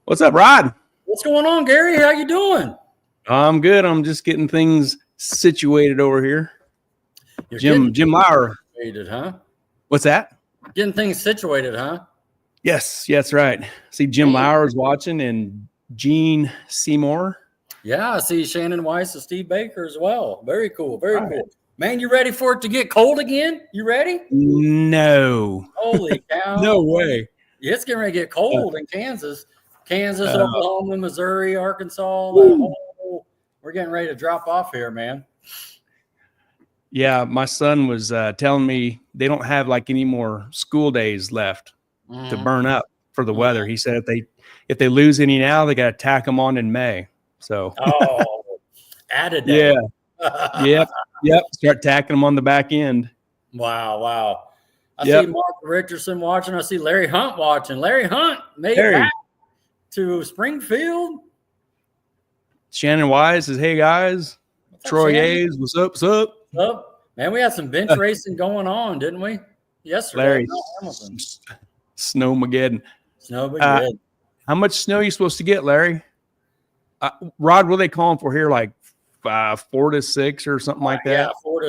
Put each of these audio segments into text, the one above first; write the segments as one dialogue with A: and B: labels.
A: What's up, Rod?
B: What's going on, Gary? How you doing?
A: I'm good. I'm just getting things situated over here. Jim Lauer.
B: Situated, huh?
A: What's that?
B: Getting things situated, huh?
A: Yes, that's right. See, Jim Lauer is watching and Gene Seymour.
B: Yeah, I see Shannon Weiss and Steve Baker as well. Very cool. Very cool. Man, you ready for it to get cold again? You ready?
A: No.
B: Holy cow.
A: No way.
B: It's getting ready to get cold in Kansas. Oklahoma, Missouri, Arkansas. We're getting ready to drop off here, man.
A: Yeah, my son was telling me they don't have like any more school days left to burn up for the weather. He said if they lose any now, they got to tack them on in May. So
B: add a day.
A: Yeah. Yep. Start tacking them on the back end.
B: Wow. I see Mark Richardson watching. I see Larry Hunt watching. Larry Hunt made it back to Springfield.
A: Shannon Wise says, "Hey guys." Troy Hayes, what's up?
B: What's up? Man, we had some bench racing going on, didn't we? Yesterday.
A: Larry, Snowmageddon. How much snow are you supposed to get, Larry? Rod, what are they calling for here? Like 4 to 6 or something like that?
B: Yeah, 4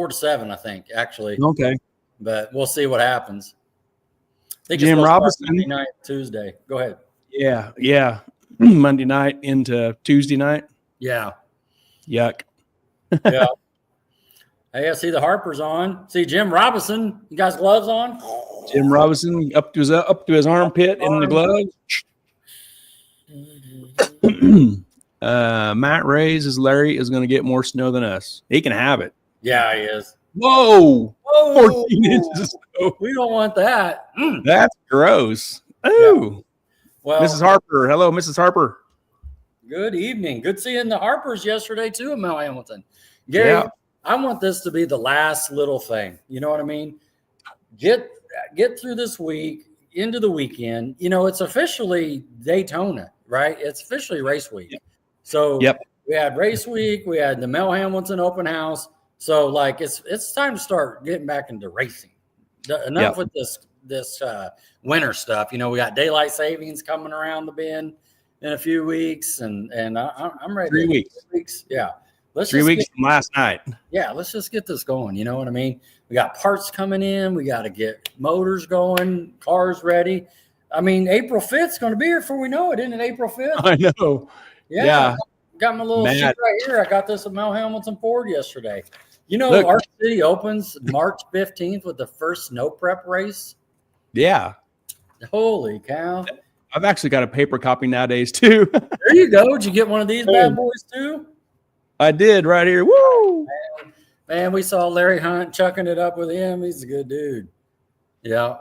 B: to 7, I think, actually.
A: Okay.
B: But we'll see what happens. I think
A: Jim Robinson.
B: Monday night, Tuesday. Go ahead.
A: Yeah. Monday night into Tuesday night.
B: Yeah.
A: Yuck.
B: Yeah. Hey, I see the Harper's on. See Jim Robinson. You guys gloves on?
A: Jim Robinson up to his armpit in the gloves. Matt Ray says Larry is going to get more snow than us. He can have it.
B: Yeah, he is.
A: Whoa. 14 inches of snow.
B: We don't want that.
A: That's gross. Oh.
B: Yeah. Well,
A: Mrs. Harper. Hello, Mrs. Harper.
B: Good evening. Good seeing the Harpers yesterday too at Mel Hamilton. Gary, I want this to be the last little thing. You know what I mean? Get through this week into the weekend. You know, it's officially Daytona, right? It's officially race week. So we had race week. We had the Mel Hamilton open house. So like it's time to start getting back into racing. Enough with this winter stuff. You know, we got daylight savings coming around the bend in a few weeks, and I'm ready.
A: 3 weeks.
B: 3 weeks. Yeah.
A: 3 weeks from last night.
B: Yeah, let's just get this going. You know what I mean? We got parts coming in. We got to get motors going, cars ready. I mean, April 5th is going to be here before we know it, isn't it? April 5th?
A: I know. Yeah.
B: Got my little sheet right here. I got this at Mel Hamilton Ford yesterday. You know, our city opens March 15th with the first snow prep race.
A: Yeah.
B: Holy cow.
A: I've actually got a paper copy nowadays, too.
B: There you go. Did you get one of these bad boys, too?
A: I did right here. Woo!
B: Man, we saw Larry Hunt chucking it up with him. He's a good dude. Yeah.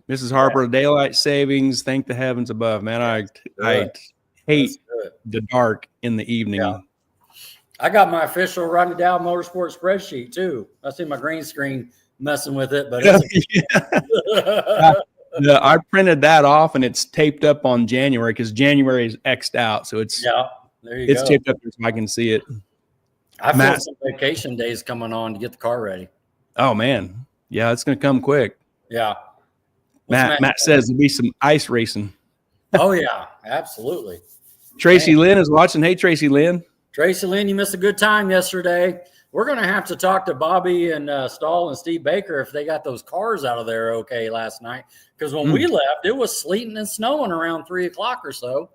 A: Mrs. Harper, daylight savings. Thank the heavens above, man. I hate the dark in the evening.
B: Yeah. I got my official Rodney Dow Motorsport spreadsheet, too. I see my green screen messing with it, but
A: I printed that off, and it's taped up on January because January is X'd out. So it's
B: there you go.
A: taped up so I can see it.
B: I feel some vacation days coming on to get the car ready.
A: Oh, man. Yeah, it's going to come quick.
B: Yeah.
A: Matt says there'll be some ice racing.
B: Oh, yeah, absolutely.
A: Tracy Lynn is watching. Hey, Tracy Lynn.
B: Tracy Lynn, you missed a good time yesterday. We're going to have to talk to Bobby and Stahl and Steve Baker if they got those cars out of there okay last night. Because when we left, it was sleeting and snowing around 3 o'clock or so.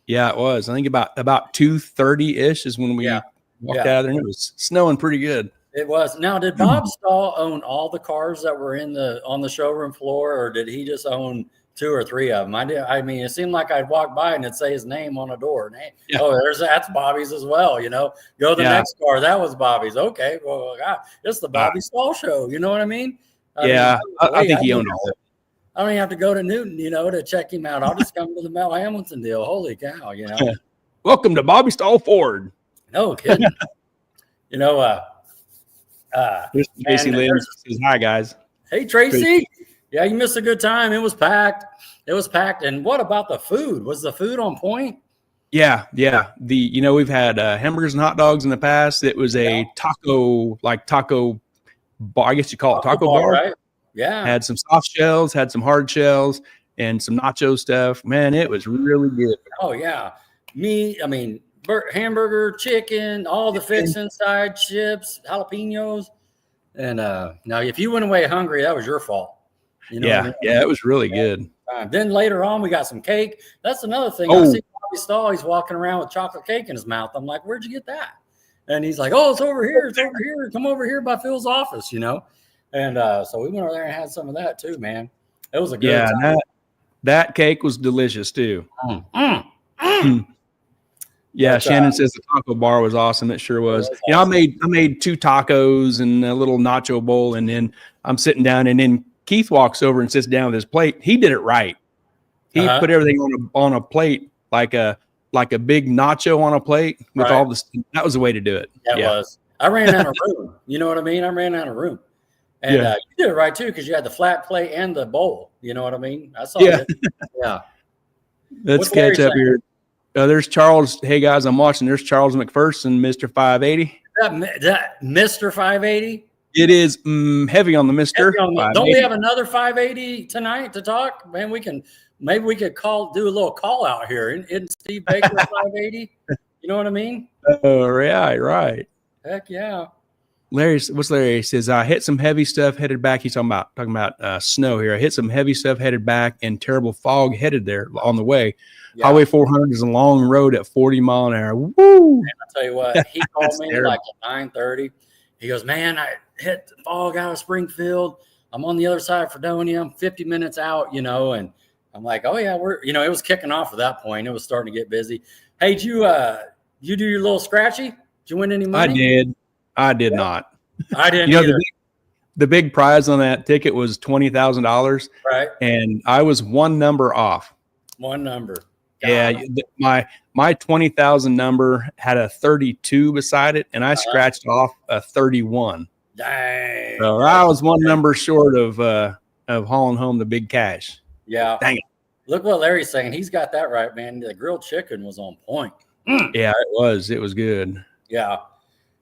A: Yeah, it was. I think about 2:30-ish is when we walked out of there, and it was snowing pretty good.
B: It was. Now, did Bob Stahl own all the cars that were on the showroom floor, or did he just own 2 or 3 of them? I mean, it seemed like I'd walk by and it'd say his name on a door. That's Bobby's as well. You know, go to the next car. That was Bobby's. Okay, well, God, it's the Bobby Stahl show. You know what I mean?
A: I think he owned all of it.
B: I don't even have to go to Newton, you know, to check him out. I'll just come to the Mel Hamilton deal. Holy cow, you know.
A: Welcome to Bobby Stahl Ford.
B: No kidding. You know,
A: Tracy Lynn says hi, guys.
B: Hey, Tracy. Yeah, you missed a good time. It was packed. And what about the food? Was the food on point?
A: Yeah. We've had hamburgers and hot dogs in the past. It was a taco bar. I guess you call it taco bar.
B: Right? Yeah.
A: Had some soft shells, had some hard shells. and some nacho stuff. Man, it was really good.
B: Oh yeah, hamburger, chicken, all the fix inside, chips, jalapenos, and now if you went away hungry, that was your fault. You know
A: Yeah,
B: what I mean?
A: yeah, it was really good.
B: Then later on, we got some cake. That's another thing. I see Bobby Stahl. He's walking around with chocolate cake in his mouth. I'm like, where'd you get that? And he's like, oh, it's over here. It's over here. Come over here by Phil's office, you know? And so we went over there and had some of that too, man. It was a good time.
A: That cake was delicious too. Yeah, Shannon says the taco bar was awesome. It sure was. You know, I made 2 tacos and a little nacho bowl, and then I'm sitting down, and then Keith walks over and sits down with his plate. He did it right. He put everything on a plate like a big nacho on a plate with all this. That was the way to do it.
B: That was. I ran out of room. You know what I mean? I ran out of room. And you did it right too, because you had the flat plate and the bowl. You know what I mean? I saw it. Yeah.
A: Let's catch up here. There's Charles. Hey guys, I'm watching. There's Charles McPherson, Mr. 580.
B: That Mr. 580.
A: It is heavy on the Mr.
B: Don't we have another 580 tonight to talk? Man, maybe we could do a little call out here. Isn't Steve Baker 580? You know what I mean?
A: Oh, right.
B: Heck yeah.
A: Larry says, I hit some heavy stuff headed back. He's talking about snow here. I hit some heavy stuff headed back and terrible fog headed there on the way. Yeah. Highway 400 is a long road at 40 mile an hour. Woo!
B: Man, I'll tell you what, he called me like at 9:30. He goes, man, I hit the fog out of Springfield. I'm on the other side of Fredonia. I'm 50 minutes out, you know, and I'm like, oh yeah, it was kicking off at that point. It was starting to get busy. Hey, did you do your little scratchy? Did you win any money?
A: I did not.
B: I didn't either.
A: The big prize on that ticket was $20,000.
B: Right.
A: And I was one number off.
B: One number.
A: Yeah, my 20,000 number had a 32 beside it, and I scratched off a 31.
B: Dang!
A: So I was one number short of hauling home the big cash.
B: Yeah.
A: Dang it!
B: Look what Larry's saying. He's got that right, man. The grilled chicken was on point.
A: Yeah, it was. It was good.
B: Yeah.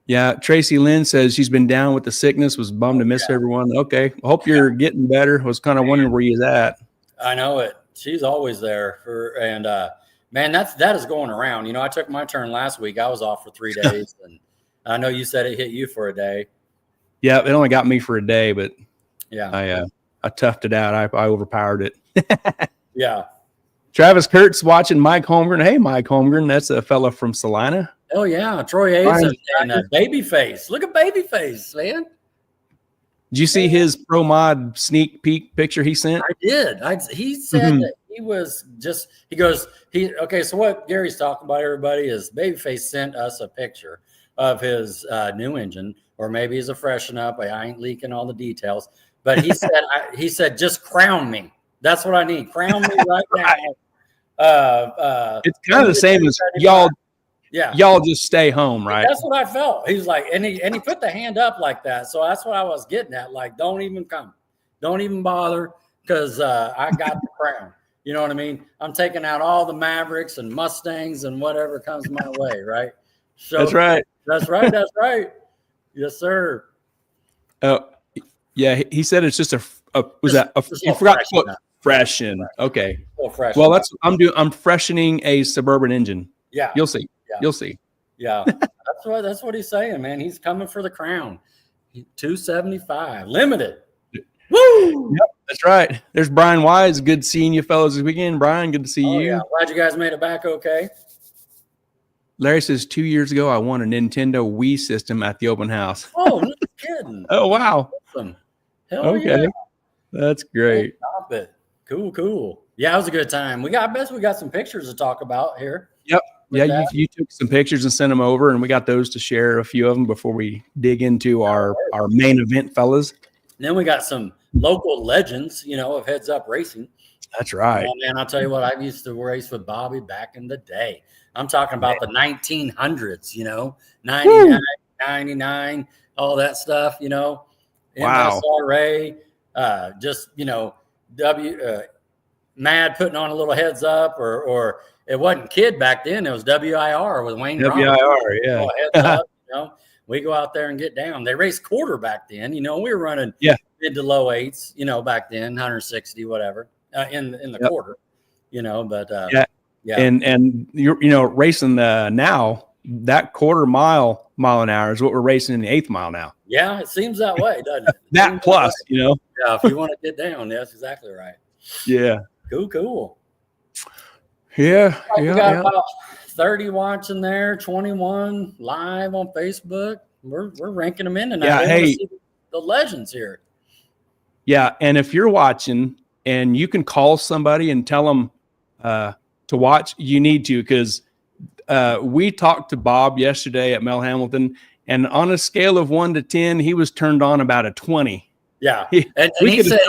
A: Yeah. Tracy Lynn says she's been down with the sickness. Was bummed to miss everyone. Okay, hope you're getting better. Was kind of wondering where you's at.
B: I know it. She's always there man, that is going around. You know, I took my turn last week. I was off for 3 days, and I know you said it hit you for a day. Yeah,
A: it only got me for a day, but
B: yeah,
A: I toughed it out. I overpowered it.
B: Yeah.
A: Travis Kurtz watching Mike Holmgren. Hey, Mike Holmgren, that's a fella from Salina.
B: Oh yeah, Troy Hayes and Babyface. Look at Babyface, man.
A: Did you see his Pro Mod sneak peek picture he sent?
B: I did. He said that he was just, okay, so what Gary's talking about, everybody, is Babyface sent us a picture of his new engine, or maybe he's a freshen up. I ain't leaking all the details. But he said, just crown me. That's what I need. Crown me right now.
A: It's kind of the same as y'all. Yeah, y'all just stay home, right?
B: That's what I felt. He's like, and he put the hand up like that. So that's what I was getting at. Like, don't even come, don't even bother, because I got the crown. You know what I mean? I'm taking out all the Mavericks and Mustangs and whatever comes my way, right? So
A: that's right.
B: That's right. That's right. Yes, sir.
A: Oh, yeah. He said it's just you forgot to put freshen. Okay. Well, I'm freshening a Suburban engine.
B: Yeah.
A: You'll see. Yeah. You'll see.
B: Yeah. That's what he's saying, man. He's coming for the crown. 275 limited. Woo!
A: Yep, that's right. There's Brian Wise. Good seeing you fellas this weekend. Brian, good to see you.
B: Yeah. Glad you guys made it back okay.
A: Larry says 2 years ago I won a Nintendo Wii system at the open house.
B: Oh, no kidding.
A: Oh, wow.
B: Awesome. Hell yeah.
A: That's great.
B: Stop it. Cool. Yeah, it was a good time. I bet we got some pictures to talk about here.
A: Yep. Yeah, you took some pictures and sent them over, and we got those to share, a few of them, before we dig into our main event, fellas.
B: And then we got some local legends, of Heads Up Racing.
A: That's right.
B: Oh, man, I'll tell you what, I used to race with Bobby back in the day. I'm talking about the 1900s, 99, 99, all that stuff,
A: Wow.
B: MSRA, Mad putting on a little Heads Up, or it wasn't Kid back then. It was WIR with Wayne.
A: WIR, yeah.
B: Heads Up, we go out there and get down. They raced quarter back then. We were running mid to low eights, back then, 160, whatever. in the
A: Yep.
B: quarter, but
A: yeah. And you're racing now that quarter mile an hour is what we're racing in the 8th mile now.
B: Yeah, it seems that way, doesn't it?
A: That plus,
B: Yeah, if you want to get down, that's exactly right.
A: Yeah.
B: Cool.
A: Yeah.
B: We got about 30 watching there, 21 live on Facebook. We're ranking them in tonight.
A: Yeah, hey,
B: see the legends here.
A: Yeah, and if you're watching and you can call somebody and tell them to watch, you need to, because we talked to Bob yesterday at Mel Hamilton, and on a scale of 1 to 10, he was turned on about a 20.
B: Yeah, and he said,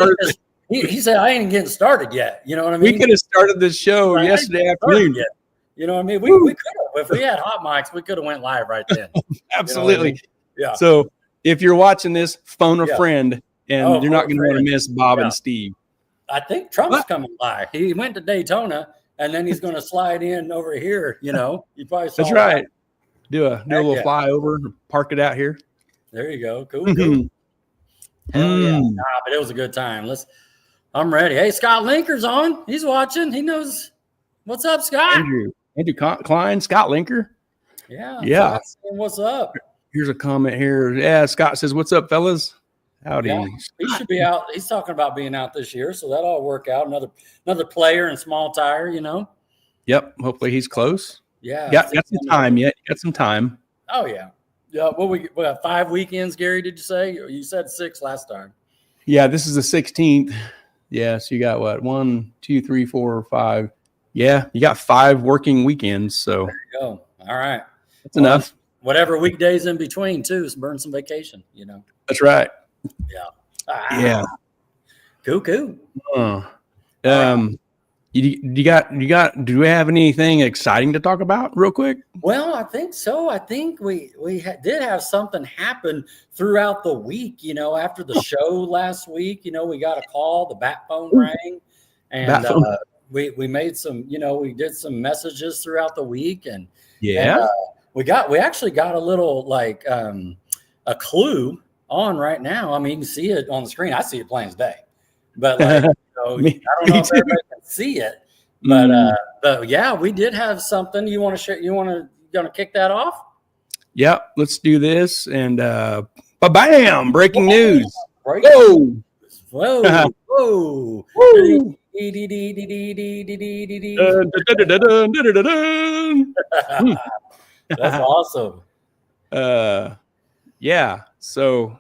B: I ain't getting started yet. You know what I mean?
A: We could have started this show yesterday afternoon.
B: You know what I mean? We could have. If we had hot mics, we could have went live right then.
A: Absolutely.
B: You know what I mean? Yeah.
A: So if you're watching this, phone a friend, and you're not going to want to miss Bob and Steve.
B: I think Trump's coming by. He went to Daytona, and then he's going to slide in over here. You probably saw
A: That's right. Do a little flyover, park it out here.
B: There you go. Cool. Hell yeah. Nah, but it was a good time. I'm ready. Hey, Scott Linker's on. He's watching. He knows. What's up, Scott?
A: Andrew Klein, Scott Linker.
B: Yeah. What's up?
A: Here's a comment here. Yeah, Scott says, "What's up, fellas? Howdy."
B: Yeah, he should be out. He's talking about being out this year, so that'll all work out. Another player in small tire,
A: Yep. Hopefully he's close.
B: Yeah.
A: Got some time yet. Got some time.
B: Oh yeah. Yeah. We have 5 weekends, Gary, did you say? You said 6 last time.
A: Yeah, this is the 16th. Yeah, so you got what? 1, 2, 3, 4, 5. Yeah, you got 5 working weekends. So
B: there you go. All right.
A: That's enough.
B: Whatever weekdays in between too, is burn some vacation,
A: That's right.
B: Yeah.
A: Yeah.
B: Cool.
A: Do we have anything exciting to talk about real quick?
B: Well, I think so. I think we did have something happen throughout the week, after the show last week, we got a call, the bat phone rang, and we made some, we did some messages throughout the week, and we actually got a little a clue on right now. I mean, you can see it on the screen. I see it plain as day, but I don't know if everybody can see it, but yeah, we did have something. You want to share? Gonna kick that off?
A: Yeah, let's do this. And bam! Breaking news.
B: Whoa! That's awesome.
A: Yeah. So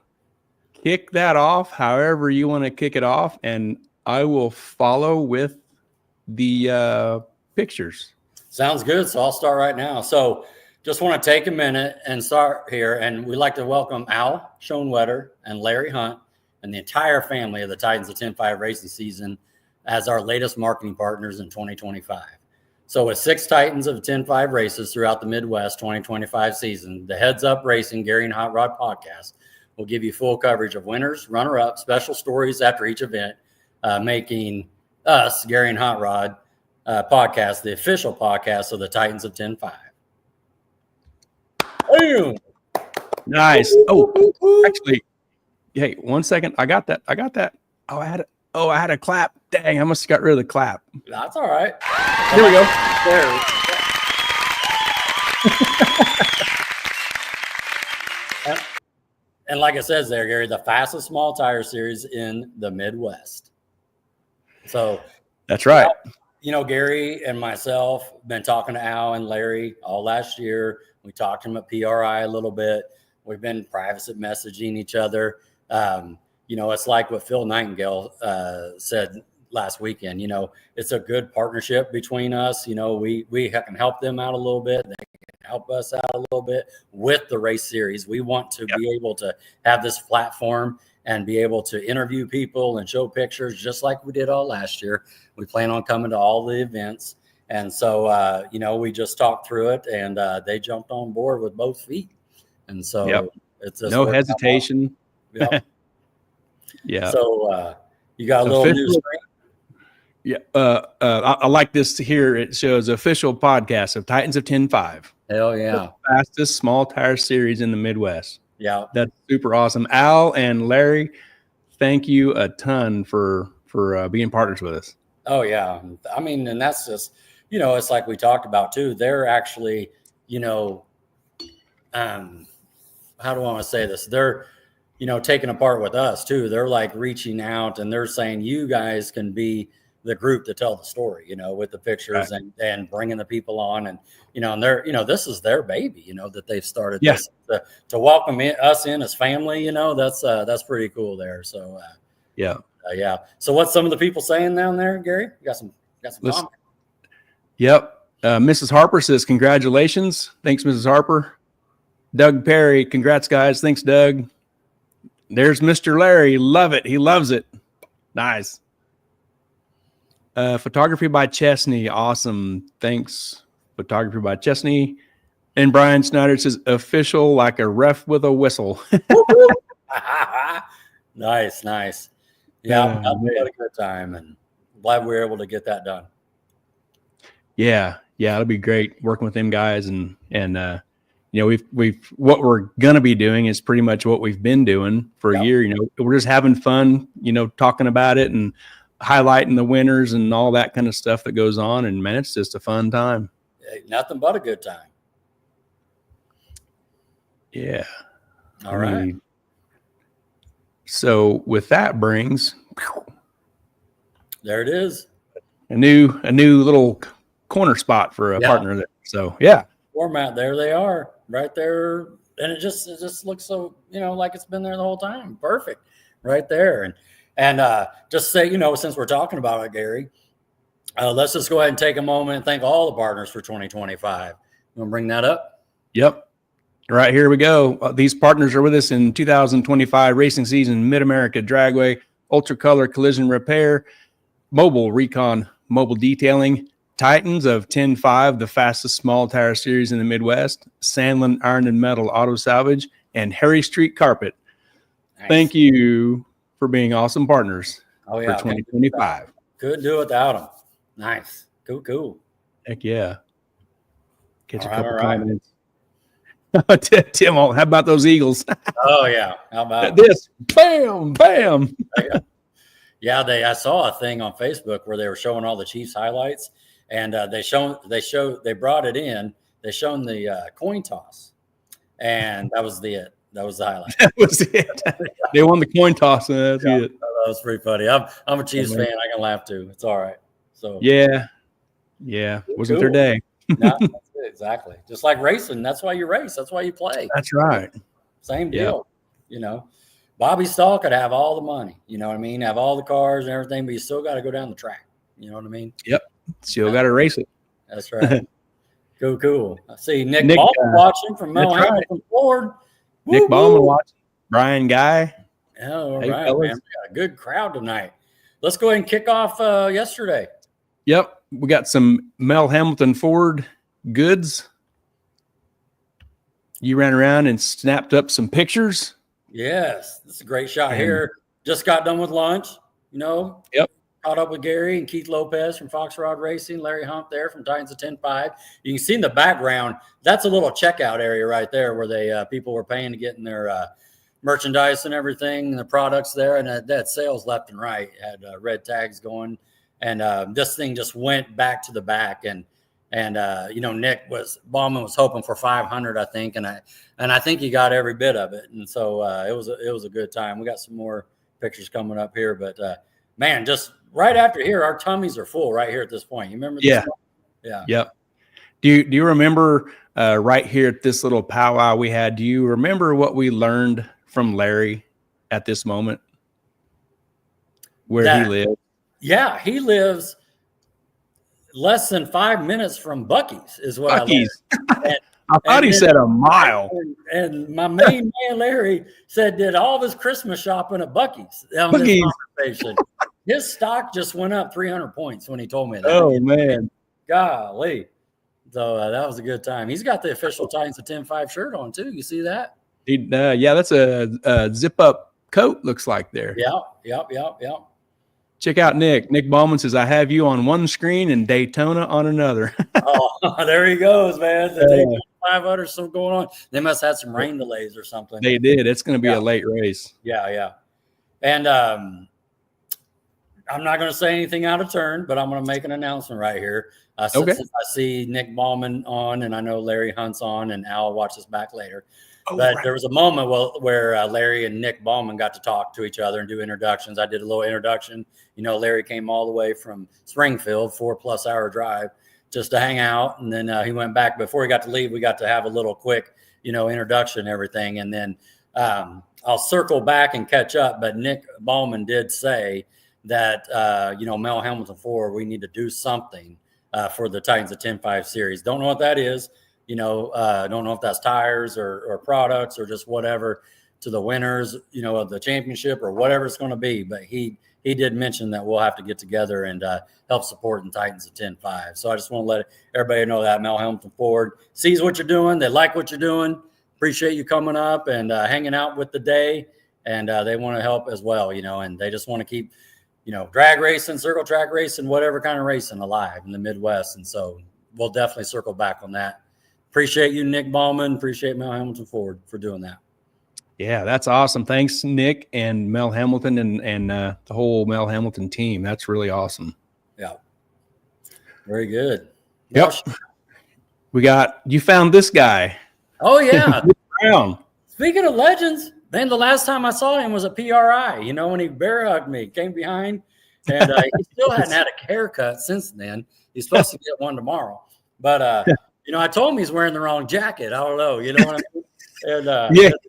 A: kick that off however you want to kick it off, and I will follow with the pictures.
B: Sounds good. So I'll start right now. So just want to take a minute and start here. And we'd like to welcome Al Schoenwetter and Larry Hunt and the entire family of the Titans of 10-5 racing season as our latest marketing partners in 2025. So with 6 Titans of 10-5 races throughout the Midwest 2025 season, the Heads Up Racing Gary and Hot Rod podcast will give you full coverage of winners, runner-up, special stories after each event, making us, Gary and Hot Rod podcast, the official podcast of the Titans of 10-5. Boom.
A: Nice. Oh, actually, hey, 1 second. I got that. Oh, I had a clap. Dang, I must have got rid of the clap.
B: That's all right.
A: Here we go.
B: There. And like it says there, Gary, the fastest small tire series in the Midwest. So
A: that's right.
B: Gary and myself been talking to Al and Larry all last year. We talked to them at PRI a little bit. We've been private messaging each other. It's like what Phil Nightingale said last weekend. It's a good partnership between us. We can help them out a little bit. They can help us out a little bit with the race series. We want to be able to have this platform and be able to interview people and show pictures just like we did all last year. We plan on coming to all the events. And so, we just talked through it, and they jumped on board with both feet. And so it's just
A: no hesitation.
B: Yep.
A: Yeah.
B: So you got a little new screen?
A: Yeah. I like this here. It shows official podcast of Titans of 10-5.
B: Hell yeah.
A: The fastest small tire series in the Midwest.
B: Yeah.
A: That's super awesome. Al and Larry, thank you a ton for being partners with us.
B: Oh yeah. I mean, and that's just, it's like we talked about too. They're actually, how do I want to say this? They're, taking a part with us too. They're like reaching out and they're saying, you guys can be the group to tell the story, with the pictures and bringing the people on and, and they're, this is their baby, that they've started this to welcome us in as family, that's pretty cool there. So, yeah. So what's some of the people saying down there, Gary? You got some comments?
A: Yep. Mrs. Harper says, congratulations. Thanks, Mrs. Harper. Doug Perry, congrats, guys. Thanks, Doug. There's Mr. Larry. Love it. He loves it. Nice. Photography by Chesney. Awesome. Thanks. Photography by Chesney. And Brian Snyder says, official like a ref with a whistle.
B: Nice. Yeah, we had a good time and glad we were able to get that done.
A: Yeah, it'll be great working with them guys and we've what we're gonna be doing is pretty much what we've been doing for a year. We're just having fun, talking about it and highlighting the winners and all that kind of stuff that goes on. And man, it's just a fun time.
B: Nothing but a good time.
A: Yeah.
B: All right.
A: So with that brings
B: there it is.
A: A new little corner spot for a partner there. So
B: format, there they are right there. And it just looks so, like it's been there the whole time. Perfect. Right there. And just say, since we're talking about it, Gary, let's just go ahead and take a moment and thank all the partners for 2025. You want to bring that up?
A: Yep. Right, here we go. These partners are with us in 2025 racing season: Mid America Dragway, Ultra Color Collision Repair, Mobile Recon Mobile Detailing, Titans of 10.5, the fastest small tire series in the Midwest, Sandlin Iron and Metal Auto Salvage, and Harry Street Carpet. Nice. Thank you for being awesome partners for 2025.
B: Couldn't do it without them. Nice. Cool.
A: Heck yeah. Catch a couple comments. Tim, how about those Eagles?
B: Oh yeah, how about
A: this? Bam.
B: Yeah, I saw a thing on Facebook where they were showing all the Chiefs highlights, and they brought it in. They shown the coin toss, and that was the highlight.
A: That was it. They won the coin toss, and that's it.
B: That was pretty funny. I'm a Chiefs fan. I can laugh too. It's all right. So
A: yeah, wasn't their day.
B: No, that's it, exactly. Just like racing. That's why you race. That's why you play.
A: That's right.
B: Same deal. Bobby Stahl could have all the money. You know what I mean? Have all the cars and everything, but you still got to go down the track. You know what I mean?
A: Yep. Still got to race it.
B: That's right. Cool. I see Nick Ballman watching from Mel Hamilton Ford.
A: Nick Ballman watching. Brian Guy.
B: Oh, all right, man. We got a good crowd tonight. Let's go ahead and kick off yesterday.
A: Yep. We got some Mel Hamilton Ford goods. You ran around and snapped up some pictures.
B: Yes. This is a great shot here. Just got done with lunch,
A: Yep.
B: Caught up with Gary and Keith Lopez from Fox Rod Racing, Larry Hump there from Titans of 10.5. You can see in the background, that's a little checkout area right there where they people were paying to get in their merchandise and everything, and the products there, and that sales left and right. Had red tags going. And this thing just went back to the back, and Nick Ballman was hoping for 500, I think, and I think he got every bit of it, and so it was a good time. We got some more pictures coming up here, but man, just right after here, our tummies are full right here at this point. You remember this? Yeah.
A: Yep. Do you remember right here at this little powwow we had? Do you remember what we learned from Larry at this moment? Where he lived? Yeah,
B: he lives less than 5 minutes from Buc-ee's is what
A: Buc-ee's. I thought he said a mile.
B: And my main man, Larry, said did all of his Christmas shopping at Buc-ee's on this conversation. His stock just went up 300 points when he told me that.
A: Oh, man.
B: Golly. So that was a good time. He's got the official Titans of 10.5 shirt on, too. You see that?
A: That's a zip-up coat, looks like there.
B: Yep.
A: Check out Nick. Nick Ballman says, I have you on one screen and Daytona on another.
B: Oh, there he goes, man. The Daytona 500 still going on. They must have had some rain delays or something.
A: They did. It's going to be a late race.
B: Yeah. And I'm not going to say anything out of turn, but I'm going to make an announcement right here.
A: Okay.
B: Since I see Nick Ballman on, and I know Larry Hunt's on, and Al will watch this back later.
A: Oh,
B: but
A: right.
B: there was a moment where Larry and Nick Ballman got to talk to each other and do introductions. I did a little introduction. Larry came all the way from Springfield, 4+ hour drive, just to hang out. And then he went back. Before he got to leave, we got to have a little quick, introduction and everything. And then I'll circle back and catch up. But Nick Ballman did say that, Mel Hamilton Ford, we need to do something for the Titans of 10-5 series. Don't know what that is. Don't know if that's tires or products or just whatever to the winners, of the championship or whatever it's going to be. But he did mention that we'll have to get together and help support the Titans of 10-5. So I just want to let everybody know that Mel Hamilton Ford sees what you're doing. They like what you're doing. Appreciate you coming up and hanging out with the day. And they want to help as well, and they just want to keep, drag racing, circle track racing, whatever kind of racing alive in the Midwest. And so we'll definitely circle back on that. Appreciate you, Nick Ballman. Appreciate Mel Hamilton Ford for doing that.
A: Yeah, that's awesome. Thanks, Nick and Mel Hamilton and the whole Mel Hamilton team. That's really awesome.
B: Yeah. Very good.
A: Yep. You found this guy.
B: Oh, yeah.
A: Brown.
B: Speaking of legends, man, the last time I saw him was at PRI, when he bear hugged me, came behind, and he still hadn't had a haircut since then. He's supposed to get one tomorrow. But, I told him he's wearing the wrong jacket. I don't know. You know what I mean? And,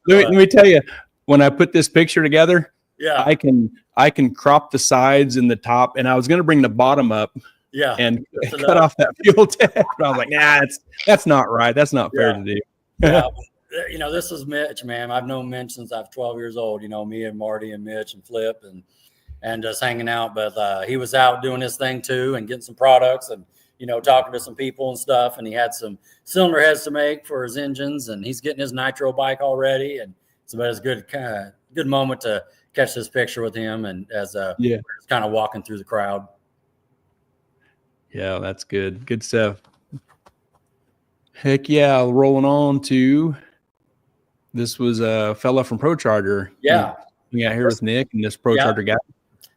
A: let me tell you, when I put this picture together, I can crop the sides and the top, and I was going to bring the bottom up, and cut off that fuel tank. But I was like, nah, that's not right. That's not fair to do.
B: This is Mitch, man. I've known Mitch since I was 12 years old. Me and Marty and Mitch and Flip and just hanging out. But he was out doing his thing too and getting some products and talking to some people and stuff. And he had some cylinder heads to make for his engines, and he's getting his nitro bike already. And so it's a good moment to catch this picture with him and as we're just kind of walking through the crowd.
A: Yeah, that's good. Good stuff. Heck yeah, rolling on to this was a fella from Pro Charger.
B: Yeah.
A: We got here with Nick and this Pro Charger guy.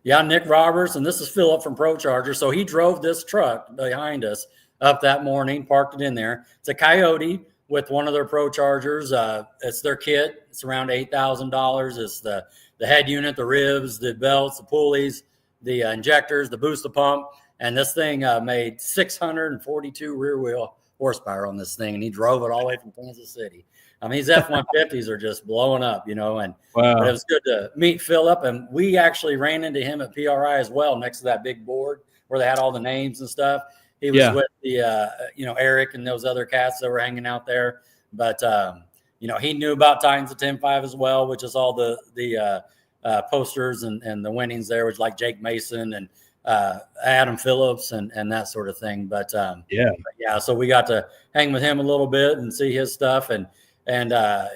B: Yeah, Nick Roberts, and this is Philip from Pro Charger. So he drove this truck behind us up that morning, parked it in there. It's a Coyote with one of their Pro Chargers. It's their kit. It's around $8,000. It's the head unit, the ribs, the belts, the pulleys, the injectors, the booster pump. And this thing made 642 rear wheel horsepower on this thing, and he drove it all the way from Kansas City. I mean, these F-150s are just blowing up, and But it was good to meet Philip, and we actually ran into him at PRI as well, next to that big board where they had all the names and stuff. He was with the, Eric and those other cats that were hanging out there. But, he knew about Titans of 10-5 as well, which is all the posters and the winnings there, which like Jake Mason and Adam Phillips and that sort of thing. But, so we got to hang with him a little bit and see his stuff. And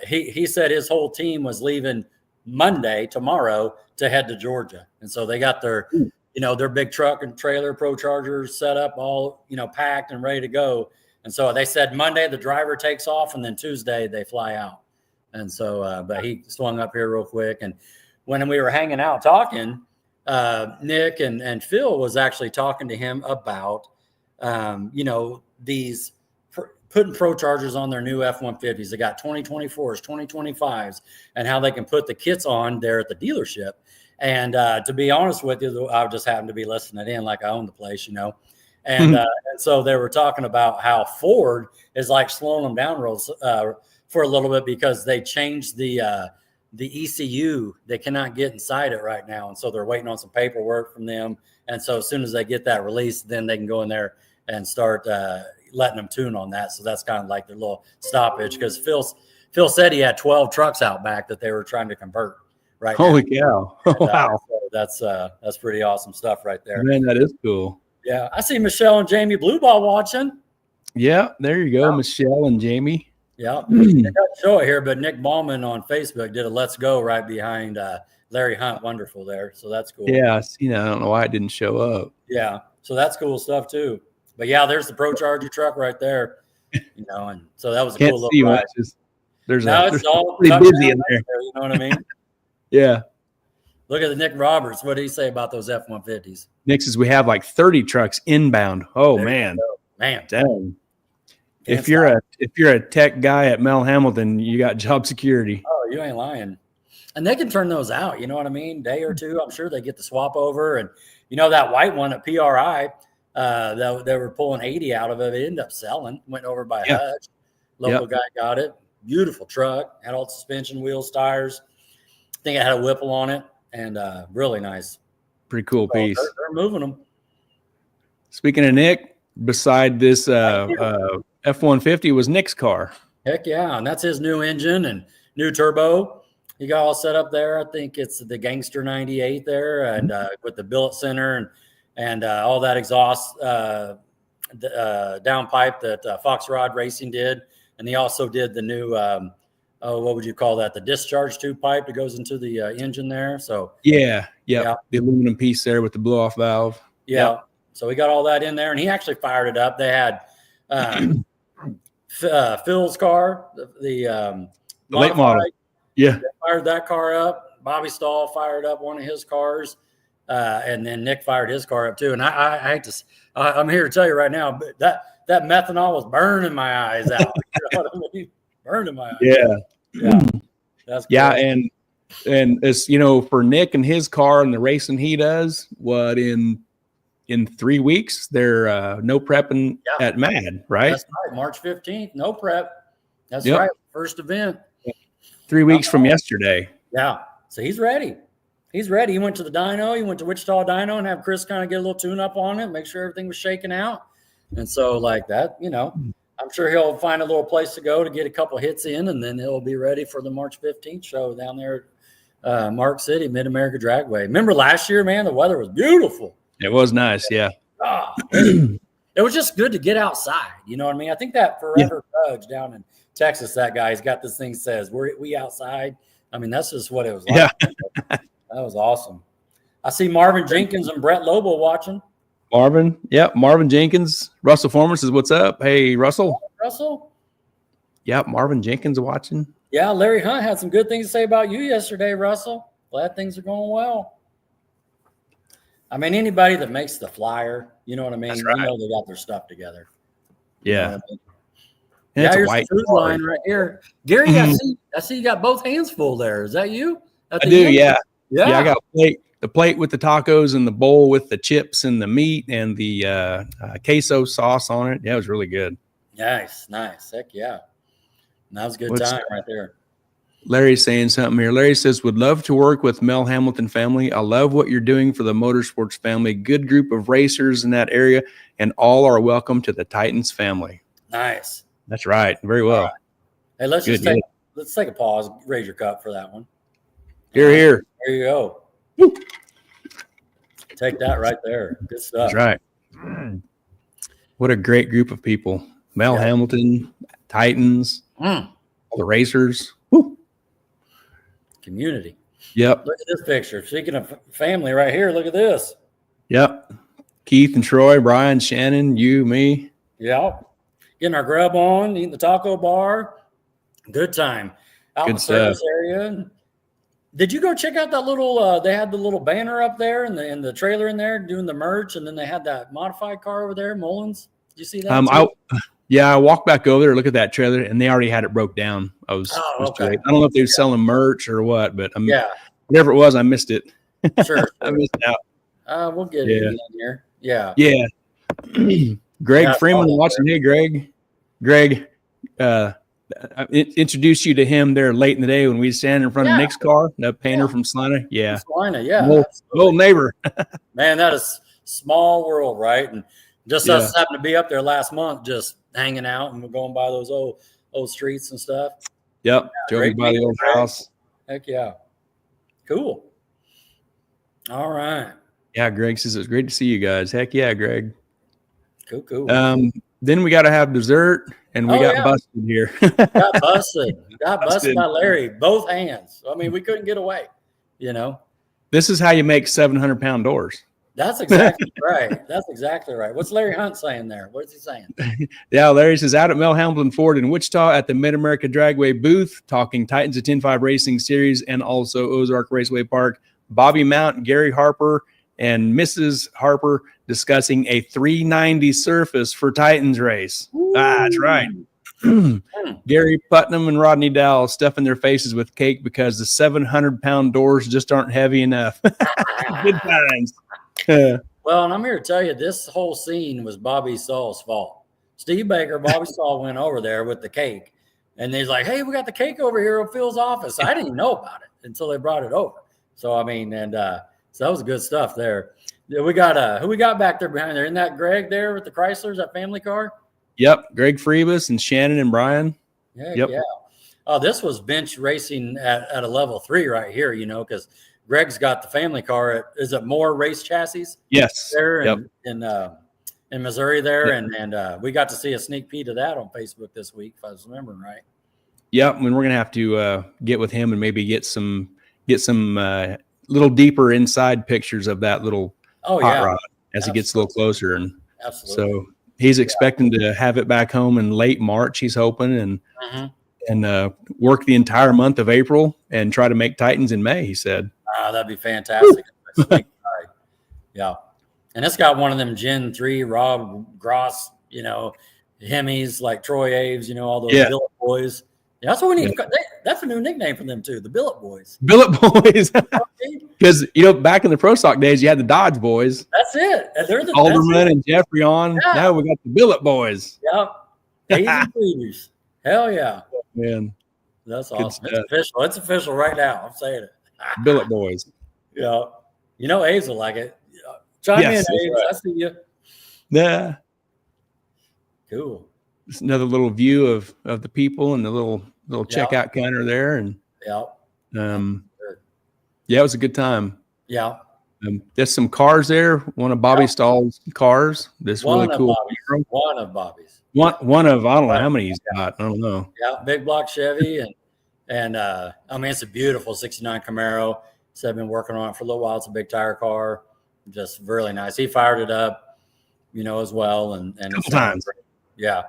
B: he said his whole team was leaving Monday, tomorrow, to head to Georgia. And so they got their big truck and trailer Pro Chargers set up, all, packed and ready to go. And so they said Monday the driver takes off, and then Tuesday they fly out. And so, but he swung up here real quick. And when we were hanging out talking, Nick and Phil was actually talking to him about, these putting Pro Chargers on their new F-150s. They got 2024s, 2025s, and how they can put the kits on there at the dealership. And to be honest with you, I just happened to be listening in like I own the place, And, and so they were talking about how Ford is like slowing them down for a little bit because they changed the ECU. They cannot get inside it right now. And so they're waiting on some paperwork from them. And so as soon as they get that released, then they can go in there and start letting them tune on that. So that's kind of like their little stoppage, because Phil said he had 12 trucks out back that they were trying to convert right now.
A: Holy cow. Wow.
B: So that's pretty awesome stuff right there.
A: Man, that is cool.
B: Yeah. I see Michelle and Jamie Blueball watching.
A: Yeah, there you go. Yeah. Michelle and Jamie.
B: Yeah. I can't show it here, but Nick Ballman on Facebook did a let's go right behind Larry Hunt. Wonderful there. So that's cool.
A: Yeah. I don't know why it didn't show up.
B: Yeah. So that's cool stuff too. But yeah, there's the Pro Charger truck right there, and so that was a cool little ride.
A: There's
B: all
A: pretty busy in there.
B: You know what I mean?
A: Yeah.
B: Look at the Nick Roberts. What did he say about those F-150s?
A: Nick says we have like 30 trucks inbound. Oh,
B: There
A: man.
B: Man.
A: Dang. If you're a tech guy at Mel Hamilton, you got job security.
B: Oh, you ain't lying. And they can turn those out. You know what I mean? Day or two, I'm sure they get the swap over. And you know that white one at PRI, they were pulling 80 out of it. It ended up selling. Went over by Hutch. Local guy got it. Beautiful truck. Had all the suspension, wheels, tires. I think it had a Whipple on it, and really nice.
A: Pretty cool piece.
B: They're moving them.
A: Speaking of Nick, beside this F-150 was Nick's car.
B: Heck yeah, and that's his new engine and new turbo. He got all set up there. I think it's the Gangster 98 there, and with the billet center and all that exhaust downpipe that Fox Rod Racing did. And he also did the new, what would you call that? The discharge tube pipe that goes into the engine there. So
A: yeah, the aluminum piece there with the blow off valve.
B: Yeah. So we got all that in there, and he actually fired it up. They had Phil's car, the
A: late model. Yeah,
B: they fired that car up. Bobby Stahl fired up one of his cars, and then Nick fired his car up too. And I hate to, I'm here to tell you right now, but that methanol was burning my eyes out. You know what I mean? Burning my eyes.
A: Yeah.
B: That's cool.
A: Yeah, and it's, you know, for Nick and his car and the racing he does, what in 3 weeks they're no prepping at MAD, right?
B: That's right. March 15th, no prep. That's right. First event.
A: 3 weeks from yesterday.
B: Yeah. So he's ready. He's ready. He went to the dyno. He went to Wichita Dyno and have Chris kind of get a little tune up on it, make sure everything was shaking out. And so like that, you know, I'm sure he'll find a little place to go to get a couple hits in, and then he'll be ready for the March 15th show down there at Mark City, Mid America Dragway. Remember last year, man, the weather was beautiful.
A: It was nice. Yeah.
B: It was just good to get outside. You know what I mean? I think that Forever Fudge down in Texas, that guy's got this thing says, we outside. I mean, that's just what it was like.
A: Yeah.
B: That was awesome. I see Marvin Jenkins and Brett Lobo watching.
A: Marvin Jenkins. Russell Foreman says, what's up? Hey, Russell. Yeah, Marvin Jenkins watching.
B: Yeah, Larry Hunt had some good things to say about you yesterday, Russell. Glad things are going well. I mean, anybody that makes the flyer, you know what I mean?
A: That's right.
B: You know they got their stuff together.
A: Yeah.
B: You know what I mean?
A: And it's a
B: here's
A: white
B: the food line right here. Gary, I see you got both hands full there. Is that you?
A: I do, yeah. Yeah, I got the plate with the tacos and the bowl with the chips and the meat and the queso sauce on it. Yeah, it was really good.
B: Nice. Heck yeah. That was a good time right there.
A: Larry's saying something here. Larry says, would love to work with Mel Hamilton family. I love what you're doing for the motorsports family. Good group of racers in that area, and all are welcome to the Titans family.
B: Nice.
A: That's right. Very well.
B: Right. Hey, let's take a pause. Raise your cup for that one.
A: Here.
B: There you go.
A: Woo.
B: Take that right there. Good stuff.
A: That's right. What a great group of people. Mel Hamilton, Titans, all the racers. Woo.
B: Community.
A: Yep.
B: Look at this picture. Speaking of family right here, look at this.
A: Yep. Keith and Troy, Brian, Shannon, you, me.
B: Yep. Getting our grub on, eating the taco bar. Good time. Out in the service area. Did you go check out that little, they had the little banner up there and the trailer in there doing the merch, and then they had that modified car over there, Mullins? Did you see that?
A: I walked back over there, look at that trailer, and they already had it broke down. I was okay. I don't know if they were selling merch or what, but whatever it was, I missed it.
B: Sure.
A: I missed out.
B: We'll get it in here. Yeah.
A: Yeah. Greg Freeman watching. Hey, Greg, I introduced you to him there late in the day when we stand in front of Nick's car, the painter from Salina. Yeah.
B: Salina, yeah.
A: Old neighbor.
B: Man, that is small world, right? And just us happened to be up there last month, just hanging out, and we're going by those old streets and stuff.
A: Yep. Drove by the old house.
B: Heck yeah. Cool. All right.
A: Yeah, Greg says it's great to see you guys. Heck yeah, Greg.
B: Cool.
A: Then we got to have dessert, and we got busted here.
B: Got busted by Larry, both hands. I mean, we couldn't get away, you know.
A: This is how you make 700-pound doors.
B: That's exactly right. That's exactly right. What's Larry Hunt saying there? What is he saying?
A: Yeah, Larry says, out at Mel Hamilton Ford in Wichita at the Mid America Dragway booth, talking Titans of 10-5 Racing Series and also Ozark Raceway Park. Bobby Mount, Gary Harper, and Mrs. Harper discussing a 390 surface for Titans race. That's right. Gary Putnam and Rodney Dowell stuffing their faces with cake because the 700-pound doors just aren't heavy enough. Good times.
B: Well, and I'm here to tell you, this whole scene was Bobby Stahl's fault. Steve Baker, Bobby Stahl went over there with the cake, and he's like, "Hey, we got the cake over here at Phil's office." I didn't even know about it until they brought it over. So I mean, so that was good stuff there. We got who we got back there behind there? Isn't that Greg there with the Chryslers, that family car?
A: Yep, Greg Freebus and Shannon and Brian.
B: Yeah. Oh, this was bench racing at a level 3 right here, because Greg's got the family car. Is it more race chassis?
A: Yes.
B: There in Missouri there. Yep. And we got to see a sneak peek of that on Facebook this week, if I was remembering right.
A: Yep. And we're going to have to get with him and maybe get some little deeper inside pictures of that little hot rod as it gets a little closer. And so he's expecting to have it back home in late March. He's hoping and work the entire month of April and try to make Titans in May, he said.
B: That'd be fantastic. Yeah. And it's got one of them Gen 3 Rob Gross, Hemis like Troy Aves, all those Billet Boys. Yeah, that's what we need. That's a new nickname for them too, the Billet Boys.
A: Billet Boys. Because, back in the Pro Stock days, you had the Dodge Boys.
B: That's it. They're the
A: Alderman and Jeffrey on. Yeah. Now we got the Billet Boys.
B: Yep. A's and Cleavers. Hell yeah.
A: Man.
B: That's awesome. It's official. It's official right now. I'm saying it.
A: Billet Boys.
B: Yeah. Aves will like it. Chime in, Aves. Right. I see you.
A: Yeah.
B: Cool.
A: It's another little view of the people and the little checkout counter there. And it was a good time.
B: Yeah.
A: There's some cars there. One of Bobby Stahl's cars. This really cool.
B: One of Bobby's.
A: One of, I don't know how many he's got. I don't know.
B: Yeah, big block Chevy and it's a beautiful '69 Camaro. So I've been working on it for a little while. It's a big tire car, just really nice. He fired it up, as well, and
A: a couple times.
B: Yeah,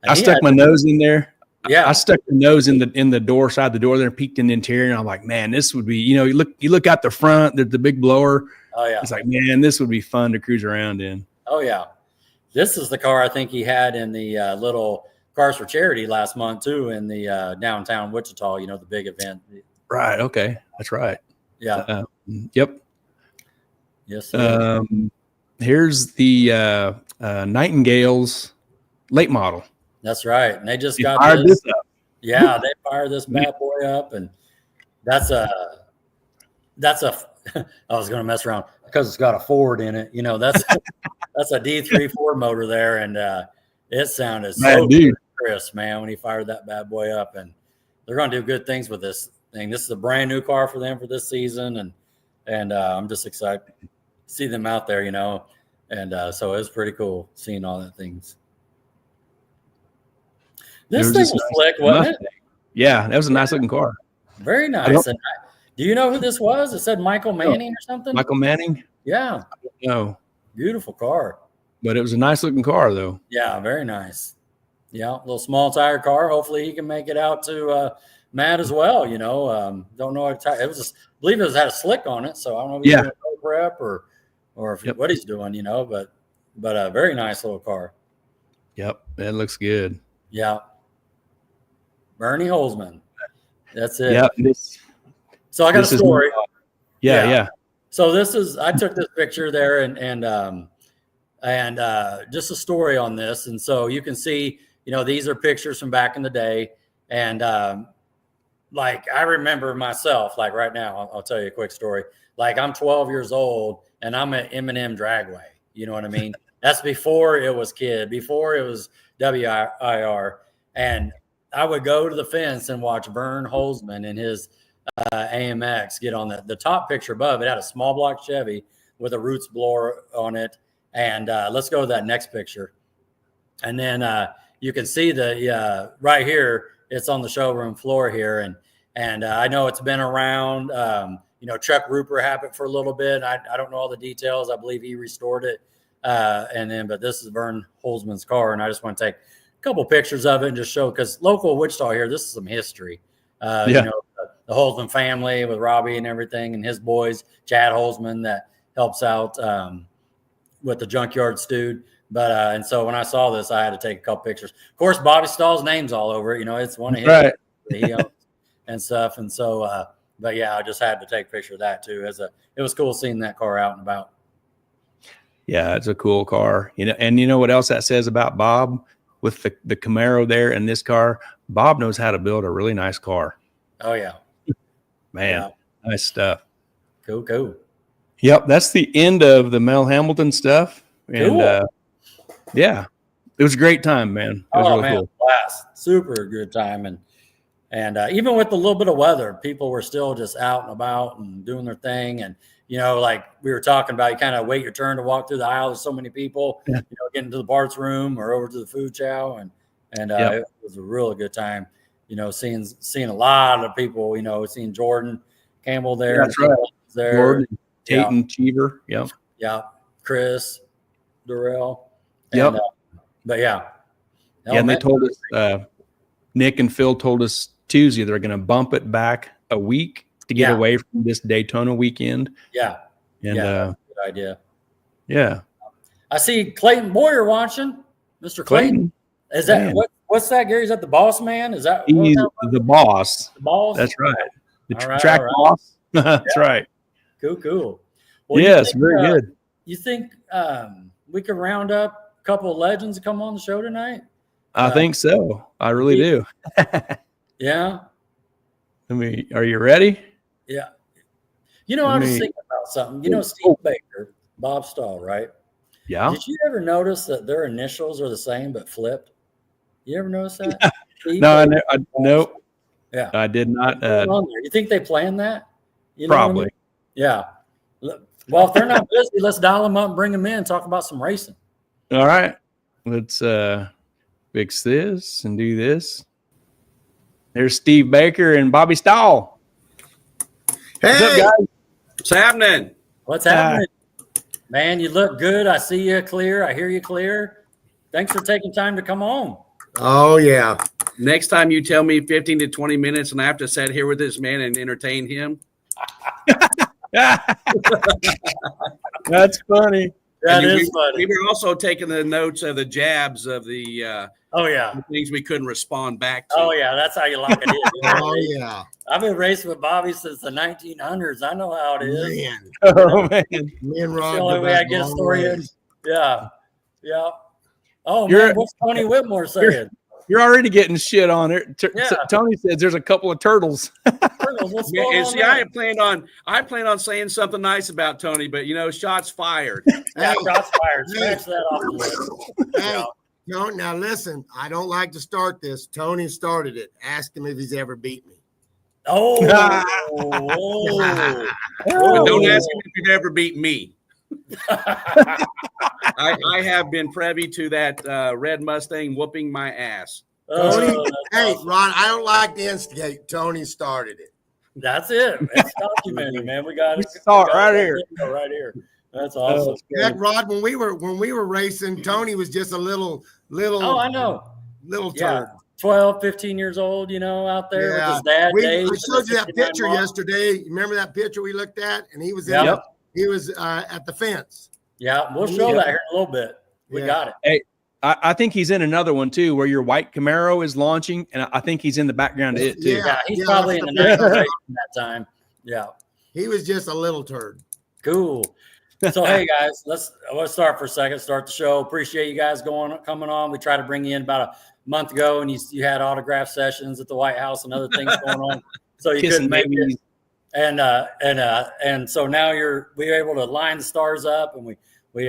B: and
A: I stuck my nose in there.
B: Yeah,
A: I stuck the nose in the door side of the door there, and peeked in the interior, and I'm like, man, this would be. You look out the front. There's the big blower.
B: Oh yeah,
A: it's like, man, this would be fun to cruise around in.
B: Oh yeah, this is the car I think he had in the little Cars for Charity last month too, in the downtown Wichita. The big event.
A: Right. Okay. That's right.
B: Yeah.
A: Yep.
B: Yes.
A: Here's the Nightingale's late model.
B: That's right. And they just got
A: this up.
B: Yeah, they fired this bad boy up, and that's a I was going to mess around because it's got a Ford in it. That's that's a D3 Ford motor there, and it sounded so crisp, man, when he fired that bad boy up. And they're going to do good things with this thing. This is a brand new car for them for this season, and I'm just excited to see them out there, and so it was pretty cool seeing all that things. This thing was slick, wasn't it?
A: Yeah, that was a nice looking car.
B: Very nice. And do you know who this was? It said Michael Manning or something?
A: Michael Manning?
B: Yeah.
A: No.
B: Beautiful car.
A: But it was a nice looking car, though.
B: Yeah, very nice. Yeah, a little small tire car. Hopefully he can make it out to Matt as well, Don't know what tire. It was just, I believe it had a slick on it, so I don't know if he's doing road prep or what he's doing, but a very nice little car.
A: Yep, it looks good.
B: Yeah. Bernie Holzman. That's it.
A: Yep.
B: So I got a story.
A: Yeah.
B: So I took this picture there and just a story on this. And so you can see, these are pictures from back in the day. And like I remember myself, like right now, I'll tell you a quick story. Like I'm 12 years old and I'm at M&M Dragway. You know what I mean? That's before it was before it was WIR. And I would go to the fence and watch Vern Holzman and his AMX get on the top picture above. It had a small block Chevy with a Roots blower on it. And let's go to that next picture. And then you can see right here, it's on the showroom floor here. And I know it's been around. Chuck Rupert had it for a little bit. I don't know all the details. I believe he restored it. But this is Vern Holzman's car. And I just want to take a couple pictures of it and just show, because local Wichita here, this is some history. The Holzman family with Robbie and everything, and his boys, Chad Holzman, that helps out with the Junkyard Stewed. But and so when I saw this, I had to take a couple pictures. Of course, Bobby Stahl's name's all over it. It's one of his
A: right.
B: He owns and stuff. And so, but yeah, I just had to take a picture of that too. It was cool seeing that car out and about.
A: Yeah, it's a cool car. And you know what else that says about Bob with the Camaro there and this car? Bob knows how to build a really nice car.
B: Oh yeah,
A: man, nice stuff.
B: Cool.
A: Yep, that's the end of the Mel Hamilton stuff. And
B: cool.
A: Yeah, it was a great time, man. It was really cool.
B: Blast. Super good time. And even with a little bit of weather, people were still just out and about and doing their thing. And, like we were talking about, you kind of wait your turn to walk through the aisle. There's so many people, getting to the parts room or over to the food chow. And it was a really good time, seeing a lot of people, seeing Jordan Campbell there.
A: Yeah, that's right.
B: There.
A: Jordan, Tate Cheever. Yep.
B: Yeah. Chris Durrell.
A: Yep.
B: But yeah.
A: And they told us, Nick and Phil told us Tuesday they're going to bump it back a week to get away from this Daytona weekend.
B: Yeah.
A: And
B: good idea.
A: Yeah.
B: I see Clayton Boyer watching. Mr. Clayton. Is that what's that, Gary? Is that the boss man? Is that
A: he's the boss?
B: The boss?
A: That's right. The track boss. That's right.
B: Cool. Well,
A: yes, very good.
B: You think we could round up a couple of legends to come on the show tonight?
A: I think so. I really do.
B: Yeah.
A: Are you ready?
B: Yeah. I was thinking about something. Steve Baker, Bob Stahl, right?
A: Yeah.
B: Did you ever notice that their initials are the same but flipped? You ever notice that?
A: No, no.
B: Yeah.
A: I did not.
B: You think they planned that?
A: Probably.
B: I mean? Yeah. Well, if they're not busy, let's dial them up and bring them in and talk about some racing.
A: All right. Let's fix this and do this. There's Steve Baker and Bobby Stahl.
C: Hey,
A: what's up, guys?
C: What's happening?
B: What's happening? Man, you look good. I see you clear. I hear you clear. Thanks for taking time to come on.
C: Oh, yeah. Next time you tell me 15 to 20 minutes and I have to sit here with this man and entertain him.
A: That's funny.
B: That is funny.
C: We were also taking the notes of the jabs of the things we couldn't respond back to.
B: Oh, yeah. That's how you lock it in.
C: Oh, yeah.
B: I've been racing with Bobby since the 1900s. I know how it is.
C: Man.
A: Oh, man.
C: Me and Ron.
B: That's the only way I get a story in. Yeah. Oh, man. What's Tony Whitmore saying?
A: You're already getting shit on it. Tony says there's a couple of turtles.
B: What's going on there?
C: I planned on saying something nice about Tony, but shots fired.
B: Yeah, shots fired. Scratch that off the list.
D: Hey, no, now listen, I don't like to start this. Tony started it. Ask him if he's ever beat me.
B: Oh.
C: But don't ask him if you've ever beat me. I have been privy to that red Mustang whooping my ass.
D: Tony, hey, awesome. Ron, I don't like to instigate. Tony started it.
B: That's it. It's documented, man. We got it
A: right here.
B: Right here. That's awesome.
D: Heck, Rod, when we were racing, Tony was just a little.
B: Oh, I know.
D: Little turd.
B: 12, 15 years old, out there with his dad.
D: I showed you that picture yesterday. Remember that picture we looked at? And he was he was at the fence.
B: Yeah, we'll show that here in a little bit. We got it.
A: Hey, I think he's in another one too, where your white Camaro is launching, and I think he's in the background of it too.
B: Yeah, he's probably in the next race at that time. Yeah,
D: he was just a little turd.
B: Cool. So hey guys, let's start for a second. Start the show. Appreciate you guys coming on. We tried to bring you in about a month ago, and you had autograph sessions at the White House and other things going on, so you couldn't make it. And so now we were able to line the stars up, and we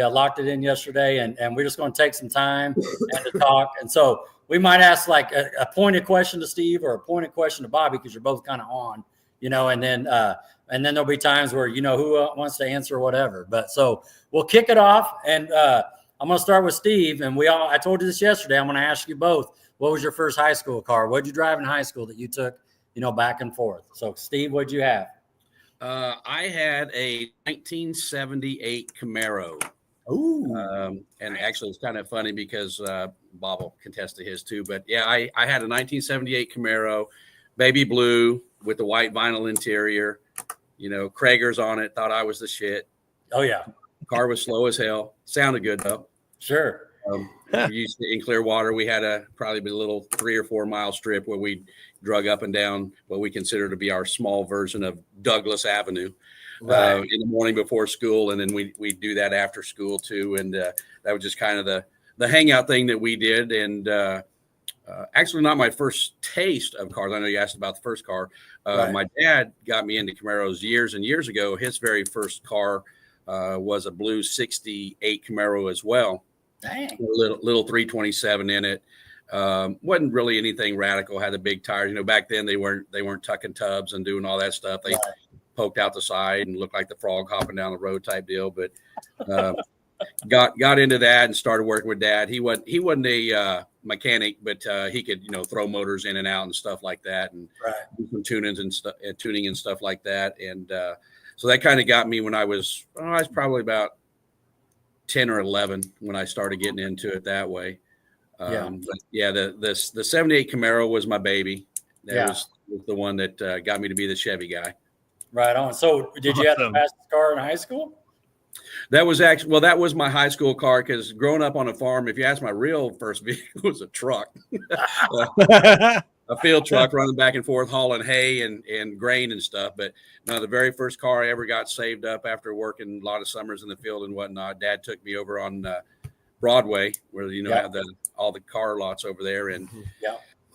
B: locked it in yesterday, and we're just going to take some time and to talk. And so we might ask like a pointed question to Steve or a pointed question to Bobby, because you're both kind of on, and then there'll be times where, who wants to answer whatever. But so we'll kick it off, and I'm going to start with Steve. And I told you this yesterday. I'm going to ask you both, what was your first high school car? What did you drive in high school that you took, back and forth? So Steve, what'd you have?
C: I had a 1978 Camaro.
B: Ooh.
C: And actually, it's kind of funny because Bob will contest to his too. But yeah, I had a 1978 Camaro baby blue with the white vinyl interior. Krager's on it. Thought I was the shit.
B: Oh yeah.
C: Car was slow as hell. Sounded good though.
B: Sure.
C: We used to, in Clearwater, we had probably a little 3 or 4 mile strip where we drug up and down what we consider to be our small version of Douglas Avenue in the morning before school. And then we do that after school too. And that was just kind of the hangout thing that we did. And actually not my first taste of cars. I know you asked about the first car. My dad got me into Camaros years and years ago. His very first car was a blue 68 Camaro as well.
B: Dang.
C: A little 327 in it. Wasn't really anything radical. Had the big tires. Back then they weren't tucking tubs and doing all that stuff. They poked out the side and looked like the frog hopping down the road type deal. But got into that and started working with Dad. He wasn't a mechanic, but he could throw motors in and out and stuff like that, and do some tuning and stuff like that. And so that kind of got me when I was probably about 10 or 11 when I started getting into it that way. But the 78 Camaro was my baby. That was the one that got me to be the Chevy guy.
B: Right on. So did you have the fastest car in high school?
C: That was my high school car, because growing up on a farm, if you ask my real first vehicle, it was a truck, a field truck running back and forth, hauling hay and grain and stuff. But no, the very first car I ever got saved up after working a lot of summers in the field and whatnot, Dad took me over on Broadway, where have all the car lots over there, and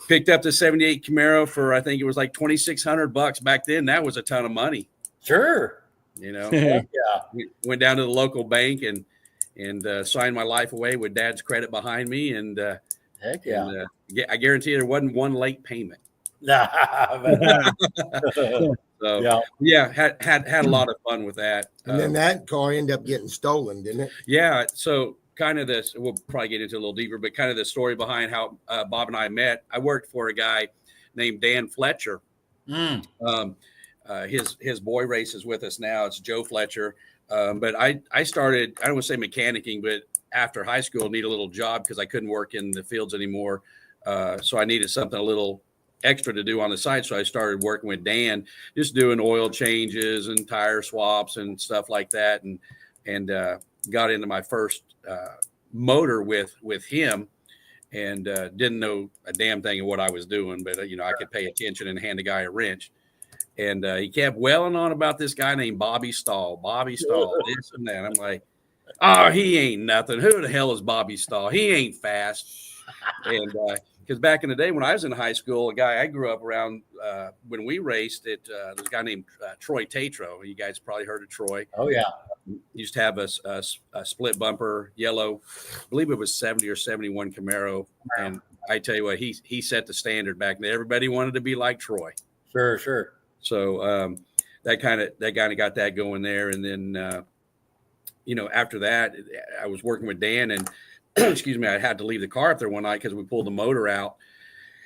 C: picked up the 78 Camaro for, I think it was like $2,600 back then. That was a ton of money.
B: Sure.
C: We went down to the local bank and signed my life away with Dad's credit behind me. And
B: heck yeah.
C: I guarantee there wasn't one late payment.
B: So had a lot of fun with that.
D: And then that car ended up getting stolen, didn't it?
C: Yeah. So kind of this, we'll probably get into a little deeper, but kind of the story behind how Bob and I met. I worked for a guy named Dan Fletcher. His boy races with us now. It's Joe Fletcher. But I started, I don't want to say mechanicking, but after high school, need a little job because I couldn't work in the fields anymore. So I needed something a little extra to do on the side. So I started working with Dan, just doing oil changes and tire swaps and stuff like that. And got into my first motor with him, and didn't know a damn thing of what I was doing, but I could pay attention and hand the guy a wrench. And he kept welling on about this guy named Bobby Stahl, this and that. I'm like, oh, he ain't nothing. Who the hell is Bobby Stahl? He ain't fast. And because back in the day when I was in high school, a guy I grew up around when we raced, there's a guy named Troy Tatro. You guys probably heard of Troy.
B: Oh, yeah.
C: He used to have a split bumper, yellow, I believe it was 70 or 71 Camaro. And I tell you what, he set the standard back then. Everybody wanted to be like Troy.
B: Sure.
C: So that kind of got that going there. And then, after that, I was working with Dan, and excuse me, I had to leave the car up there one night because we pulled the motor out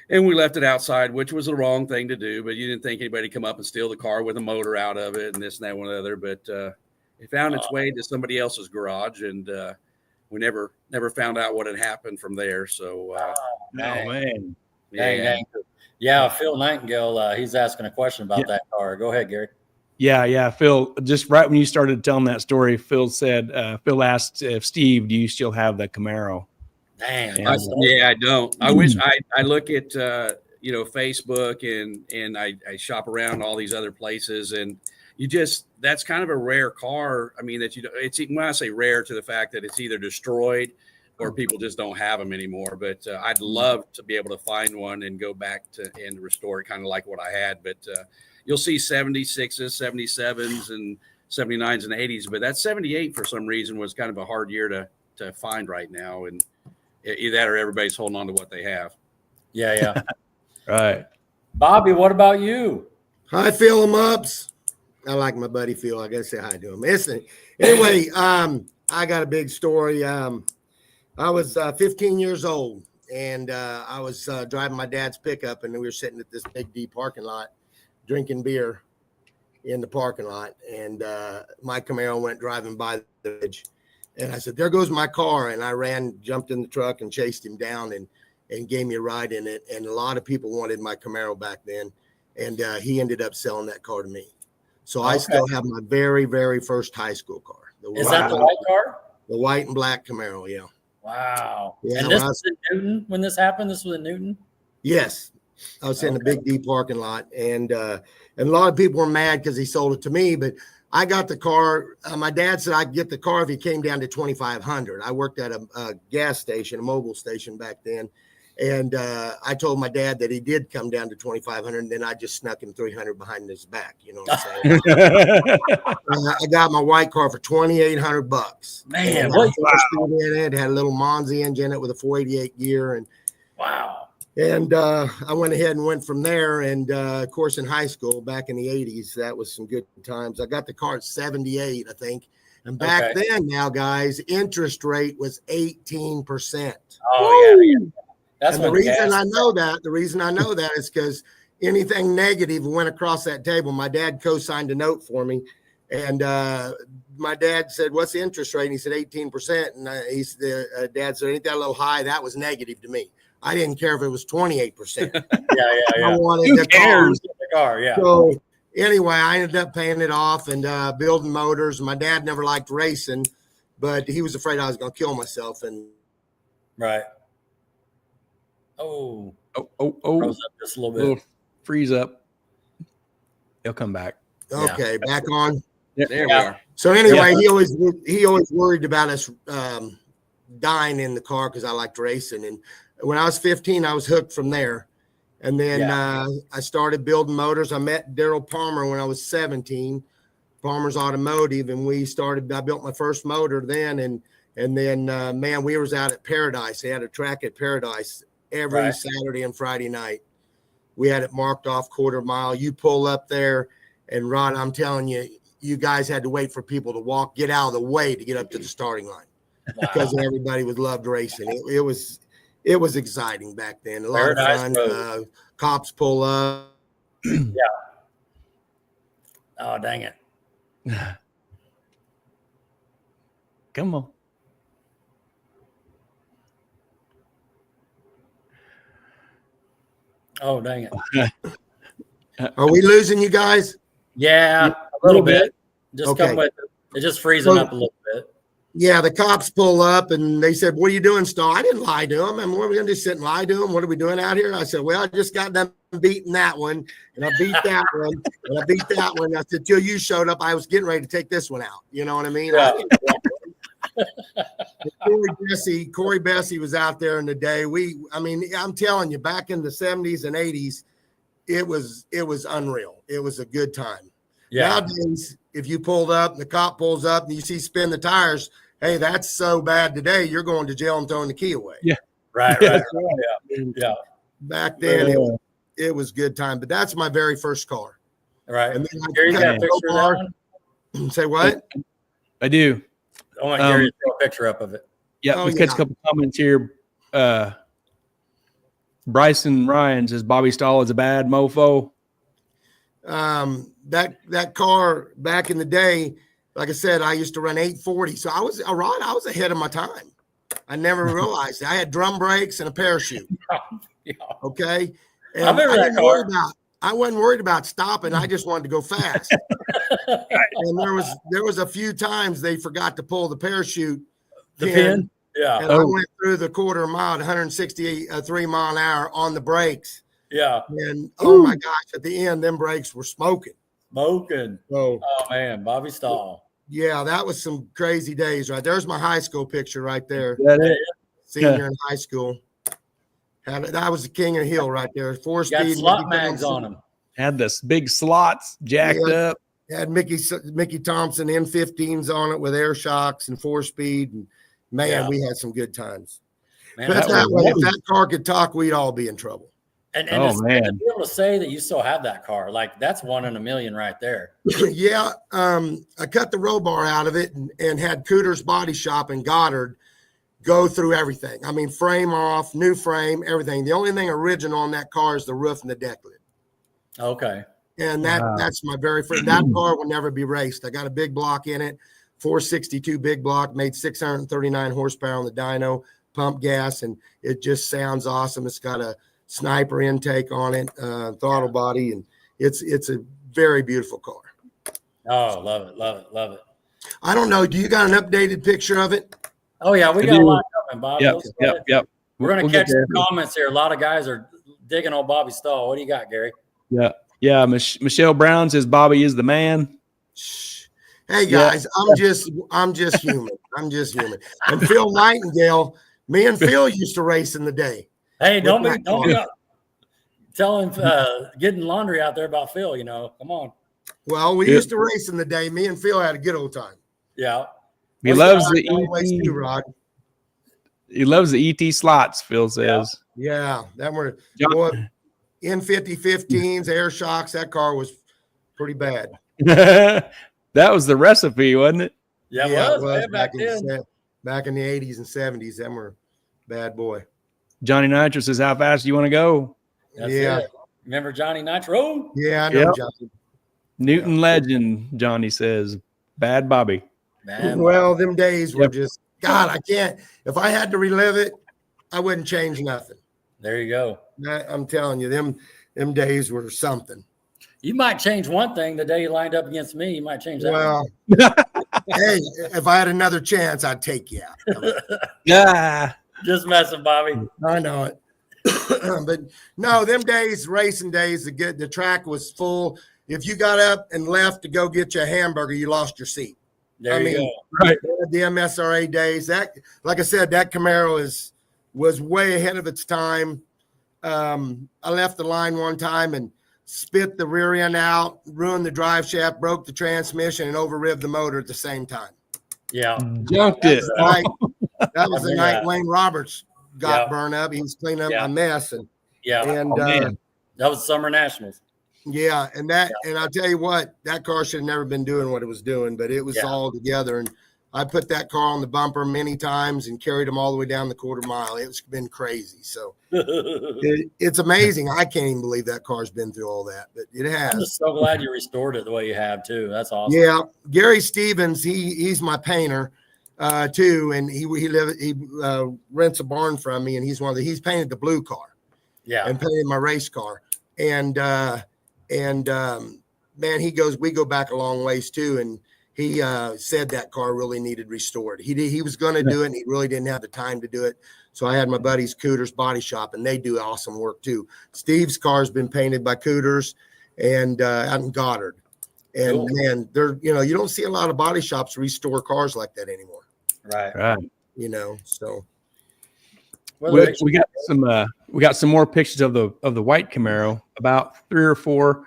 C: and we left it outside, which was the wrong thing to do. But you didn't think anybody come up and steal the car with a motor out of it and this and that, one or the other. But it found its way to somebody else's garage, and we never found out what had happened from there. So,
B: man. Dang. Yeah, Phil Nightingale, he's asking a question about that car. Go ahead, Gary.
A: Yeah. Phil, just right when you started telling that story, Phil asked if Steve, do you still have the Camaro?
B: Dang.
C: I don't. I wish I look at, Facebook and I shop around all these other places, and that's kind of a rare car. I mean, it's when I say rare to the fact that it's either destroyed or people just don't have them anymore. But I'd love to be able to find one and go back and restore it, kind of like what I had. But you'll see 76s, 77s, and 79s and 80s. But that 78 for some reason was kind of a hard year to find right now. And either that or everybody's holding on to what they have.
B: Yeah.
A: Right.
B: Bobby, what about you?
D: Hi, Phil and Ups. I like my buddy Phil. I got to say hi to him. Listen, anyway, I got a big story. I was 15 years old, and I was driving my dad's pickup, and we were sitting at this big D parking lot drinking beer in the parking lot, and my Camaro went driving by the bridge, and I said, there goes my car, and I jumped in the truck and chased him down and gave me a ride in it, and a lot of people wanted my Camaro back then, and he ended up selling that car to me. So I still have my very, very first high school car.
B: Is that the white car?
D: The white and black Camaro, yeah.
B: Wow.
D: Yeah,
B: and this was in Newton when this happened? This was in Newton?
D: Yes. I was in the Big D parking lot, and a lot of people were mad because he sold it to me, but I got the car. My dad said I'd get the car if he came down to 2,500. I worked at a gas station, a mobile station back then. And I told my dad that he did come down to 2,500, and then I just snuck him 300 behind his back. You know what I'm saying? I got my white car for $2,800.
B: Man,
D: what in it had a little Monza engine in it with a 488 gear, and
B: wow.
D: And I went ahead and went from there. And of course, in high school back in the 80s, that was some good times. I got the car at 78, I think. And back then, now guys, interest rate was 18%.
B: Oh yeah. That's
D: and the reason I know that is because anything negative went across that table. My dad co-signed a note for me, and my dad said, "What's the interest rate?" And he said 18%. And dad said, "Ain't that a little high?" That was negative to me. I didn't care if it was 28%.
B: Yeah.
D: I wanted
B: Who cares? The car, yeah.
D: So anyway, I ended up paying it off and building motors. My dad never liked racing, but he was afraid I was going to kill myself. And
B: right. Oh,
A: froze
B: up just a little bit.
A: Freeze up. They'll come back.
D: Okay, back on.
A: Yeah.
C: There we are.
D: So anyway, he always worried about us dying in the car because I liked racing. And when I was 15, I was hooked from there. And then I started building motors. I met Daryl Palmer when I was 17, Palmer's Automotive, and I built my first motor then. And then, man, we was out at Paradise. They had a track at Paradise every Saturday and Friday night. We had it marked off quarter mile. You pull up there, and Ron, I'm telling you, you guys had to wait for people to get out of the way to get up to the starting line because everybody loved racing. It was exciting back then. A lot of fun. Cops pull up.
B: Yeah. Oh, dang it.
A: Come on.
B: Oh, dang it.
D: Are we losing you guys?
B: Yeah, a little bit. Just come with it. It's just freezing up a little bit.
D: Yeah, the cops pull up and they said, "What are you doing, Stahl?" I didn't lie to them. And what are we going to do, sit and lie to them? What are we doing out here? I said, "Well, I just got done beating that one, and I beat that one, and I beat that one." I said, "Till you showed up, I was getting ready to take this one out." You know what I mean?
B: Yeah.
D: Corey Bessie was out there in the day. I'm telling you, back in the 70s and 80s, it was unreal. It was a good time. Yeah. Nowadays, if you pulled up and the cop pulls up and you see spin the tires, hey, that's so bad today, you're going to jail and throwing the key away.
A: Yeah.
B: Right. Yeah.
D: Back then, it was good time. But that's my very first car.
B: Right.
D: And then
B: Gary, got a picture of that
D: one? Say what?
A: I do.
B: I want Gary to throw a picture up of it.
A: Yeah, we catch a couple comments here. Bryson Ryan says Bobby Stahl is a bad mofo.
D: That car back in the day, like I said, I used to run 840. So I was ahead of my time. I never realized it. I had drum brakes and a parachute.
B: Yeah.
D: Okay. And
B: I remember that car.
D: I wasn't worried about stopping. I just wanted to go fast. And there was a few times they forgot to pull the parachute
B: pin. Yeah.
D: And I went through the quarter mile at 163 mile an hour on the brakes.
B: Yeah.
D: And oh my gosh, at the end, them brakes were smoking.
B: So, oh man, Bobby Stahl.
D: Yeah, that was some crazy days, right? There's my high school picture right there. Senior in high school. That was the king of the hill right there. 4-speed.
B: Slot mags on them.
A: Had this big slots jacked up.
D: Had Mickey Thompson M15s on it with air shocks and 4-speed. And man, we had some good times. Man, if that car could talk, we'd all be in trouble.
B: And to be able to say that you still have that car, like that's 1 in a million right there.
D: Yeah. I cut the roll bar out of it and had Cooter's Body Shop in Goddard go through everything. I mean, frame off, new frame, everything. The only thing original on that car is the roof and the deck lid.
B: Okay.
D: And that's my very first. That car will never be raced. I got a big block in it, 462 big block, made 639 horsepower on the dyno, pump gas, and it just sounds awesome. It's got a sniper intake on it, throttle body, and It's a very beautiful car.
B: Oh, love it, love it, love it.
D: I don't know. Do you got an updated picture of it?
B: Oh yeah, we got a lot coming, Bob.
A: Yep.
B: We're gonna
A: We'll
B: catch
A: get there.
B: some comments here. A lot of guys are digging on Bobby Stahl. What do you got, Gary?
A: Yeah. Michelle Brown says Bobby is the man.
D: Hey guys, I'm just human. I'm just human. And Phil Nightingale, me and Phil used to race in the day.
B: Hey, don't be tell him getting laundry out there about Phil. Come on.
D: Well, we used to race in the day. Me and Phil had a good old time.
B: Yeah.
A: He loves the
D: ET. Rod.
A: He loves the ET slots, Phil says.
D: Yeah, that were N50 15s, air shocks. That car was pretty bad.
A: That was the recipe, wasn't it?
B: Yeah, it was
D: back in the 80s and 70s. Them were bad boy.
A: Johnny Nitro says, how fast do you want to go?
B: That's it. Remember Johnny Nitro?
D: Yeah, I know Johnny.
A: Newton legend, Johnny says. Bad Bobby.
D: Well, them days were just, God, I can't. If I had to relive it, I wouldn't change nothing.
B: There you go.
D: I'm telling you, them days were something.
B: You might change one thing the day you lined up against me. You might change that.
D: Well, hey, if I had another chance, I'd take you out.
A: Yeah.
B: Just messing, Bobby.
D: I know it. But no, them days, racing days, the track was full. If you got up and left to go get you a hamburger, you lost your seat.
B: There you go.
A: Right.
D: The MSRA days, that, like I said, that Camaro was way ahead of its time. I left the line one time and spit the rear end out, ruined the drive shaft, broke the transmission, and overrived the motor at the same time.
B: Yeah.
A: Junked it.
D: That was the night Wayne Roberts got burned up. He was cleaning up my mess. And
B: that was Summer Nationals.
D: Yeah, and I'll tell you what, that car should have never been doing what it was doing, but it was all together. And I put that car on the bumper many times and carried them all the way down the quarter mile. It's been crazy. So it's amazing. I can't even believe that car's been through all that, but it has.
B: I'm just so glad you restored it the way you have too. That's awesome.
D: Yeah, Gary Stevens, he's my painter too, and he rents a barn from me, and he's painted the blue car.
B: Yeah,
D: and painted my race car, and man, we go back a long ways too, and he said that car really needed restored. He was going to do it, and he really didn't have the time to do it. So I had my buddies Cooters Body Shop, and they do awesome work too. Steve's car's been painted by Cooters and out in Goddard. And man, you don't see a lot of body shops restore cars like that anymore.
B: Right.
D: So
A: we got some more pictures of the white Camaro, about 3 or 4.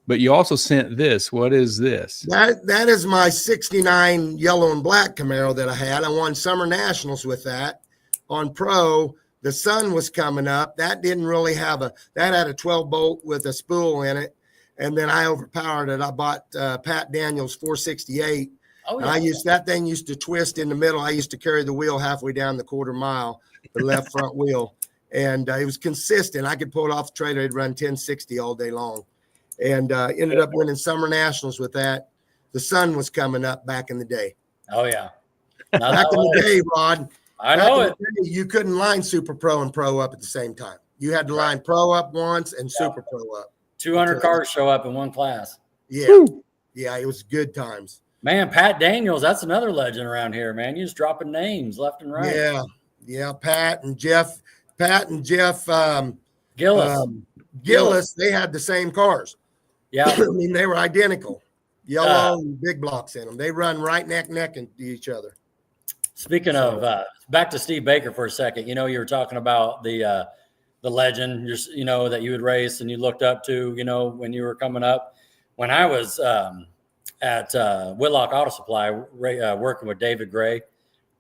A: But you also sent this. What is this?
D: That is my 69 yellow and black Camaro that I had. I won Summer Nationals with that on Pro. The sun was coming up. That didn't really that had a 12 bolt with a spool in it. And then I overpowered it. I bought Pat Daniels 468. Oh, yeah. And that thing used to twist in the middle. I used to carry the wheel halfway down the quarter mile, the left front wheel. And it was consistent. I could pull it off the trailer. It'd run 1060 all day long. And ended up winning Summer Nationals with that. The sun was coming up back in the day.
B: Oh, yeah.
D: Back in the day, Rod.
B: I know it.
D: You couldn't line Super Pro and Pro up at the same time. You had to line Pro up once and Super Pro up.
B: 200 cars show up in one class.
D: Yeah.
A: Woo.
D: Yeah, it was good times.
B: Man, Pat Daniels, that's another legend around here, man. You're just dropping names left and right.
D: Yeah. Yeah, Pat and Jeff Gillis, they had the same cars.
B: Yeah.
D: I mean, they were identical. Yellow and big blocks in them. They run right neck into each other.
B: Speaking of, back to Steve Baker for a second. You were talking about the legend, that you would race and you looked up to, when you were coming up. When I was at Whitlock Auto Supply working with David Gray,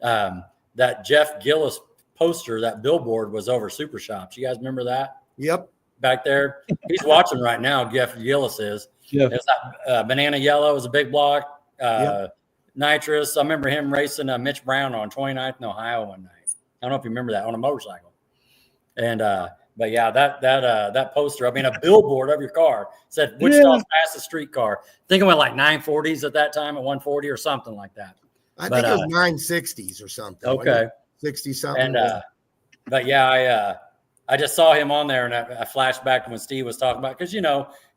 B: that Jeff Gillis poster, that billboard was over Super Shops. You guys remember that?
D: Yep.
B: Back there. He's watching right now, Jeff Gillis is. Yeah. It's that banana yellow is a big block. Nitrous. I remember him racing Mitch Brown on 29th in Ohio one night. I don't know if you remember that, on a motorcycle. And but yeah, that poster, I mean, a billboard of your car said Wichita's fastest street car. I think it went like 940s at that time, at 140 or something like that.
D: I think it was 960s or something.
B: Okay.
D: 60 something.
B: And but yeah, I just saw him on there, and I flashed back to when Steve was talking about, because, you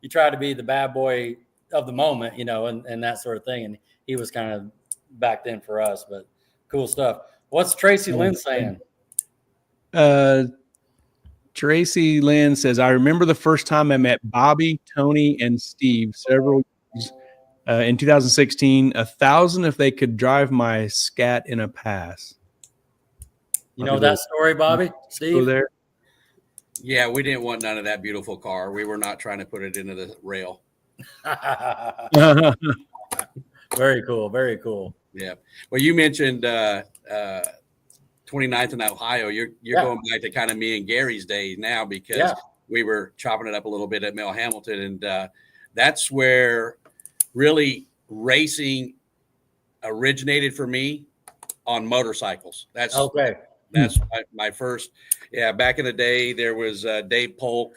B: try to be the bad boy of the moment, and that sort of thing. And he was kind of back then for us, but cool stuff. What's Tracy Lynn saying?
A: Tracy Lynn says, I remember the first time I met Bobby, Tony, and Steve several years in 2016. 1,000 if they could drive my scat in a pass.
B: You know that story, Bobby? Steve?
A: There.
C: Yeah, we didn't want none of that beautiful car. We were not trying to put it into the rail.
B: Very cool. Very cool.
C: Yeah. Well, you mentioned 29th in Ohio. You're going back to kind of me and Gary's days now, because we were chopping it up a little bit at Mel Hamilton. And that's where really racing originated for me on motorcycles. That's okay. That's my first. Yeah. Back in the day, there was Dave Polk,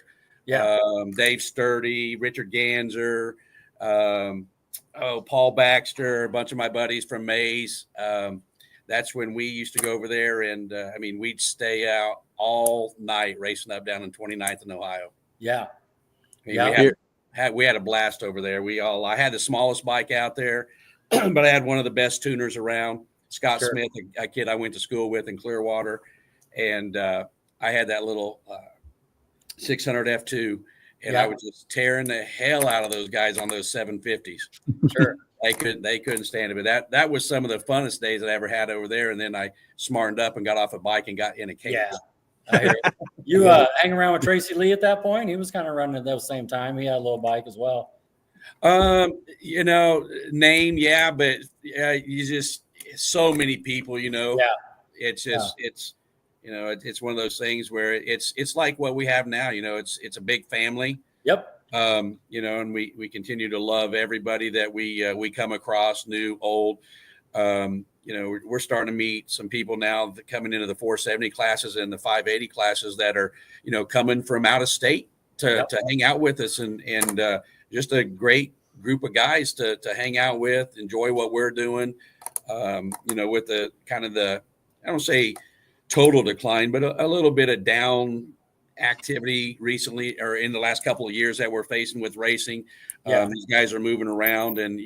C: Dave Sturdy, Richard Ganser, Paul Baxter, a bunch of my buddies from Mays. That's when we used to go over there, and we'd stay out all night racing up down in 29th in Ohio.
B: Yeah,
C: we had a blast over there. I had the smallest bike out there, but I had one of the best tuners around, Scott Smith, a kid I went to school with in Clearwater, and I had that little 600 F2, and I was just tearing the hell out of those guys on those 750s. Sure. They couldn't stand it, but that was some of the funnest days that I ever had over there. And then I smartened up and got off a bike and got in a cage.
B: Yeah, I hear you. Hang around with Tracy Lee at that point. He was kind of running at the same time. He had a little bike as well.
C: Name, but you just so many people. It's just it's one of those things where it's like what we have now. It's a big family.
B: Yep.
C: And we continue to love everybody that we come across, new, old. We're starting to meet some people now that coming into the 470 classes and the 580 classes that are, coming from out of state to hang out with us, and just a great group of guys to hang out with, enjoy what we're doing. With the kind of I don't say total decline, but a little bit of down activity recently, or in the last couple of years that we're facing with racing. These guys are moving around, and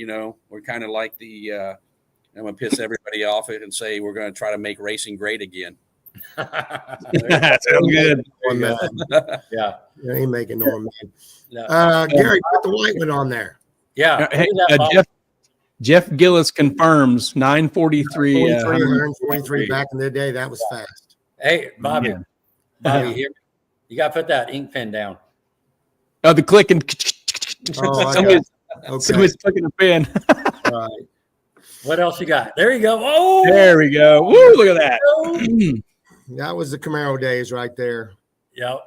C: we're kind of like I'm gonna piss everybody off and say we're going to try to make racing great again.
A: That's so good.
D: Yeah, you ain't making no man. Gary, put the white one on there.
B: Yeah.
A: Jeff Gillis confirms 943.
D: 143 back in the day. That was fast.
B: Hey, Bobby, here. You got to put that ink pen down.
A: Oh, the clicking. Somebody's clicking a pen.
D: All right.
B: What else you got? There you go. Oh,
A: there we go. Woo, look at that.
D: That was the Camaro days right there.
B: Yep.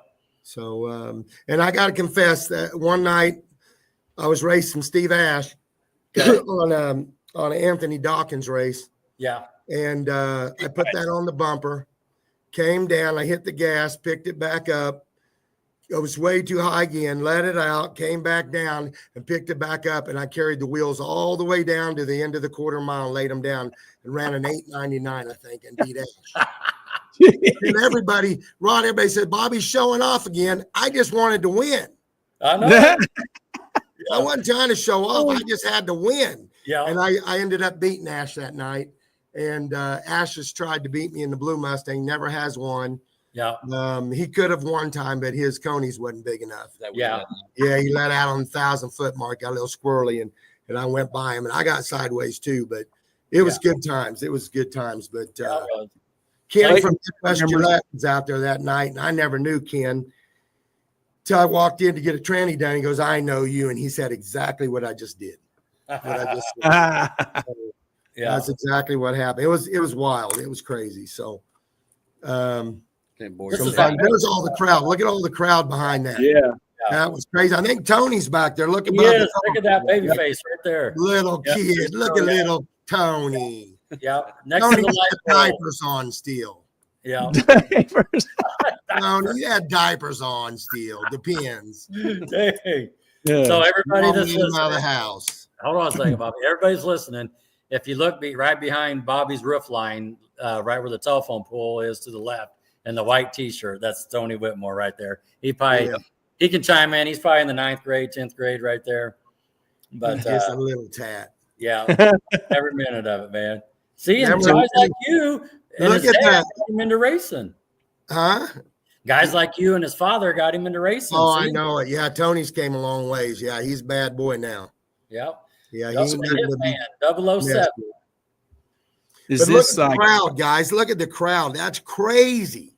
D: So, and I got to confess that one night I was racing Steve Ash on an Anthony Dawkins race.
B: Yeah.
D: And I put that on the bumper. Came down, I hit the gas, picked it back up. It was way too high again, let it out, came back down and picked it back up. And I carried the wheels all the way down to the end of the quarter mile, laid them down, and ran an 8.99, I think, and beat Ash. And everybody said, Bobby's showing off again. I just wanted to win.
B: I know.
D: I wasn't trying to show off. I just had to win.
B: Yeah.
D: And I ended up beating Ash that night. And Ash has tried to beat me in the Blue Mustang, never has won.
B: Yeah.
D: He could have one time, but his conies wasn't big enough.
B: Yeah.
D: Yeah, he let out on the 1,000-foot mark, got a little squirrely, and I went by him, and I got sideways too, but it was good times. It was good times. But Ken from Midwest Gillette was out there that night, and I never knew Ken till I walked in to get a tranny done. He goes, I know you. And he said exactly what I just did. That's exactly what happened. It was wild. It was crazy. So there's all the crowd. Look at all the crowd behind that.
A: Yeah.
D: That was crazy. I think Tony's back there. Look at
B: look at that baby face right there.
D: Little kid. Look at little Tony.
B: Yeah. Next
D: Tony
B: to the
D: had diapers on still.
B: Yeah.
D: Tony had diapers on still. Depends.
B: Dang. Yeah. So everybody that's listening
D: out of the house.
B: Hold on a second, Bobby. Everybody's listening. If you look right behind Bobby's roof line, right where the telephone pole is to the left, and the white T-shirt. That's Tony Whitmore right there. He can chime in. He's probably in the 9th grade, 10th grade right there. But
D: just a little tat.
B: Yeah, every minute of it, man. See, and guys like you and his dad got him into racing.
D: Huh?
B: Guys like you and his father got him into racing.
D: Oh, I know it. Yeah, Tony's came a long ways. Yeah, he's a bad boy now.
B: Yep.
D: Yeah,
B: he's man. 007.
A: Is
D: look
A: this
D: at the
A: like
D: crowd, guys? Look at the crowd. That's crazy.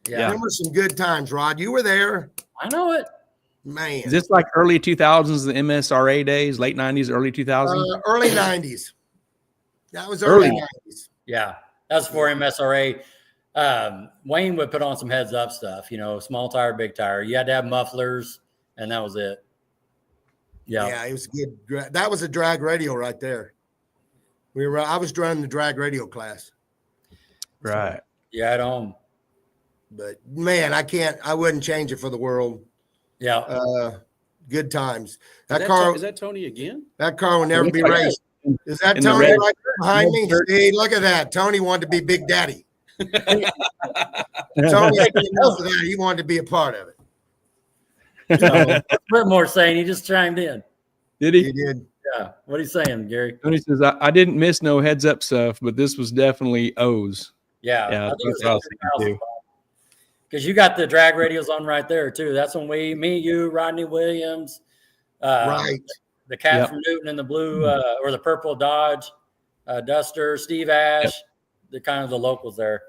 B: Yeah.
D: Remember some good times, Rod. You were there.
B: I know it.
D: Man.
A: Is this like early 2000s, the MSRA days, late 90s, early 2000s?
D: Early 90s. That was early 90s.
B: Yeah, that was for MSRA. Wayne would put on some heads up stuff, small tire, big tire. You had to have mufflers, and that was it.
D: Yeah, it was good. That was a drag radio right there. I was running the drag radio class.
A: Right.
B: Yeah, at home.
D: But man, I wouldn't change it for the world.
B: Yeah.
D: Good times.
C: Is that Tony again?
D: That car will never be raced. Is that Tony right there behind me? See, look at that. Tony wanted to be Big Daddy. Tony enough of that. He wanted to be a part of it.
B: Whitmore saying he just chimed in.
A: Did he?
D: He did.
B: Yeah. What are you saying, Gary?
A: Tony says, I didn't miss no heads up stuff, but this was definitely O's.
B: Yeah.
A: Yeah,
B: I think
A: that's what I was thinking too.
B: Because you got the drag radios on right there too. That's when you, Rodney Williams,
D: Right.
B: The cat from Newton in the blue or the purple Dodge Duster, Steve Ash, the kind of the locals there.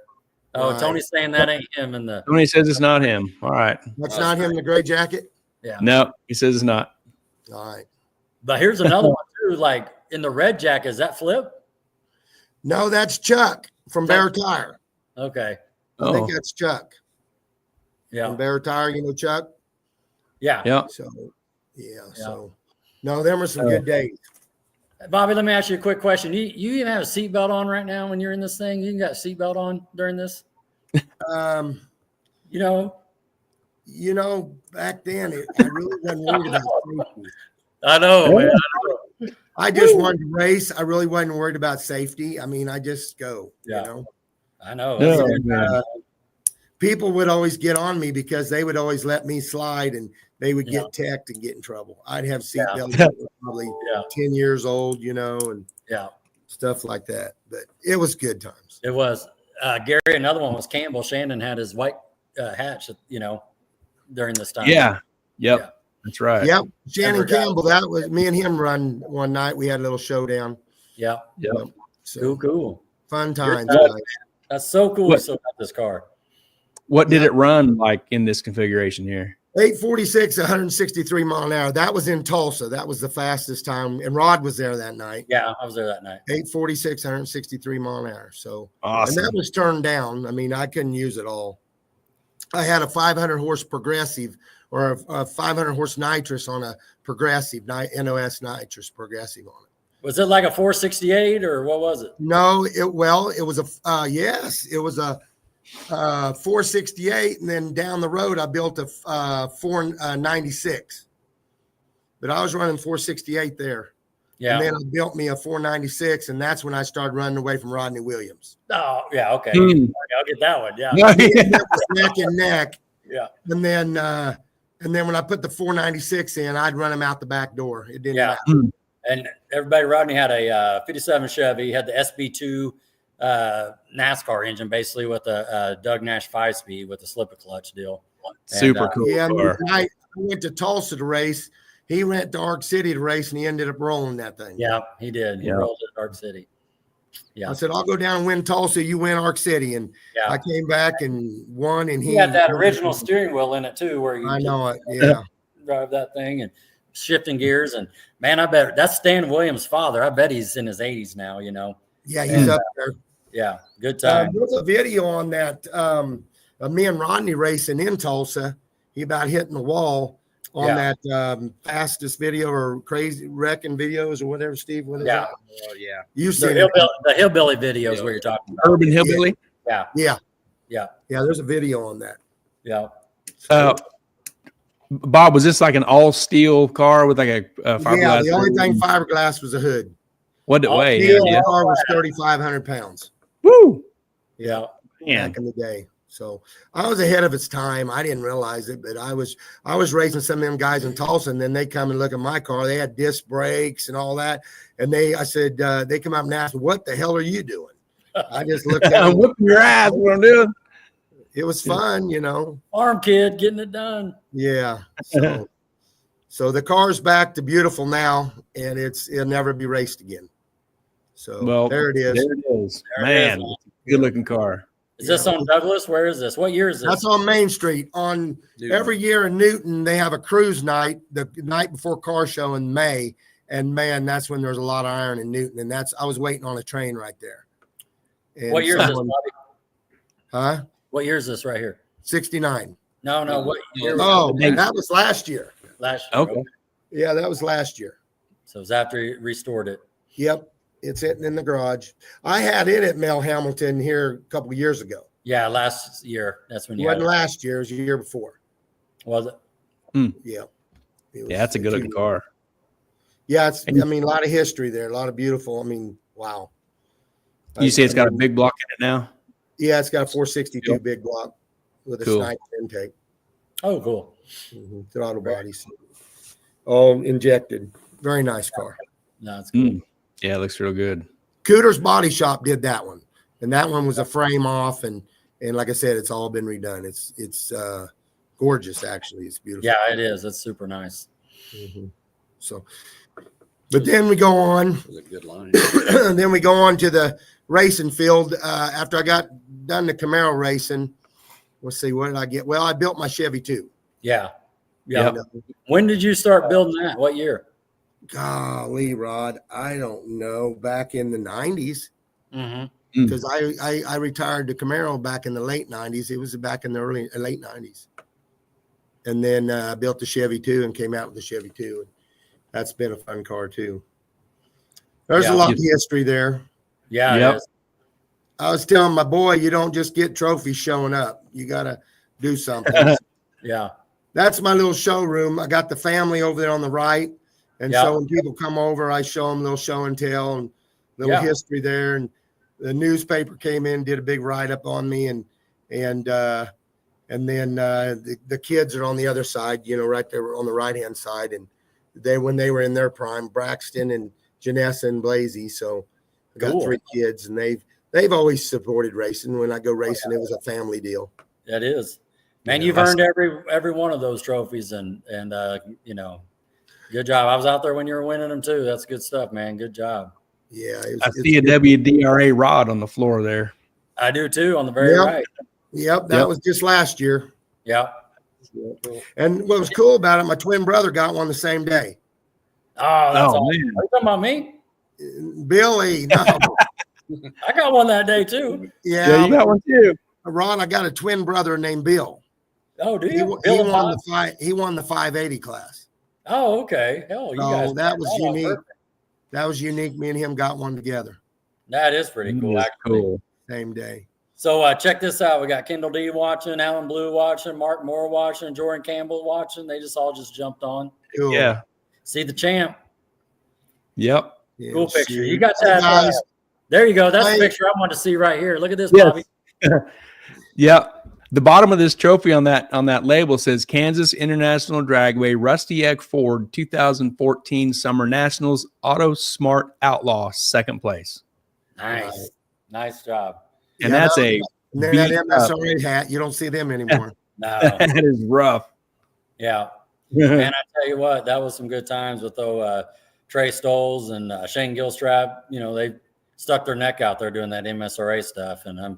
B: Oh, right. Tony's saying that ain't him in the.
A: Tony says it's not him. All right.
D: That's not him in the gray jacket?
B: Yeah.
A: No, he says it's not.
D: All right.
B: But here's another one too, like in the red jacket. Is that Flip?
D: No, that's Chuck from Bear Tire.
B: Okay.
D: I think that's Chuck.
B: Yeah.
D: From Bear Tire, Chuck?
B: Yeah.
A: Yeah.
D: So, so no, them were some good days.
B: Bobby, let me ask you a quick question. You even have a seatbelt on right now when you're in this thing? You got a seatbelt on during this?
D: Back then, I really wasn't worried about safety.
B: I know, man.
D: I just wanted to race. I really wasn't worried about safety. I mean, I just go,
B: I know.
D: People would always get on me because they would always let me slide and they would get teched and get in trouble. I'd have seatbelts that were probably 10 years old, and stuff like that. But it was good times.
B: It was. Gary, another one was Campbell. Shannon had his white hatch, during this time.
A: Yeah. Yep. Yeah. That's right.
D: Yep. Shannon Campbell, that was me and him run one night. We had a little showdown.
B: Yeah.
A: Yep.
B: So, cool.
D: Fun times.
B: That's so cool. We still got this car.
A: What did it run like in this configuration here?
D: 846, 163 mile an hour. That was in Tulsa. That was the fastest time. And Rod was there that night.
B: Yeah, I was there that night.
D: 846, 163 mile an hour. So
A: awesome.
D: And that was turned down. I mean, I couldn't use it all. I had a 500 horse progressive or a 500 horse nitrous on a progressive, NOS nitrous progressive on it.
B: Was it like a 468 or what was it?
D: No, it was a 468, and then down the road I built a 496. But I was running 468 there.
B: Yeah.
D: And then I built me a 496, and that's when I started running away from Rodney Williams.
B: Oh, yeah, okay. I'll get that one. Yeah.
D: Neck and neck.
B: Yeah.
D: And then when I put the 496 in, I'd run him out the back door. It didn't matter.
B: And everybody, Rodney had a 57 Chevy. He had the SB2 NASCAR engine, basically with a Doug Nash 5-speed with a slip clutch deal.
A: Super cool.
D: Yeah, I went to Tulsa to race. He went to Ark City to race, and he ended up rolling that thing.
B: Yeah, he did. He rolled at Ark City. Yeah.
D: I said, I'll go down and win Tulsa. You win Ark City. And I came back and won. And he
B: had that original steering wheel in it, too, where you drive that thing and shifting gears. And, man, I bet that's Stan Williams' father. I bet he's in his 80s now,
D: Yeah, he's up there.
B: Yeah, good time.
D: There's a video on that of me and Rodney racing in Tulsa. He about hitting the wall on that fastest video or crazy wrecking videos or whatever, Steve. What is that?
C: Oh, yeah.
D: You see
B: the hillbilly videos where you're talking about.
A: Urban Hillbilly?
B: Yeah.
D: There's a video on that.
B: Yeah.
A: Bob, was this like an all steel car with like a fiberglass?
D: Yeah, the only thing fiberglass was a hood.
A: What did it weigh?
D: The car was 3,500 pounds.
A: Woo!
D: Yeah. Back in the day. So I was ahead of its time. I didn't realize it, but I was racing some of them guys in Tulsa, and then they come and look at my car. They had disc brakes and all that. And I said, they come up and asked, "What the hell are you doing?" I just looked at them.
A: I'm whooping your ass. What I'm doing.
D: It was fun, you know.
B: Farm kid getting it done.
D: Yeah. So the car's back to beautiful now, and it'll never be raced again. So there it is.
A: There it is. Man, good looking car.
B: Is this on Douglas? Where is this? What year is this?
D: That's on Main Street. On every year in Newton, they have a cruise night, the night before car show in May. And man, that's when there's a lot of iron in Newton. And I was waiting on a train right there. And
B: what year is this, Bobby?
D: Huh?
B: What year is this right here?
D: 69.
B: No. What year?
D: Oh, that was last year.
B: Last year.
A: Okay.
D: Yeah, that was last year.
B: So it was after you restored it.
D: Yep. It's sitting in the garage. I had it at Mel Hamilton here a couple of years ago.
B: Yeah, last year. That's when you
D: It wasn't
B: had it.
D: last year. It was the year before.
B: Was it?
D: Yeah.
A: Yeah, that's a good looking car.
D: Yeah, a lot of history there. A lot of beautiful. Wow.
A: You say it's got a big block in it now?
D: Yeah, it's got a 462 big block with a sniper intake.
B: Oh, cool.
D: Throttle bodies. All injected. Very nice car.
B: No, it's cool.
A: Yeah, it looks real good.
D: Cooter's Body Shop did that one. And that one was a frame off. And like I said, it's all been redone. It's gorgeous, actually. It's beautiful.
B: Yeah, it is. It's super nice.
D: So, but then we go on.
C: That was a good line.
D: Then we go on to the racing field. After I got done the Camaro racing, let's see, what did I get? Well, I built my Chevy too.
B: Yeah. When did you start building that? What year?
D: Golly, Rod, I don't know. Back in the 90s.
B: Mm-hmm.
D: Because I retired the Camaro back in the late 90s. It was back in the late 90s. And then I built the Chevy too and came out with the Chevy too. And that's been a fun car too. There's a lot of history there.
B: Yeah.
A: Yep.
D: I was telling my boy, you don't just get trophies showing up. You got to do something.
B: Yeah.
D: That's my little showroom. I got the family over there on the right. And so when people come over, I show them a little show and tell and little history there. And the newspaper came in, did a big write-up on me. And then the kids are on the other side, right there on the right-hand side. And when they were in their prime, Braxton and Janessa and Blasey. So I got 3 kids, and they've always supported racing. When I go racing, it was a family deal.
B: That is, man. You've earned every one of those trophies, and good job. I was out there when you were winning them too. That's good stuff, man. Good job.
D: Yeah,
A: I see a WDRA rod on the floor there.
B: I do too, on the very right.
D: Yep, that was just last year.
B: Yeah.
D: And what was cool about it, my twin brother got one the same day.
B: Oh, that's awesome. Are you talking about me?
D: Billy, no.
B: I got one that day too.
D: Yeah,
A: you got one too.
D: Ron, I got a twin brother named Bill.
B: Oh, do you?
D: He won the 580 class.
B: Oh, okay. Hell, you guys.
D: That was unique. Perfect. That was unique. Me and him got one together.
B: That is pretty cool. Actually.
A: Cool.
D: Same day.
B: So check this out. We got Kendall D watching, Alan Blue watching, Mark Moore watching, Jordan Campbell watching. They all jumped on.
D: Cool.
A: Yeah.
B: See the champ.
A: Yep.
D: Yeah,
B: cool picture. You got that. There you go. That's the picture I want to see right here. Look at this, Bobby.
A: Yeah. The bottom of this trophy on that label says Kansas International Dragway Rusty Egg Ford 2014 Summer Nationals Auto Smart Outlaw, 2nd place.
B: Nice job.
A: And that's that
D: MSRA hat. You don't see them anymore.
B: No,
A: that is rough.
B: Yeah. Man, I tell you what, that was some good times with Trey Stoles and Shane Gilstrap. They stuck their neck out there doing that MSRA stuff. And I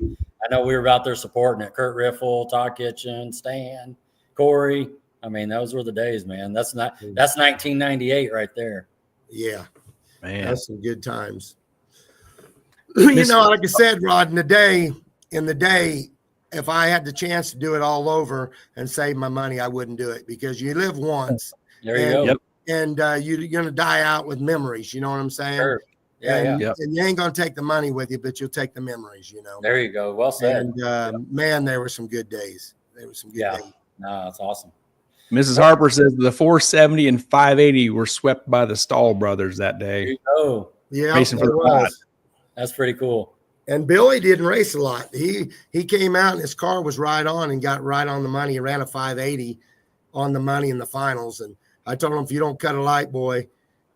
B: know we were out there supporting it. Kurt Riffle, Todd Kitchen, Stan, Corey. I mean, those were the days, man. That's 1998 right there.
D: Yeah.
A: Man.
D: That's some good times. Like I said, Rod, in the day, if I had the chance to do it all over and save my money, I wouldn't do it, because you live once.
B: There you go.
A: Yep.
D: And you're going to die out with memories. You know what I'm saying?
B: Sure. Yeah.
D: And you ain't going to take the money with you, but you'll take the memories,
B: There you go. Well said.
D: And man, there were some good days. There were some good days.
B: No, that's awesome.
A: Mrs. Harper says the 470 and 580 were swept by the Stahl brothers that day.
B: Oh,
D: yeah.
A: Racing for the ride.
B: That's pretty cool.
D: And Billy didn't race a lot. He came out and his car was right on and got right on the money. He ran a 580 on the money in the finals. And I told him, if you don't cut a light, boy,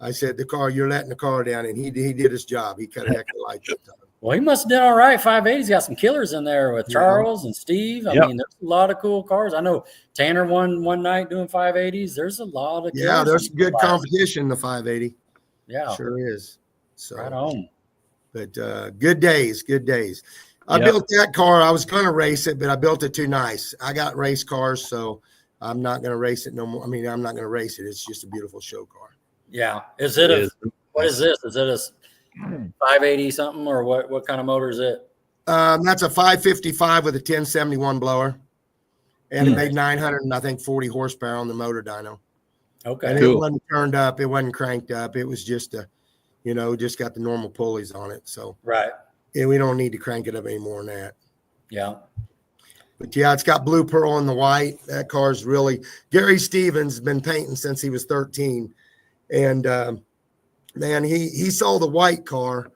D: I said, you're letting the car down. And he did his job. He cut a heck of a light that time.
B: Well, he must have done all right. 580's got some killers in there with Charles and Steve. I mean, there's a lot of cool cars. I know Tanner won one night doing 580s. There's a lot of
D: there's good competition in the 580.
B: Yeah,
D: sure is. So
B: right on.
D: But good days. I built that car. I was going to race it, but I built it too nice. I got race cars, so I'm not going to race it no more. I mean, I'm not going to race it. It's just a beautiful show car.
B: Yeah. What is this? Is it a 580 something or what kind of motor is it?
D: That's a 555 with a 1071 blower, and it made 940 horsepower on the motor dyno.
B: Okay.
D: And it wasn't turned up. It wasn't cranked up. It was just just got the normal pulleys on it. So we don't need to crank it up any more than that. Yeah. But yeah, it's got blue pearl in the white. That car's really Gary Stevens has been painting since he was 13. And man, he saw the white car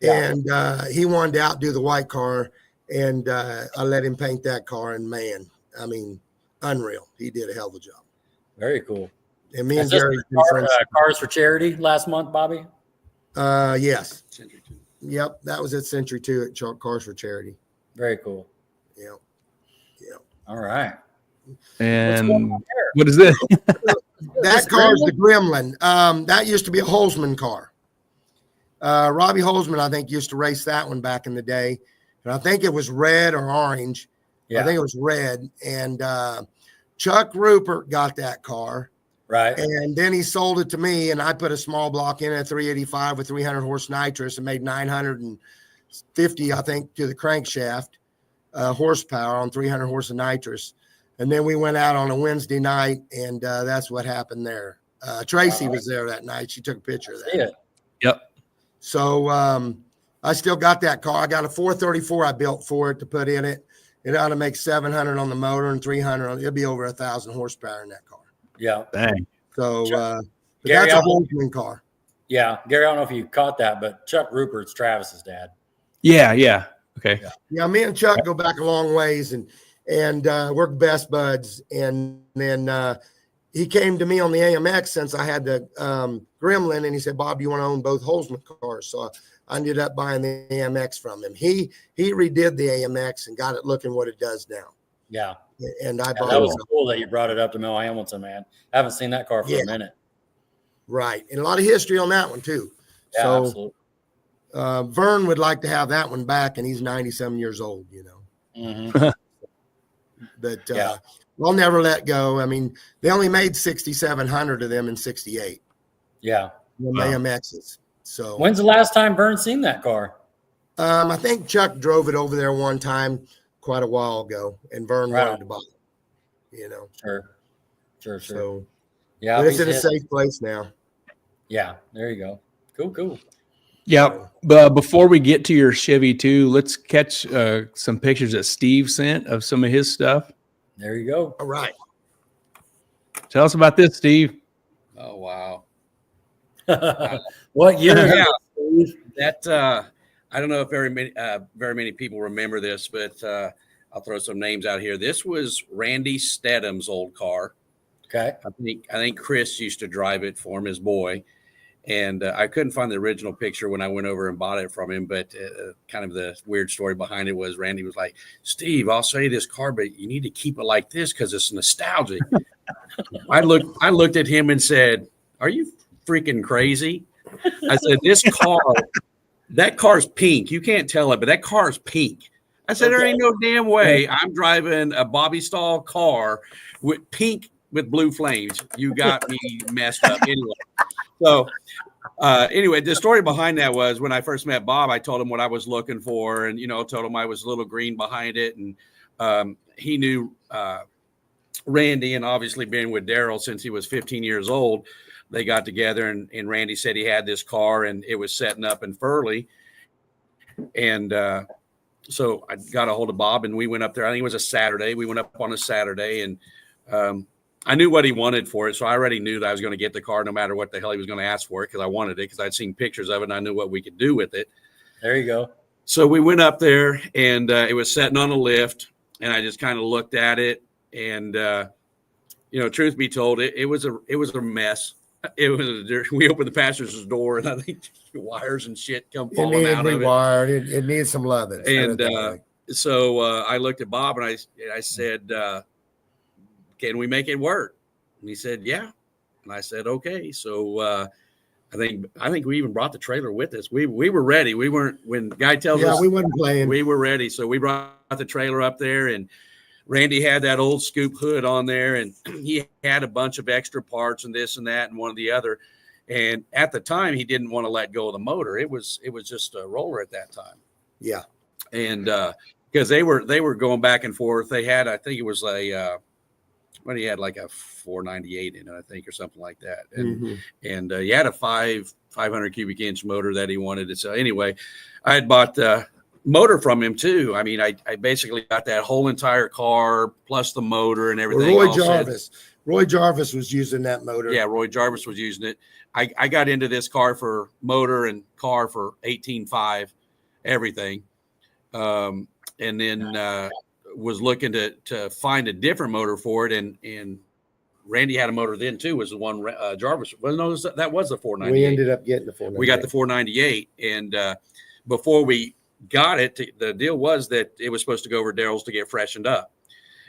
D: and he wanted to outdo the white car. And I let him paint that car. And man, I mean, unreal. He did a hell of a job.
B: Very cool.
D: And me and Gary
B: Cars for Charity last month, Bobby?
D: Yes. Yep. That was at Century 2 at Cars for Charity.
B: Very cool.
D: Yep.
B: All right.
A: And what is this?
D: That car's the Gremlin. That used to be a Holzman car. Robbie Holzman, I think, used to race that one back in the day. And I think it was red or orange. Yeah. I think it was red. And Chuck Rupert got that car.
B: Right.
D: And then he sold it to me, and I put a small block in at 385 with 300 horse nitrous and made 950, I think, to the crankshaft horsepower on 300 horse of nitrous. And then we went out on a Wednesday night, and that's what happened there. Tracy was there that night. She took a picture of that.
B: Yeah.
A: Yep.
D: So I still got that car. I got a 434 I built for it to put in it. It ought to make 700 on the motor and 300. It'll be over 1,000 horsepower in that car.
B: Yeah.
A: Dang.
D: So
B: Gary,
D: that's a Holtzman car.
B: Yeah. Gary, I don't know if you caught that, but Chuck Rupert's Travis's dad.
A: Yeah. Okay.
D: Yeah, me and Chuck go back a long ways, and we're best buds. And then he came to me on the AMX since I had the Gremlin, and he said, "Bob, you want to own both Holtzman cars?" So I ended up buying the AMX from him. He redid the AMX and got it looking what it does now.
B: Yeah.
D: And I bought
B: that was cool that you brought it up to Mel Hamilton, man. I haven't seen that car for a minute. Right.
D: And a lot of history on that one too.
B: Yeah,
D: so
B: absolutely.
D: Vern would like to have that one back, and he's 97 years old,
B: Mm-hmm.
D: But I'll never let go. I mean, they only made 6,700 of them in 68.
B: Yeah.
D: AMXs. So
B: when's the last time Vern seen that car?
D: I think Chuck drove it over there one time quite a while ago, and Vern wanted to buy it.
B: Sure.
D: So
B: yeah,
D: but it's in a safe place now.
B: Yeah, there you go. Cool.
A: Yeah, but before we get to your Chevy too, let's catch some pictures that Steve sent of some of his stuff.
B: There you go.
D: All right.
A: Tell us about this, Steve.
C: Oh, wow.
B: What year?
C: That I don't know if very many people remember this, but I'll throw some names out here. This was Randy Stedham's old car.
B: Okay.
C: I think Chris used to drive it for him, his boy. And I couldn't find the original picture when I went over and bought it from him. But kind of the weird story behind it was Randy was like, "Steve, I'll sell you this car, but you need to keep it like this because it's nostalgic." I looked at him and said, "Are you freaking crazy?" I said, "This car, that car's pink. You can't tell it, but that car's pink." I said, "There ain't no damn way I'm driving a Bobby Stahl car with pink with blue flames. You got me messed up." Anyway. So anyway, the story behind that was when I first met Bob, I told him what I was looking for, and told him I was a little green behind it, and he knew Randy, and obviously being with Daryl since he was 15 years old, they got together, and Randy said he had this car and it was setting up in Furley, and so I got a hold of Bob and we went up there. I think it was a Saturday. We went up on a Saturday, and I knew what he wanted for it, so I already knew that I was going to get the car no matter what the hell he was going to ask for it because I wanted it because I'd seen pictures of it and I knew what we could do with it.
B: There you go.
C: So we went up there, and it was sitting on a lift, and I just kind of looked at it, and truth be told, it was a mess. We opened the passenger's door, and I think wires and shit come falling out of it.
D: Rewired. It needs some loving.
C: And so I looked at Bob, and I said, "Can we make it work?" And he said, "Yeah." And I said, "Okay." So I think we even brought the trailer with us. We were ready. We weren't, when the guy tells us,
D: we weren't playing.
C: We were ready. So we brought the trailer up there, and Randy had that old scoop hood on there, and he had a bunch of extra parts and this and that and one or the other. And at the time, he didn't want to let go of the motor. It was just a roller at that time.
D: Yeah.
C: And because they were going back and forth. They had, I think it was he had like a 498 in it, I think, or something like that. And he had a 500 cubic inch motor that he wanted to sell. Anyway, I had bought the motor from him too. I mean, I basically got that whole entire car plus the motor and everything.
D: Roy Jarvis was using that motor.
C: Yeah, Roy Jarvis was using it. I got into this car for motor and car for 18.5, everything. And then was looking to find a different motor for it, and Randy had a motor then too. Was the one Jarvis? Well, no, that was the 498.
D: We ended up getting the 498.
C: We got the 498, and before we got it, the deal was that it was supposed to go over Daryl's to get freshened up.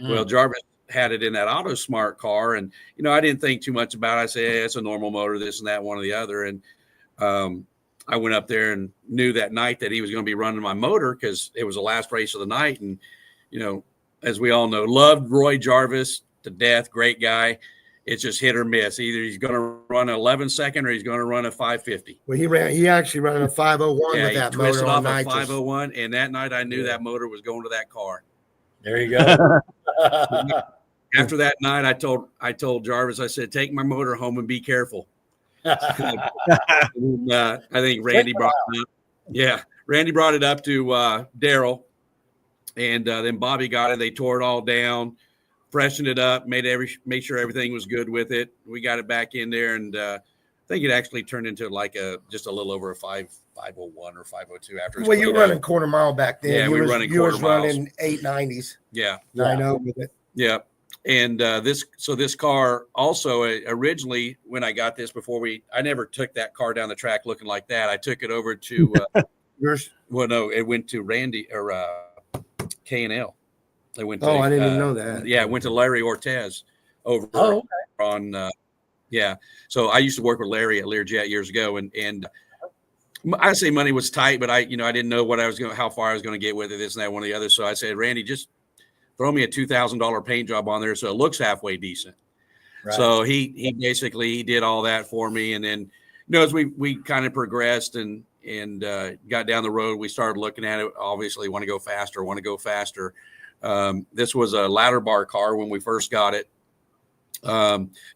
C: Well, Jarvis had it in that Auto Smart car, and I didn't think too much about it. I said, hey, it's a normal motor, this and that, one or the other, and I went up there and knew that night that he was going to be running my motor because it was the last race of the night. And, as we all know, loved Roy Jarvis to death. Great guy. It's just hit or miss. Either he's going to run an 11-second or he's going to run a 550.
D: Well, he actually ran a 501 with that motor on nitrous.
C: 501. And that night I knew that motor was going to that car.
B: There you go.
C: After that night, I told Jarvis, I said, take my motor home and be careful. I think Randy brought it up. Yeah, Randy brought it up to Daryl, and then Bobby got it. They tore it all down, freshened it up, made sure everything was good with it. We got it back in there, and I think it actually turned into like just a little over a 501 or 502 after.
D: Well, you were running quarter mile back then.
C: Yeah, we were running quarter miles.
D: You were running 890s.
C: Yeah,
D: 90 with it.
C: Yeah. And this car also originally, when I got this I never took that car down the track looking like that. I took it over to
D: yours.
C: Well, no, it went to Randy or K&L. It went to,
D: I didn't even know that.
C: Yeah, it went to Larry Ortez over on yeah. So I used to work with Larry at Learjet years ago, and I say money was tight, but I didn't know how far I was going to get with it, this and that, one or the other. So I said, Randy, just throw me a $2,000 paint job on there so it looks halfway decent. Right. So he basically did all that for me. And then, as we kind of progressed and got down the road, we started looking at it. Obviously, want to go faster. This was a ladder bar car when we first got it.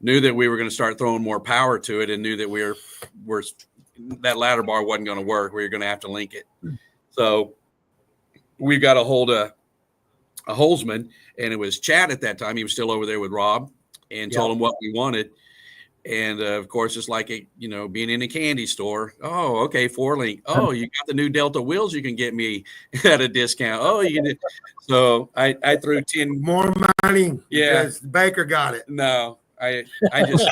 C: Knew that we were going to start throwing more power to it, and knew that that ladder bar wasn't going to work. We were going to have to link it. So we got a hold of a Holzman, and it was Chad at that time. He was still over there with Rob, and told him what we wanted. And of course, it's like being in a candy store. Oh, okay, 4-link. Oh, you got the new Delta wheels you can get me at a discount. Oh, you can. So I threw 10
D: more money.
C: Yeah,
D: because the baker got it.
C: No, I just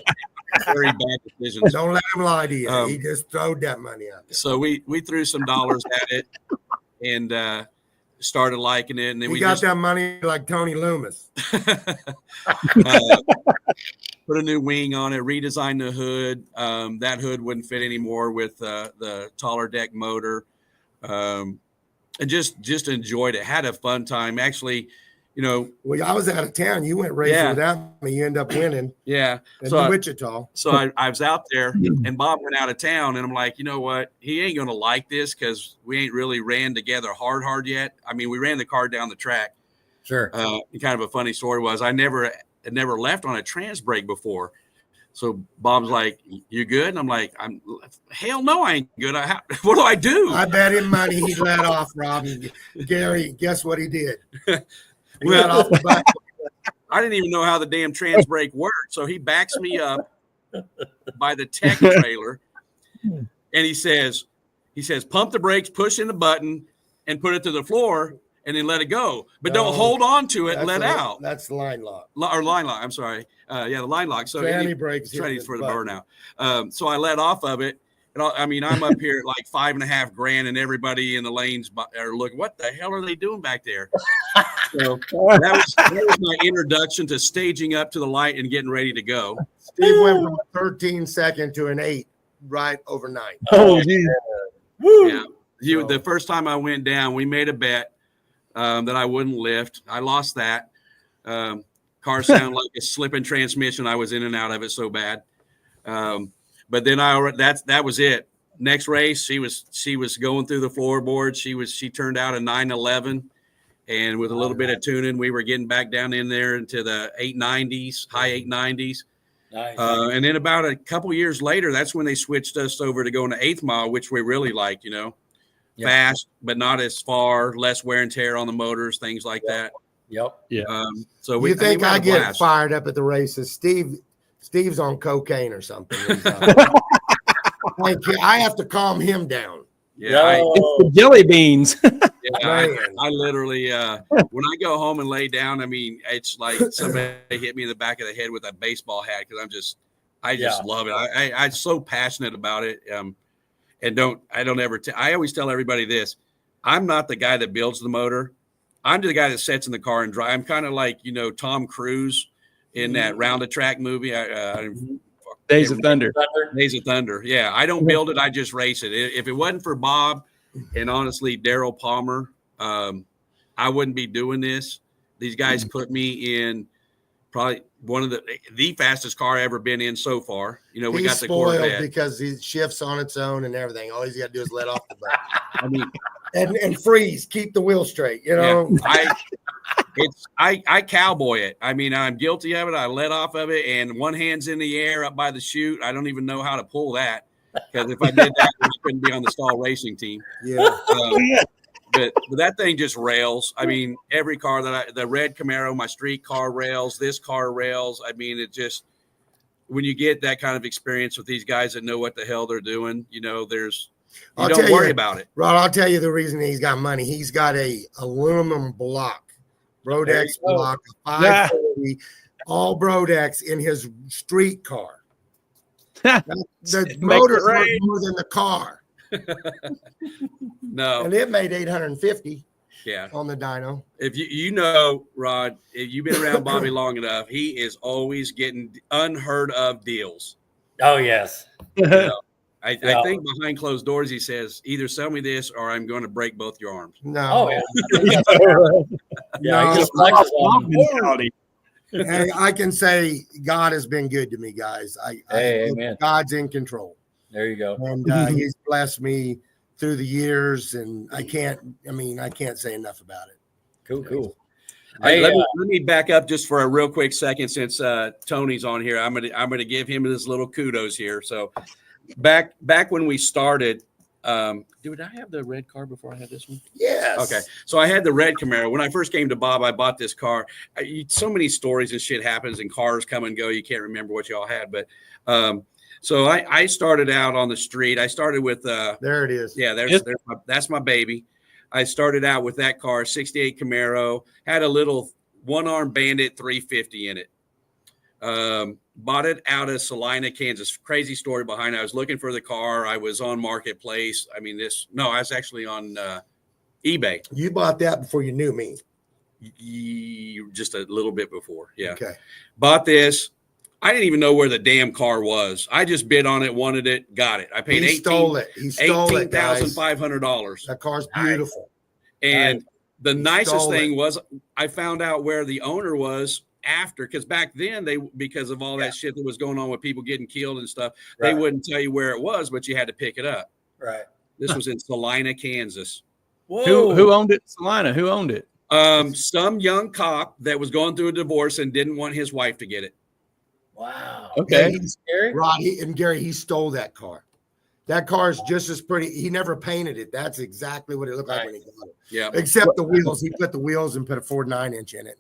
C: very bad decisions.
D: Don't let him lie to you. He just throwed that money out there.
C: So we threw some dollars at it, and started liking it, and then
D: we got that money like Tony Loomis.
C: Put a new wing on it, redesigned the hood. That hood wouldn't fit anymore with the taller deck motor. And just enjoyed it. Had a fun time. Actually,
D: well, I was out of town. You went racing without me. You end up winning.
C: Yeah.
D: In Wichita.
C: So I was out there, and Bob went out of town, and I'm like, you know what? He ain't going to like this because we ain't really ran together hard yet. I mean, we ran the car down the track.
B: Sure.
C: Kind of a funny story was I never left on a trans brake before. So Bob's like, you good? And I'm like, hell no, I ain't good. What do I do?
D: I bet him money he let off, Rob. Gary, guess what he did? He let off the back.
C: I didn't even know how the damn trans brake worked. So he backs me up by the tech trailer, and he says, pump the brakes, push in the button, and put it to the floor and then let it go. But don't hold on to it and let out.
D: That's the line lock.
C: Or line lock. I'm sorry. The line lock. So
D: tranny brakes.
C: Tranny's for the burnout. So I let off of it. And I mean, I'm up here at like $5.5 grand, and everybody in the lanes are looking, what the hell are they doing back there? So that was my introduction to staging up to the light and getting ready to go.
D: Steve went from a 13-second to an 8 right overnight.
A: Oh, geez.
C: Woo! Yeah. The first time I went down, we made a bet that I wouldn't lift. I lost that. Car sounded like a slipping transmission. I was in and out of it so bad. But then that was it. Next race, she was going through the floorboard. She turned out a 911, and with a little bit of tuning, we were getting back down in there into the 890s, high 890s.
B: Nice.
C: And then about a couple years later, that's when they switched us over to going to 8th mile, which we really liked, fast, but not as far, less wear and tear on the motors, things like that.
B: Yep.
A: Yeah.
C: So
D: you think I get fired up at the races? Steve's on cocaine or something. I have to calm him down.
C: Yeah,
A: it's the jelly beans.
C: I literally, when I go home and lay down, I mean, it's like somebody hit me in the back of the head with a baseball hat because I just love it. I'm so passionate about it. I always tell everybody this: I'm not the guy that builds the motor. I'm the guy that sits in the car and drives. I'm kind of like Tom Cruise in that Round the Track movie.
A: Days of Thunder.
C: Days of Thunder. Yeah, I don't build it. I just race it. If it wasn't for Bob and honestly Daryl Palmer, I wouldn't be doing this. These guys put me in probably one of the fastest car I ever been in so far. We got the Corvette
D: because he shifts on its own and everything. All he's got to do is let off the brake. I mean, and freeze, keep the wheel straight.
C: Yeah, I cowboy it. I mean, I'm guilty of it. I let off of it, and one hand's in the air up by the chute. I don't even know how to pull that because if I did that, I couldn't be on the Stahl racing team.
D: Yeah.
C: But that thing just rails. I mean, every car the red Camaro, my street car rails, this car rails. I mean, it just, when you get that kind of experience with these guys that know what the hell they're doing, don't worry about it.
D: Rod, I'll tell you the reason he's got money. He's got a aluminum block, Brodex block, 540, all Brodex in his street car. The motor is more than the car.
C: No,
D: and it made 850.
C: Yeah,
D: on the dyno.
C: If Rod, if you've been around Bobby long enough, he is always getting unheard of deals.
B: Oh yes.
C: I think behind closed doors he says, either sell me this or I'm going to break both your arms.
D: No.
B: Oh yeah.
D: I can say God has been good to me, guys.
B: Amen.
D: God's in control.
B: There you go.
D: And he's blessed me through the years, and I can't say enough about it.
B: Cool.
C: Hey, let me back up just for a real quick second, since Tony's on here. I'm gonna give him this little kudos here. So back when we started, did I have the red car before I had this one?
D: Yes.
C: Okay. So I had the red Camaro. When I first came to Bob, I bought this car. So many stories and shit happens, and cars come and go. You can't remember what y'all had, but so I started out on the street. I started with
D: there it is.
C: Yeah, that's my baby. I started out with that car, 68 Camaro, had a little one-arm Bandit 350 in it. Bought it out of Salina, Kansas. Crazy story behind it. I was looking for the car. I was on Marketplace. I was actually on eBay.
D: You bought that before you knew me.
C: Just a little bit before. Yeah.
D: Okay.
C: Bought this. I didn't even know where the damn car was. I just bid on it, wanted it, got it. I paid $18,500.
D: That car's beautiful.
C: And the nicest thing was I found out where the owner was after, because back then because of all that shit that was going on with people getting killed and stuff, they wouldn't tell you where it was, but you had to pick it up.
D: Right.
C: This was in Salina, Kansas.
A: Whoa. Who owned it? Salina. Who owned it?
C: Some young cop that was going through a divorce and didn't want his wife to get it.
B: Wow.
A: Okay.
D: Rod and Gary, he stole that car. That car is just as pretty. He never painted it. That's exactly what it looked like when he got it.
C: Yeah.
D: Except the wheels. He put the wheels and put a 9-inch in it.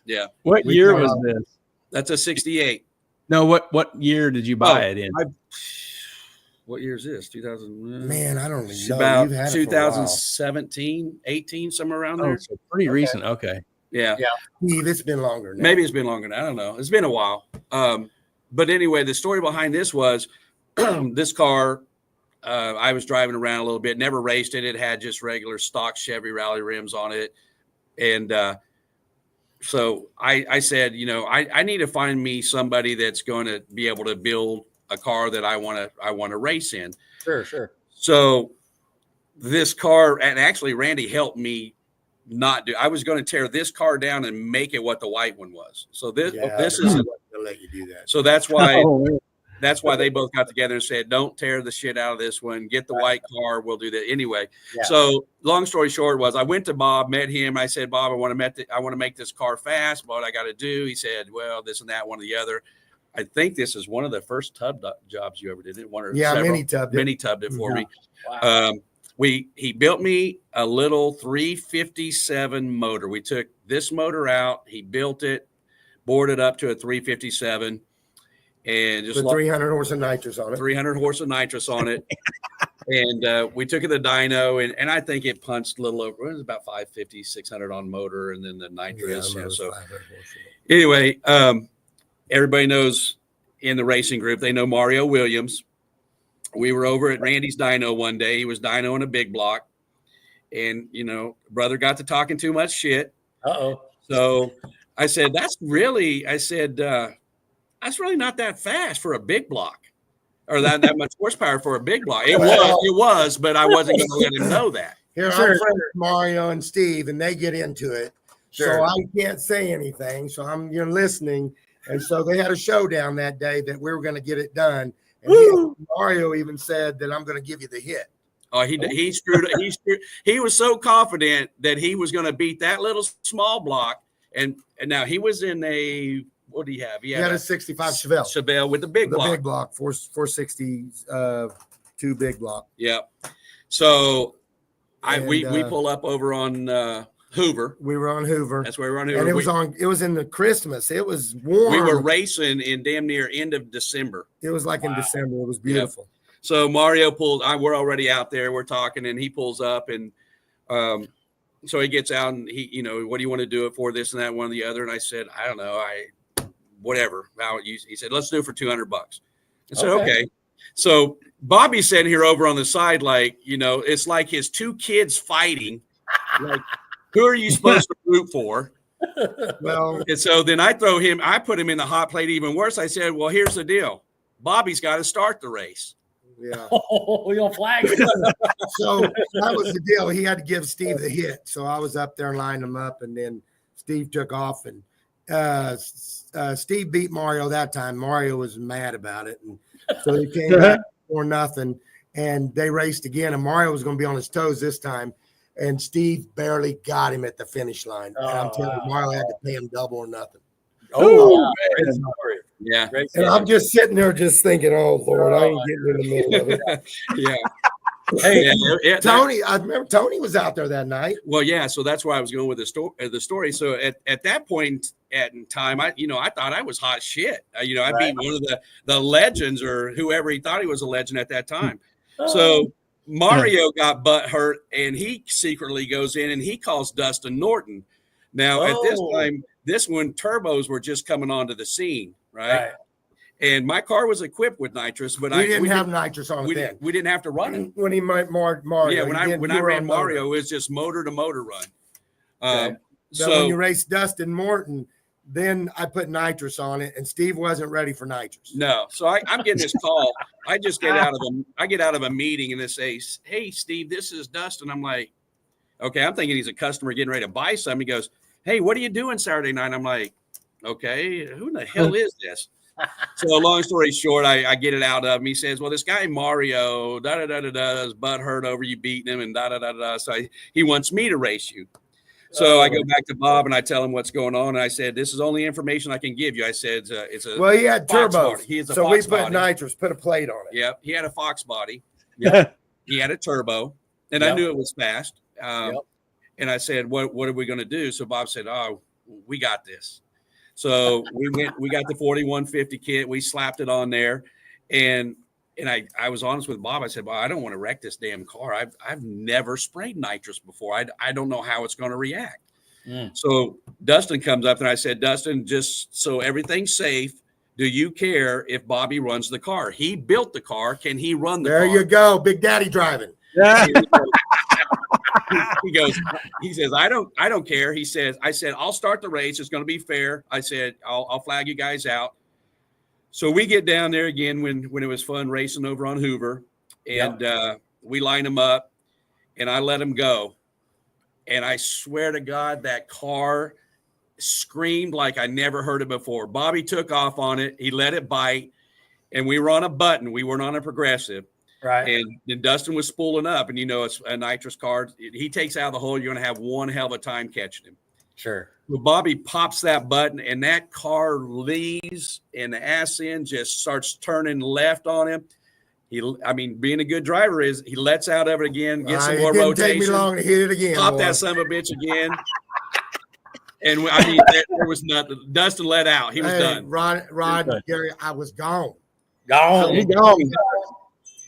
C: Yeah.
A: What year was this?
C: That's a 68.
A: No, what year did you buy it in?
C: what year is this? 2000.
D: Man, I don't even know.
C: About
D: You've had it for a while.
C: 2017, 18, somewhere around there.
A: So pretty recent. Okay.
C: Yeah.
D: Steve, it's been longer now.
C: Maybe it's been longer now. I don't know. It's been a while. But anyway, the story behind this was this car, I was driving around a little bit, never raced it. It had just regular stock Chevy rally rims on it. And so I said, I need to find me somebody that's going to be able to build a car that I want to race in.
B: Sure.
C: So this car, and actually Randy helped me not do. I was going to tear this car down and make it what the white one was. So this is
D: They'll let you do that.
C: so that's why that's why they both got together and said, don't tear the shit out of this one. Get the white car. We'll do that anyway.
B: Yeah.
C: So long story short was I went to Bob, met him. I said, Bob, I want to make this car fast. What I got to do? He said, well, this and that, one or the other. I think this is one of the first tub jobs you ever did.
D: Mini tubbed
C: it for me.
B: Wow.
C: He built me a little 357 motor. We took this motor out. He built it, bored it up to a 357. And just
D: put 300 horse of nitrous on it.
C: 300 horse of nitrous on it. And we took it to the dyno, and I think it punched a little over. It was about 550, 600 on motor, and then the nitrous. So anyway, everybody knows in the racing group, they know Mario Williams. We were over at Randy's dyno one day. He was dynoing a big block, and brother got to talking too much shit. So I said, that's really not that fast for a big block, or that much horsepower for a big block. It was, but I wasn't going to let him know that.
D: Here, I'm friends with Mario and Steve, and they get into it.
B: Sure.
D: So I can't say anything. So I'm listening. And so they had a showdown that day that we were going to get it done. And Mario even said that I'm going to give you the hit.
C: Oh, he screwed. He was so confident that he was going to beat that little small block. And now he was in a, what do you have? He
D: had a 65 Chevelle
C: with the big block.
D: The big block, 460 big block.
C: Yeah. So we pull up over on Hoover.
D: We were on Hoover.
C: That's where we were on Hoover.
D: And it was in the Christmas. It was warm.
C: We were racing in damn near end of December.
D: It was like in December. It was beautiful.
C: Yep. So Mario pulls, we're already out there. We're talking, and he pulls up, and so he gets out, and he, what do you want to do it for, this and that, one or the other? And I said, I don't know. Whatever. He said, let's do it for $200. I said, okay. So Bobby's sitting here over on the side, like, it's like his two kids fighting. Like, who are you supposed to root for?
D: Well,
C: and so then I put him in the hot plate even worse. I said, well, here's the deal. Bobby's got to start the race.
D: Yeah.
B: We don't flag.
D: So that was the deal. He had to give Steve the hit. So I was up there and lined him up, and then Steve took off, and Steve beat Mario that time. Mario was mad about it. And so he came back for nothing, and they raced again, and Mario was going to be on his toes this time. And Steve barely got him at the finish line. And I'm telling you, Mario had to pay him double or nothing.
B: Great story.
C: Yeah.
B: Great
D: and I'm just sitting there just thinking, oh, Lord, I ain't getting in the middle of it.
C: Yeah.
D: Hey, Tony, I remember Tony was out there that night.
C: Well, yeah. So that's where I was going with the story. So at that point in time, I thought I was hot shit. I beat one of the legends, or whoever he thought he was a legend at that time. So Mario got butt hurt, and he secretly goes in and he calls Dustin Norton. Now at this time, turbos were just coming onto the scene, right? And my car was equipped with nitrous, but we didn't have nitrous on it then. We didn't have to run it
D: when he Mario.
C: Yeah, when I ran Mario, it was just motor to motor run.
D: So when you race Dustin Norton, then I put nitrous on it, and Steve wasn't ready for nitrous.
C: No, so I'm getting this call. I just get out of a meeting, and they say, "Hey, Steve, this is Dustin." I'm like, "Okay." I'm thinking he's a customer getting ready to buy something. He goes, "Hey, what are you doing Saturday night?" I'm like, "Okay, who in the hell is this?" So long story short, I get it out of him. He says, "Well, this guy Mario, is butt hurt over you beating him, and So he wants me to race you. So I go back to Bob and I tell him what's going on. And I said, "This is only information I can give you." I said, "It's a
D: well, he had turbo.
C: So we
D: put nitrous, put a plate on it."
C: Yep, he had a Fox body. Yep, he had a turbo, and I knew it was fast. And I said, "What are we going to do?" So Bob said, "Oh, we got this." So we got the 4150 kit. We slapped it on there, and I was honest with Bob. I said, well, I don't want to wreck this damn car. I've never sprayed nitrous before. I don't know how it's going to react. So Dustin comes up and I said, Dustin, just so everything's safe, do you care if Bobby runs the car? He built the car. Can he run the car?
D: There you go. Big Daddy driving.
A: Yeah.
C: He says, I don't care. I said, I'll start the race. It's going to be fair. I said, I'll flag you guys out. So we get down there again when it was fun racing over on Hoover, and we line them up, and I let them go. And I swear to God, that car screamed like I never heard it before. Bobby took off on it. He let it bite, and we were on a button. We weren't on a progressive.
B: Right.
C: And then Dustin was spooling up, and it's a nitrous car. He takes out of the hole. You're going to have one hell of a time catching him.
B: Sure.
C: Well, Bobby pops that button, and that car leaves, and the ass end just starts turning left on him. Being a good driver he lets out of it again, gets some more
D: it didn't
C: rotation.
D: take me long to hit it again.
C: Pop
D: boy.
C: that son of a bitch again. And there was nothing. Dustin let out. He was done.
D: Rod, Gary, I was gone.
B: Gone.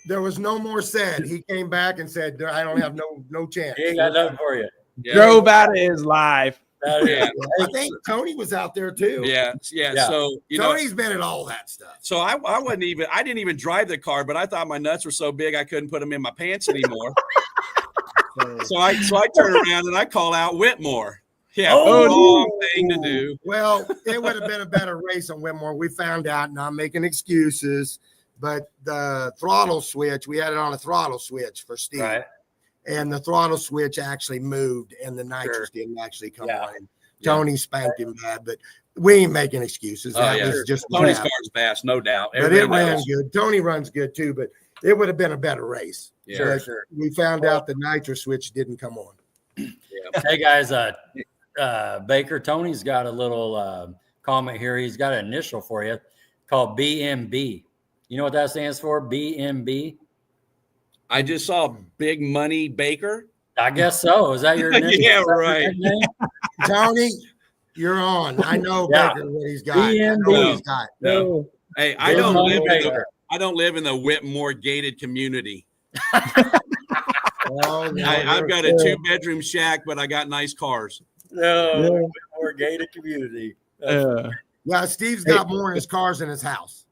D: There was no more said. He came back and said, I don't have no chance.
B: He ain't got nothing for you.
C: Yeah.
A: Drove out of his life.
C: Yeah.
D: I think Tony was out there too.
C: Yeah. So
D: Tony's been at all that stuff.
C: So I didn't even drive the car, but I thought my nuts were so big I couldn't put them in my pants anymore. so I turn around and I call out Whitmore. Yeah, wrong thing to do.
D: Well, it would have been a better race on Whitmore. We found out, not making excuses, but the throttle switch, we had it on a throttle switch for Steve.
B: Right.
D: And the throttle switch actually moved, and the nitrous didn't actually come on.
C: Yeah.
D: Tony spanked him bad, but we ain't making excuses. That was just
C: Tony's car's fast, no doubt.
D: But it ran good. Tony runs good too, but it would have been a better race.
C: Yeah,
B: sure.
D: We found out the nitrous switch didn't come on.
C: Yeah.
B: Hey guys, Baker, Tony's got a little comment here. He's got an initial for you called BMB. You know what that stands for? BMB.
C: I just saw Big Money Baker.
B: I guess so. Is that your initial?
C: Yeah, right.
B: Name?
D: Tony, you're on. I know Baker what he's got.
B: BMB.
D: I know what he's got.
C: No. Hey, I don't live in the Whitmore gated community.
D: Oh, no,
C: I've got a 2-bedroom shack, but I got nice cars.
B: No, Whitmore gated community.
D: Yeah, Steve's got more in his cars than his house.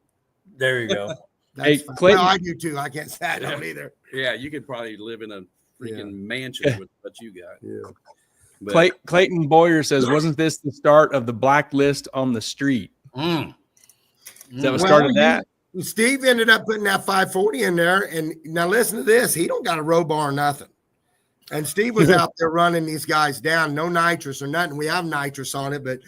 B: There you go.
A: Hey,
D: Fine.
A: Clayton,
D: Well, I do too. I can't say I don't either.
C: Yeah, you could probably live in a freaking mansion with what you got.
D: Yeah.
C: But,
A: Clayton Boyer says, wasn't this the start of the blacklist on the street? Is that what started that?
D: Steve ended up putting that 540 in there. And now listen to this. He don't got a row bar or nothing. And Steve was out there running these guys down. No nitrous or nothing. We have nitrous on it. But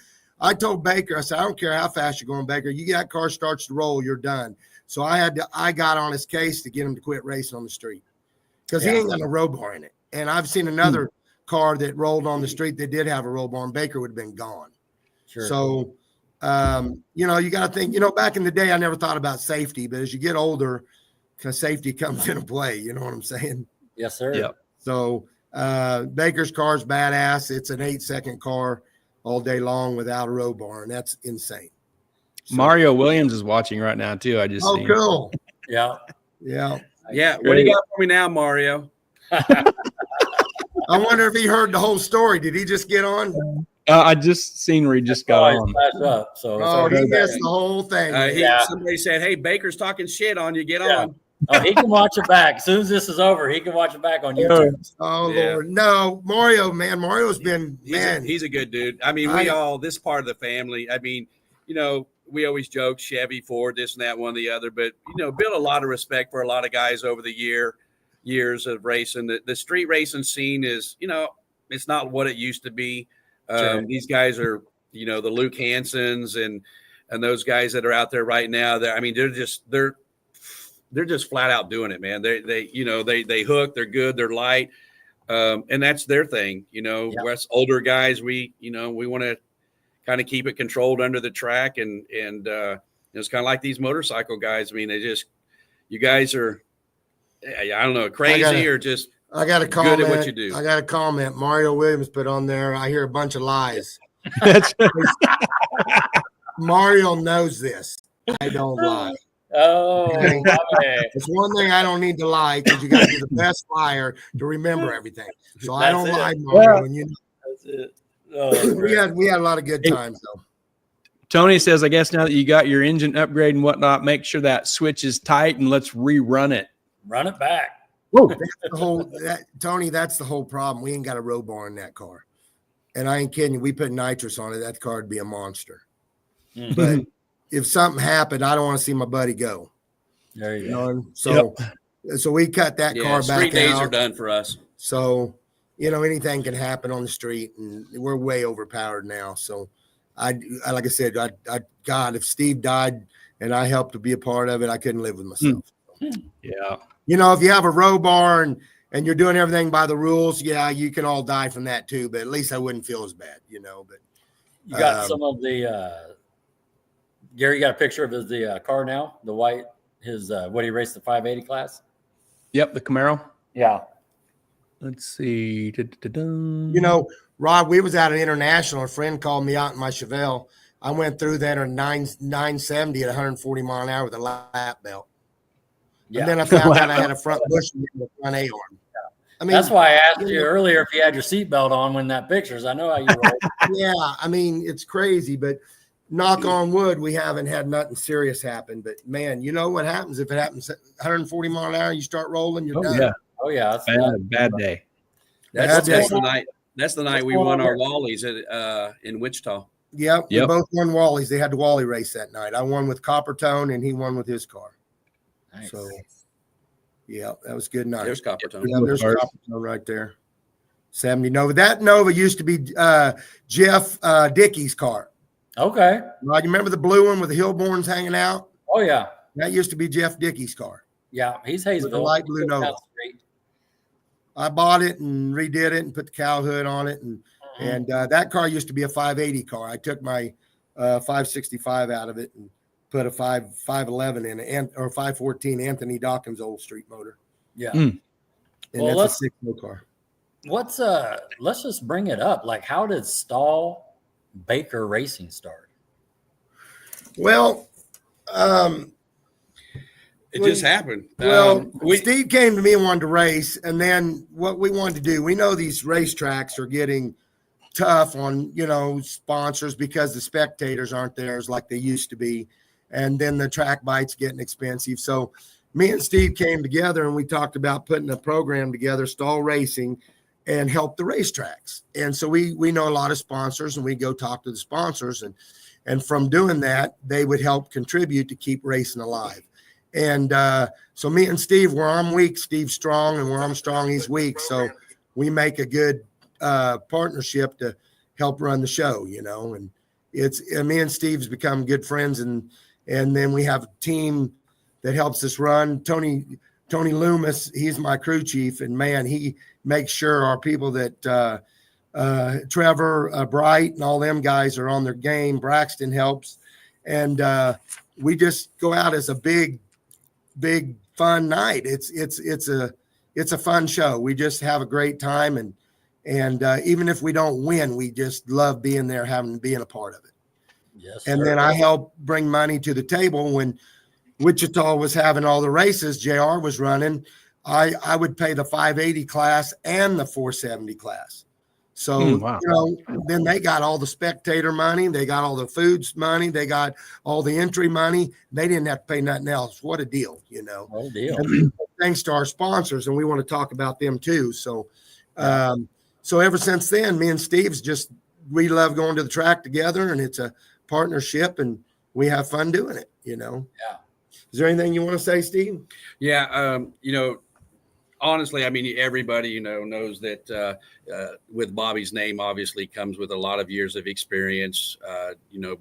D: I told Baker, I said, I don't care how fast you're going, Baker. You that car starts to roll, you're done. So I got on his case to get him to quit racing on the street because he ain't got a row bar in it. And I've seen another car that rolled on the street that did have a roll bar, and Baker would have been gone.
B: Sure.
D: So, you got to think, back in the day, I never thought about safety, but as you get older, safety comes into play. You know what I'm saying?
B: Yes, sir.
A: Yep.
D: So, Baker's car's badass. It's an 8-second car all day long without a row bar, and that's insane. So,
A: Mario Williams is watching right now too. I just seen.
D: Cool.
B: Yeah.
D: Yeah.
C: yeah, what do you got for me now, Mario?
D: I wonder if he heard the whole story. Did he just get on?
A: I just seen where he just got on.
B: Up, so
D: He missed the whole thing.
C: Somebody said, hey, Baker's talking shit on you. Get on.
B: Oh, he can watch it back. As soon as this is over, he can watch it back on YouTube.
D: Oh, Lord. No, Mario, man. Mario's been,
C: He's a good dude. I mean, this part of the family, I mean, we always joke Chevy, Ford, this and that, one or the other, but, built a lot of respect for a lot of guys over the years of racing. The street racing scene is, it's not what it used to be. These guys are, the Luke Hansons and those guys that are out there right now. They're just flat out doing it, man. They hook, they're good, they're light. And that's their thing. Us older guys, we want to kind of keep it controlled under the track. And it's kind of like these motorcycle guys. I mean, you guys are, I don't know, crazy or just
D: I got a comment.
C: Good at what you do.
D: I got a comment. Mario Williams put on there. I hear a bunch of lies. Mario knows this. I don't lie.
B: Oh,
D: Okay.
B: my man.
D: It's one thing I don't need to lie because you got to be the best liar to remember everything. So I don't lie, Mario. And
B: That's it. Oh,
D: we had a lot of good times though.
A: Tony says, I guess now that you got your engine upgrade and whatnot, make sure that switch is tight and let's rerun it.
B: Run it back.
D: Tony, that's the whole problem. We ain't got a row bar in that car. And I ain't kidding you. We put nitrous on it. That car would be a monster.
B: Mm.
D: But if something happened, I don't want to see my buddy go.
B: There you go.
D: So we cut that car back
C: street days
D: out.
C: are done for us.
D: So, anything can happen on the street, and we're way overpowered now. So like I said, God, if Steve died and I helped to be a part of it, I couldn't live with myself.
A: Yeah.
D: If you have a row bar and you're doing everything by the rules, yeah, you can all die from that too. But at least I wouldn't feel as bad, But
B: you got some of the Gary. You got a picture of his car now, the white. His what he raced the 580 class.
A: Yep, the Camaro.
B: Yeah.
A: Let's see.
D: Rod, we was at an international. A friend called me out in my Chevelle. I went through that at 970 at 140 mile an hour with a lap belt.
B: Yeah.
D: And then I found out I had a front bushing and a front A-arm. I mean,
B: that's why I asked you earlier if you had your seatbelt on when that pictures. I know how you roll.
D: Yeah, I mean, it's crazy, but knock on wood, we haven't had nothing serious happen. But man, you know what happens if it happens at 140 mile an hour, you start rolling, you're done.
A: Yeah.
B: Oh yeah.
A: Bad day.
C: That's the night. That's the night we won our Wallies in Wichita.
D: Yep. We both won Wallies. They had the Wally race that night. I won with Coppertone and he won with his car.
B: Nice.
D: So yeah, that was a good night.
C: There's Coppertone.
D: Yeah, there's Coppertone right there. 70 Nova. That Nova used to be Jeff Dickey's car.
B: Okay.
D: Right, you remember the blue one with the Hillborns hanging out?
B: Oh yeah.
D: That used to be Jeff Dickey's car.
B: Yeah, he's Hayesville.
D: The light blue Nova. I bought it and redid it and put the cow hood on it, and that car used to be a 580 car. I took my 565 out of it and put a 511 in it, or 514 Anthony Dawkins old street motor.
B: Yeah.
D: And that's a 6-wheel car.
B: Let's just bring it up. Like, how did Stahl Baker Racing start?
D: Well,
C: it just happened.
D: Well, Steve came to me and wanted to race, and then what we wanted to do, we know these racetracks are getting tough on, sponsors because the spectators aren't there as like they used to be, and then the track bite's getting expensive. So me and Steve came together and we talked about putting a program together, Stahl Racing, and help the racetracks. And so we know a lot of sponsors, and we go talk to the sponsors, and from doing that, they would help contribute to keep racing alive. And so me and Steve, where I'm weak, Steve's strong, and where I'm strong, he's weak. So we make a good partnership to help run the show, and me and Steve's become good friends. And then we have a team that helps us run. Tony Loomis, he's my crew chief, and man, he makes sure our people that Trevor Bright and all them guys are on their game. Braxton helps. And we just go out as a big fun night. It's a fun show. We just have a great time, and even if we don't win, we just love being there, being a part of it.
B: Yes.
D: And then I help bring money to the table. When Wichita was having all the races, JR was running, I would pay the 580 class and the 470 class. So,
A: wow.
D: Then they got all the spectator money. They got all the foods money. They got all the entry money. They didn't have to pay nothing else. What a deal,
B: What a deal.
D: And thanks to our sponsors, and we want to talk about them too. So, so ever since then, me and Steve's we love going to the track together, and it's a partnership, and we have fun doing it,
B: Yeah.
D: Is there anything you want to say, Steve?
C: Yeah. Honestly, I mean, everybody, knows that with Bobby's name obviously comes with a lot of years of experience,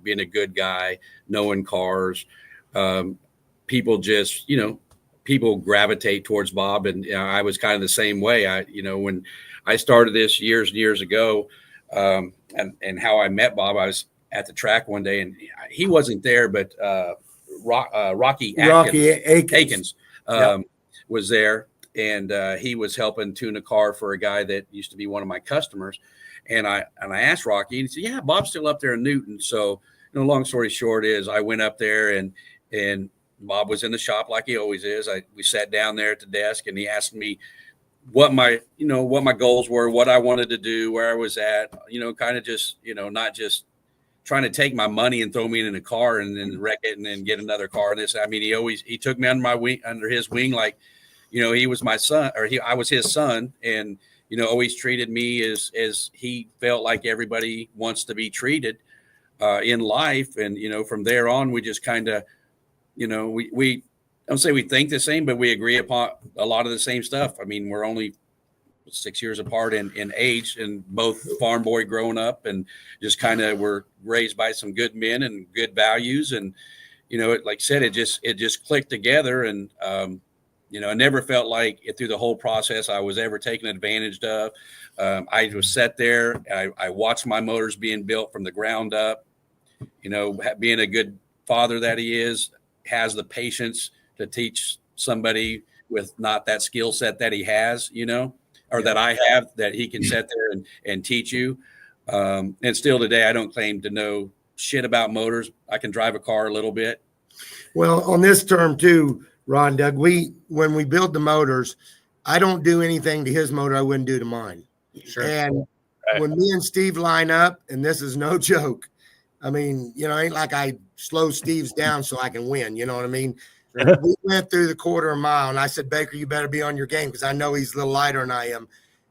C: being a good guy, knowing cars. People just, people gravitate towards Bob. And I was kind of the same way. When I started this years and years ago, and how I met Bob, I was at the track one day, and he wasn't there, but Rocky Akins was there. And he was helping tune a car for a guy that used to be one of my customers. And I asked Rocky, and he said, yeah, Bob's still up there in Newton. So, long story short is I went up there and Bob was in the shop like he always is. We sat down there at the desk, and he asked me what my goals were, what I wanted to do, where I was at, kind of just, not just trying to take my money and throw me in a car and then wreck it and then get another car. And this, I mean, he took me under his wing, like, he was my son, or I was his son, and, always treated me as he felt like everybody wants to be treated in life. And, from there on, we just kind of, we don't say we think the same, but we agree upon a lot of the same stuff. I mean, we're only 6 years apart in age, and both farm boy growing up, and just kind of were raised by some good men and good values. And, like I said, it just clicked together. And, I never felt like through the whole process I was ever taken advantage of. I was sat there. I watched my motors being built from the ground up, being a good father that he is, has the patience to teach somebody with not that skill set that he has, or that I have, that he can sit there and teach you. And still today, I don't claim to know shit about motors. I can drive a car a little bit.
D: Well, on this term too, Ron, Doug, when we build the motors, I don't do anything to his motor I wouldn't do to mine.
B: Sure.
D: And when me and Steve line up, and this is no joke, I mean, ain't like I slow Steve's down so I can win. You know what I mean? We went through the quarter mile, and I said, Baker, you better be on your game, because I know he's a little lighter than I am.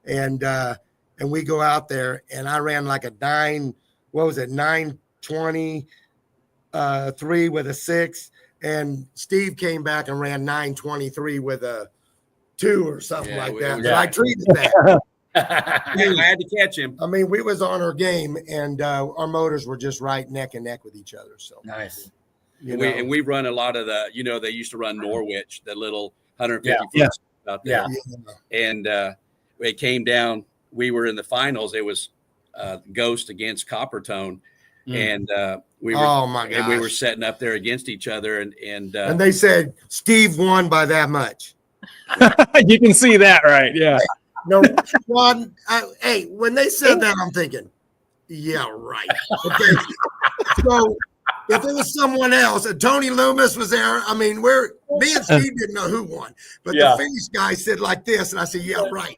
D: And we go out there, and I ran like a 9:20, 3 with a 6. And Steve came back and ran 9:23 with a 2 or something like that. But I treated that.
C: I had to catch him.
D: I mean, we was on our game, and our motors were just right neck and neck with each other. So
B: nice.
C: And we run a lot of the, they used to run Norwich, the little 150 foot out there.
B: Yeah.
C: And it came down. We were in the finals. It was Ghost against Coppertone. And we were setting up there against each other. And
D: they said Steve won by that much.
A: You can see that, right? Yeah.
D: No, Ron, hey, when they said that, I'm thinking, yeah, right. Okay. So if it was someone else, Tony Loomis was there, I mean, me and Steve didn't know who won, but the finish guy said like this, and I said, yeah, right.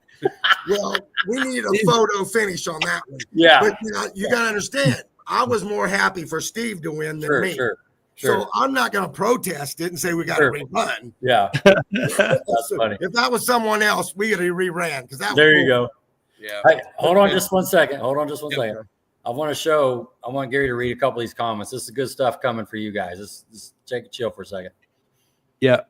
D: Well, we needed a photo finish on that one.
B: Yeah.
D: But you got to understand, I was more happy for Steve to win than me.
B: Sure.
D: So I'm not going to protest it and say we got to rerun.
B: Yeah. That's funny.
D: If that was someone else, we could have reran, because that.
B: There you go.
C: Yeah.
B: Hey, hold on just one second. I want Gary to read a couple of these comments. This is good stuff coming for you guys. Just take a chill for a second.
A: Yeah.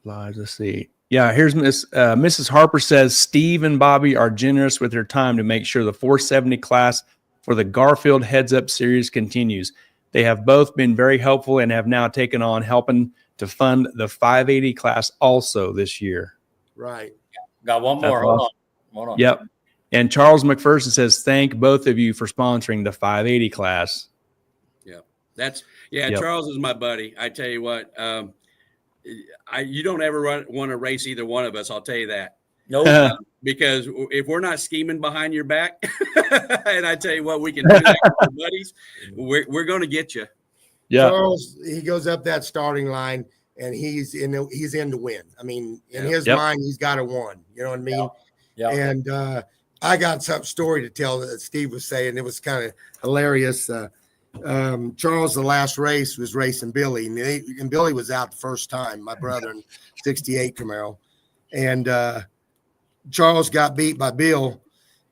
A: Let's see. Yeah, here's Mrs. Harper says Steve and Bobby are generous with their time to make sure the 470 class for the Garfield Heads Up series continues. They have both been very helpful and have now taken on helping to fund the 580 class also this year.
D: Right.
B: Got one more. Hold on.
A: Yep. And Charles McPherson says, thank both of you for sponsoring the 580 class.
C: Yeah. Charles is my buddy. I tell you what, you don't ever want to race either one of us. I'll tell you that.
B: No,
C: because if we're not scheming behind your back, and I tell you what, we can do that with our buddies. We're going to get you.
A: Yeah.
D: Charles, he goes up that starting line, and he's in to win. I mean, in his mind, he's got to win. You know what I mean?
B: Yeah.
D: And I got some story to tell that Steve was saying. It was kind of hilarious. Charles, the last race, was racing Billy, and Billy was out the first time, my brother in 68 Camaro. And Charles got beat by Bill,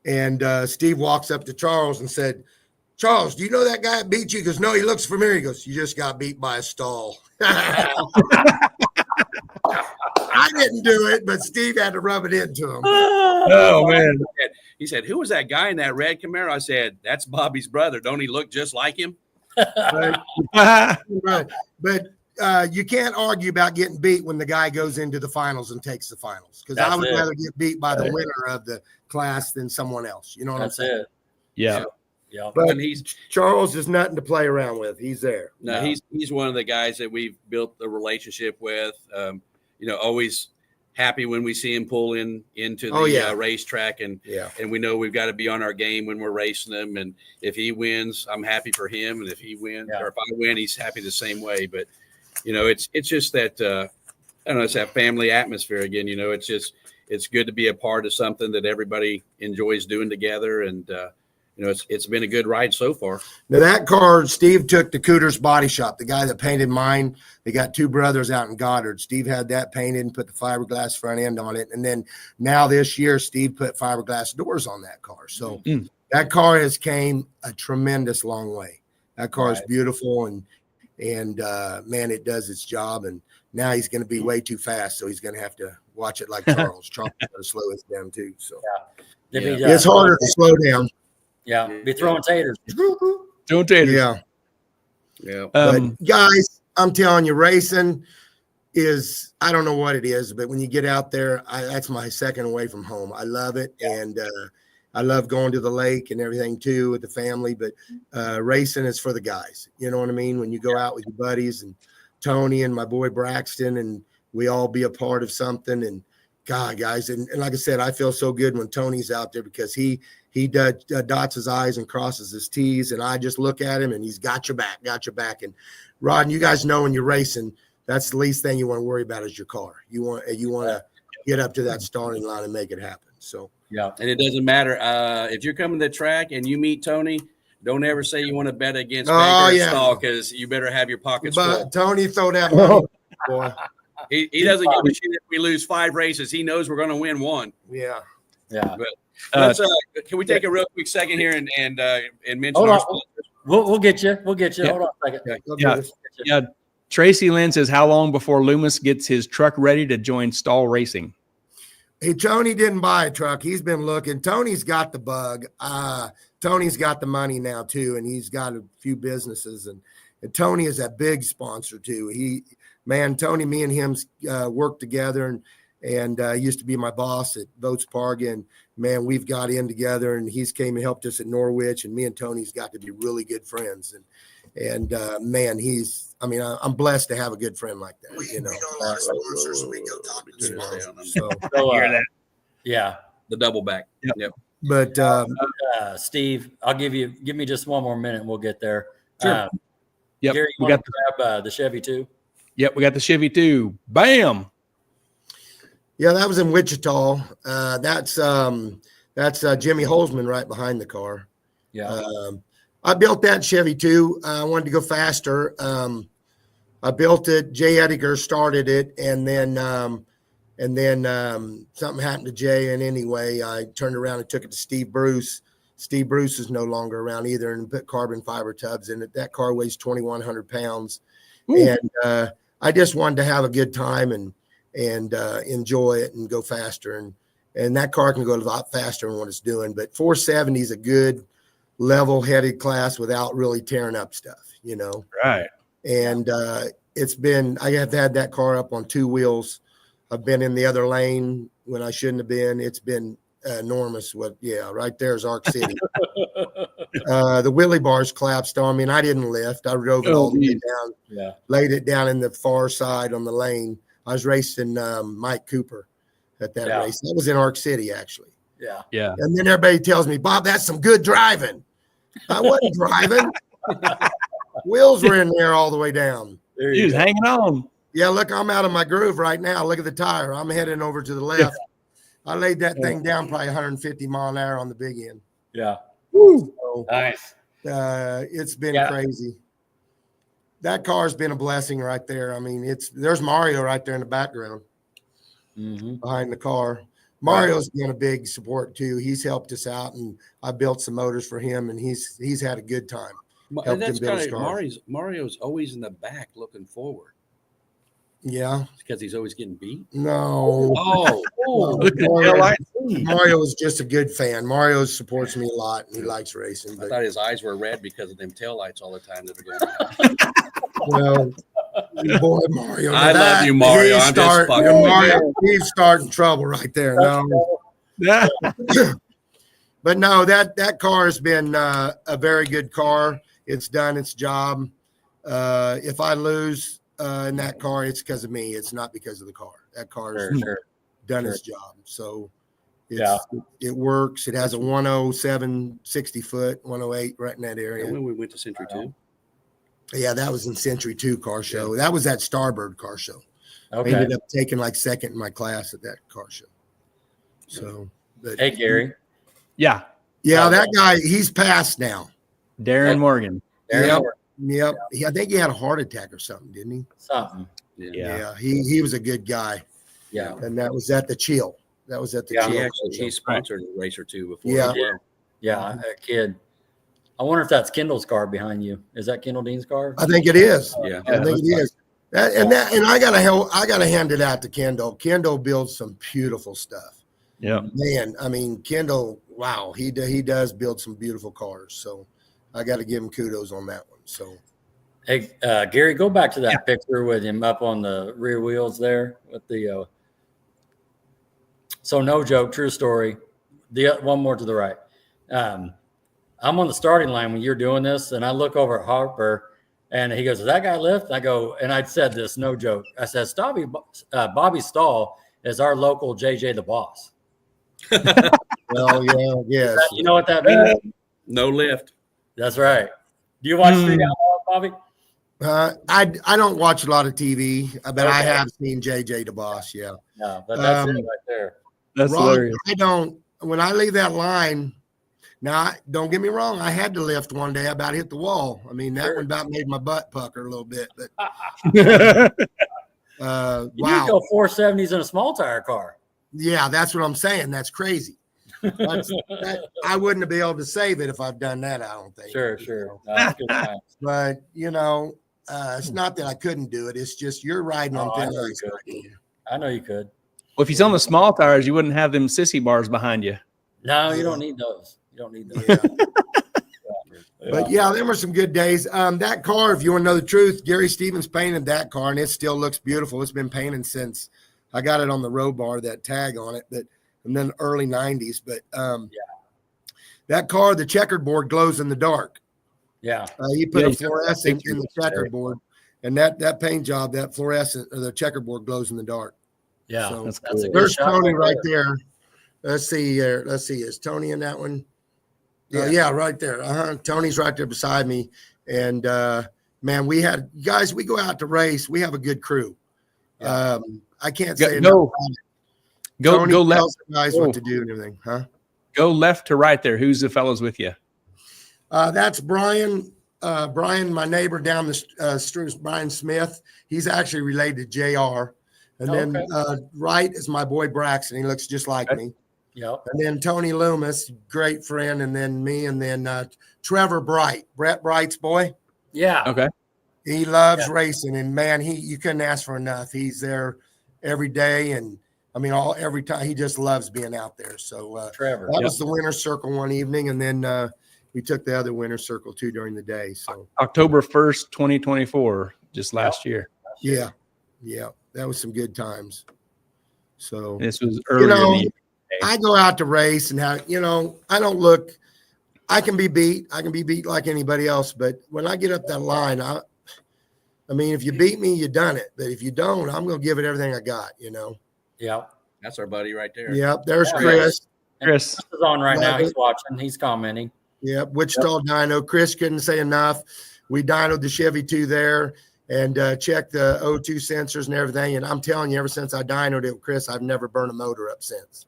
D: and Steve walks up to Charles and said, Charles, do you know that guy that beat you? He goes, no, he looks familiar. He goes, you just got beat by a Stahl. I didn't do it, but Steve had to rub it into him.
A: Oh, man.
C: He said, who was that guy in that red Camaro? I said, that's Bobby's brother. Don't he look just like him?
D: Right. But you can't argue about getting beat when the guy goes into the finals and takes the finals, because I would rather get beat by the winner of the class than someone else. You know what I'm saying?
A: Yeah.
B: Yeah.
D: But Charles is nothing to play around with. He's there.
C: No, he's one of the guys that we've built a relationship with. Always happy when we see him pull into
D: Oh,
C: the
D: yeah.
C: racetrack, and we know we've got to be on our game when we're racing him. And if he wins, I'm happy for him, and if he wins, or if I win, he's happy the same way. But you know, it's just that I don't know, it's that family atmosphere again. You know, it's good to be a part of something that everybody enjoys doing together, and you know, it's been a good ride so far.
D: Now that car, Steve took to Cooter's Body Shop, the guy that painted mine. They got two brothers out in Goddard. Steve had that painted and put the fiberglass front end on it. And then now this year, Steve put fiberglass doors on that car. So that car has came a tremendous long way. That car is beautiful, and man, it does its job. And now he's going to be way too fast, so he's going to have to watch it like Charles. Charles is going to slow us down too. So it's harder to slow down.
B: Yeah, be throwing taters.
A: Throwing taters.
C: Yeah.
D: But guys, I'm telling you, racing is, I don't know what it is, but when you get out there, that's my second away from home. I love it. And I love going to the lake and everything too with the family, but racing is for the guys. You know what I mean? When you go out with your buddies and Tony and my boy Braxton, and we all be a part of something. And God, guys, and like I said, I feel so good when Tony's out there, because he dots his I's and crosses his T's, and I just look at him and he's got your back. And Rod, and you guys know when you're racing, that's the least thing you want to worry about is your car. You want to get up to that starting line and make it happen. So
C: and it doesn't matter if you're coming to the track and you meet Tony. Don't ever say you want to bet against Stahl, because you better have your pockets full.
D: Tony, throw that money, boy.
C: He doesn't give a shit if we lose 5 races. He knows we're going to win 1.
B: Yeah.
C: But let's can we take a real quick second here and mention our sponsors?
B: We'll get you. Hold on a second.
A: Yeah. Tracy Lynn says, how long before Loomis gets his truck ready to join Stahl Racing?
D: Hey, Tony didn't buy a truck. He's been looking. Tony's got the bug. Tony's got the money now too, and he's got a few businesses. And Tony is a big sponsor too. Tony, me and him worked together, and used to be my boss at Boats Parga. And man, we've got in together, and he's came and helped us at Norwich, and me and Tony's got to be really good friends. And man, I'm blessed to have a good friend like that. You know,
C: the double back. Yep.
D: But
B: Steve, give me just one more minute and we'll get there.
A: Sure.
B: Gary, you want to grab the Chevy too?
A: Yep, we got the Chevy too. Bam.
D: Yeah, that was in Wichita. That's Jimmy Holzman right behind the car.
B: Yeah.
D: I built that Chevy too. I wanted to go faster. I built it. Jay Ediger started it, and then something happened to Jay. And anyway, I turned around and took it to Steve Bruce. Steve Bruce is no longer around either, and put carbon fiber tubs in it. That car weighs 2,100 pounds. Ooh. And I just wanted to have a good time and enjoy it and go faster. And that car can go a lot faster than what it's doing. But 470 is a good level-headed class without really tearing up stuff, you know.
A: Right.
D: And I have had that car up on 2 wheels. I've been in the other lane when I shouldn't have been. It's been enormous. Right there's Arc City. The wheelie bars collapsed on me, and I didn't lift. I drove it all the way down, laid it down in the far side on the lane. I was racing Mike Cooper at that race. That was in Arc City, actually.
B: Yeah.
D: And then everybody tells me, Bob, that's some good driving. I wasn't driving. Wheels were in there all the way down.
A: He was hanging on.
D: Yeah, look, I'm out of my groove right now. Look at the tire. I'm heading over to the left. I laid that thing down probably 150 mile an hour on the big end.
B: Yeah.
D: Woo. So,
B: nice.
D: It's been crazy. That car's been a blessing right there. I mean, there's Mario right there in the background behind the car. Mario's been a big support too. He's helped us out, and I built some motors for him, and he's had a good time.
C: And that's kind of Mario's always in the back looking forward.
D: Yeah,
C: because he's always getting beat.
D: No. Mario is just a good fan. Mario supports me a lot, and he likes racing.
C: But I thought his eyes were red because of them taillights all the time that are going
D: on. Well, boy, Mario.
C: I love you, Mario. I'm just fucking
D: Mario. He's starting trouble right there. No. But no, that car has been a very good car. It's done its job. If I lose in that car, it's because of me. It's not because of the car. That car is done his job. So it works. It has a 107 60 foot, 108 right in that area.
C: And when we went to Century 2.
D: Yeah, that was in Century 2 car show. That was at Starbird car show.
B: Okay.
D: I ended up taking like second in my class at that car show. So, but,
B: Hey, Gary.
A: Yeah.
D: Yeah, that guy, he's passed now.
A: Darren Morgan.
D: Yep. I think he had a heart attack or something, didn't he?
B: Something.
D: Yeah. He was a good guy.
B: Yeah.
D: And that was at the Chill. That was at the Chill.
C: He sponsored a race or two before.
D: Yeah.
B: Yeah. A kid. I wonder if that's Kendall's car behind you. Is that Kendall Dean's car?
D: I think it is.
C: Yeah.
D: I think it is. And I gotta hand it out to Kendall. Kendall builds some beautiful stuff.
A: Yeah.
D: Man, I mean, Kendall, wow, he does build some beautiful cars. So I got to give him kudos on that one. So,
B: hey, Gary, go back to that picture with him up on the rear wheels there with the. So no joke, true story. The one more to the right. I'm on the starting line when you're doing this, and I look over at Harper, and he goes, "Does that guy lift?" And I go, and I said this, no joke. I said, Bobby Stahl is our local JJ the Boss.
D: well, yeah, yes.
B: You know what that means?
C: No lift.
B: That's right. Do you watch Street Outlaws, Bobby?
D: I don't watch a lot of TV, but I have seen JJ the Boss. Yeah.
B: No, but that's it right there.
A: That's hilarious.
D: I don't. When I leave that line, now don't get me wrong. I had to lift one day. I about hit the wall. I mean, that one about made my butt pucker a little bit. But
B: you can go 470s in a small tire car.
D: Yeah, that's what I'm saying. That's crazy. I wouldn't have been able to save it if I've done that. I don't think.
B: Sure.
D: But it's not that I couldn't do it. It's just you're riding on thin ice.
B: I know you could.
A: Well, if he's on the small tires, you wouldn't have them sissy bars behind you.
B: No, you don't need those. You don't need those.
D: But yeah, there were some good days. That car, if you want to know the truth, Gary Stevens painted that car, and it still looks beautiful. It's been painted since I got it on the road bar, that tag on it, and then early 90s. But that car, the checkerboard glows in the dark.
B: Yeah.
D: He put a fluorescent in the checkerboard, and that paint job, that fluorescent or the checkerboard glows in the dark.
B: Yeah,
D: so
B: that's cool.
D: There's Tony right there. Let's see. Is Tony in that one? Yeah, right there. Tony's right there beside me. And man, we go out to race. We have a good crew. I can't say
A: go left.
D: Tells the guys what to do and everything.
A: Go left to right there. Who's the fellows with you?
D: That's Brian. Brian, my neighbor down the street, Brian Smith. He's actually related to JR. And then right is my boy Braxton. He looks just like me.
B: Yep.
D: And then Tony Loomis, great friend. And then me. And then Trevor Bright, Brett Bright's boy.
B: Yeah.
A: Okay.
D: He loves racing. And, man, you couldn't ask for enough. He's there every day. And, I mean, every time. He just loves being out there. So
B: Trevor.
D: That was the winner's circle one evening. And then we took the other winner's circle, too, during the day. So
A: October 1st, 2024, just last year.
D: Yeah. That was some good times. So
A: this was early in the year.
D: I go out to race and I don't look. I can be beat. I can be beat like anybody else. But when I get up that line, I mean, if you beat me, you done it. But if you don't, I'm going to give it everything I got.
B: Yeah.
C: That's our buddy right there.
D: Yep. There's Chris.
A: Chris
B: is on right now. He's watching. He's commenting.
D: Yep. Wichita dyno. Chris couldn't say enough. We dynoed the Chevy 2 there. And check the O2 sensors and everything. And I'm telling you, ever since I dynoed it with Chris, I've never burned a motor up since.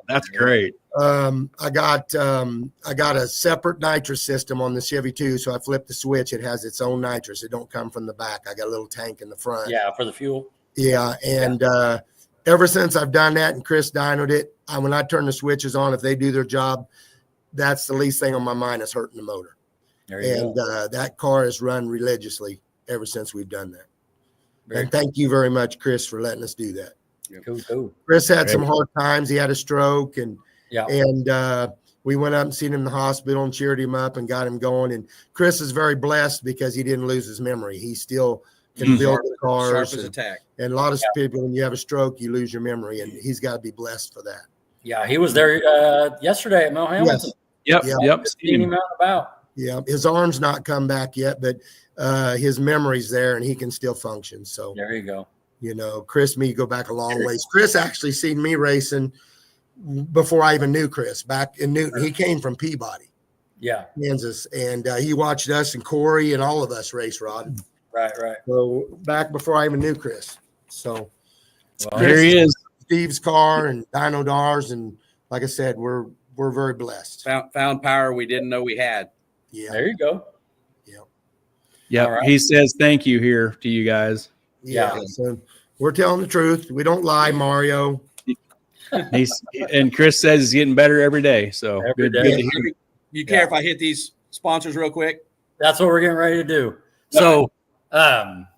A: That's great.
D: I got a separate nitrous system on the Chevy 2. So I flip the switch. It has its own nitrous. It don't come from the back. I got a little tank in the front.
B: Yeah, for the fuel.
D: Yeah. And ever since I've done that and Chris dynoed it, when I turn the switches on, if they do their job, that's the least thing on my mind is hurting the motor. And that car is run religiously ever since we've done that. And thank you very much, Chris, for letting us do that.
B: Cool.
D: Chris had some hard times. He had a stroke and we went up and seen him in the hospital and cheered him up and got him going. And Chris is very blessed because he didn't lose his memory. He still can build the cars.
C: Sharp as a tack.
D: And a lot of people, when you have a stroke, you lose your memory, and he's got to be blessed for that.
B: Yeah, he was there yesterday at Mel Hamilton.
A: Yep.
B: Seen him out and about.
D: Yeah, his arm's not come back yet, but his memory's there and he can still function. So
B: there you go.
D: You know, Chris, me go back a long ways. Chris actually seen me racing before I even knew Chris back in Newton. He came from Peabody, Kansas, and he watched us and Corey and all of us race, Rod.
B: Right.
D: So back before I even knew Chris. So
A: Here he is.
D: Steve's car and Dino Dars, and like I said, we're very blessed.
C: Found power we didn't know we had.
D: Yeah.
B: There you go.
A: Yeah.
B: Right.
A: He says thank you here to you guys.
D: Yeah. So we're telling the truth. We don't lie, Mario.
A: And Chris says he's getting better every day. So
B: Every day.
A: good to hear.
C: You care if I hit these sponsors real quick?
B: That's what we're getting ready to do. So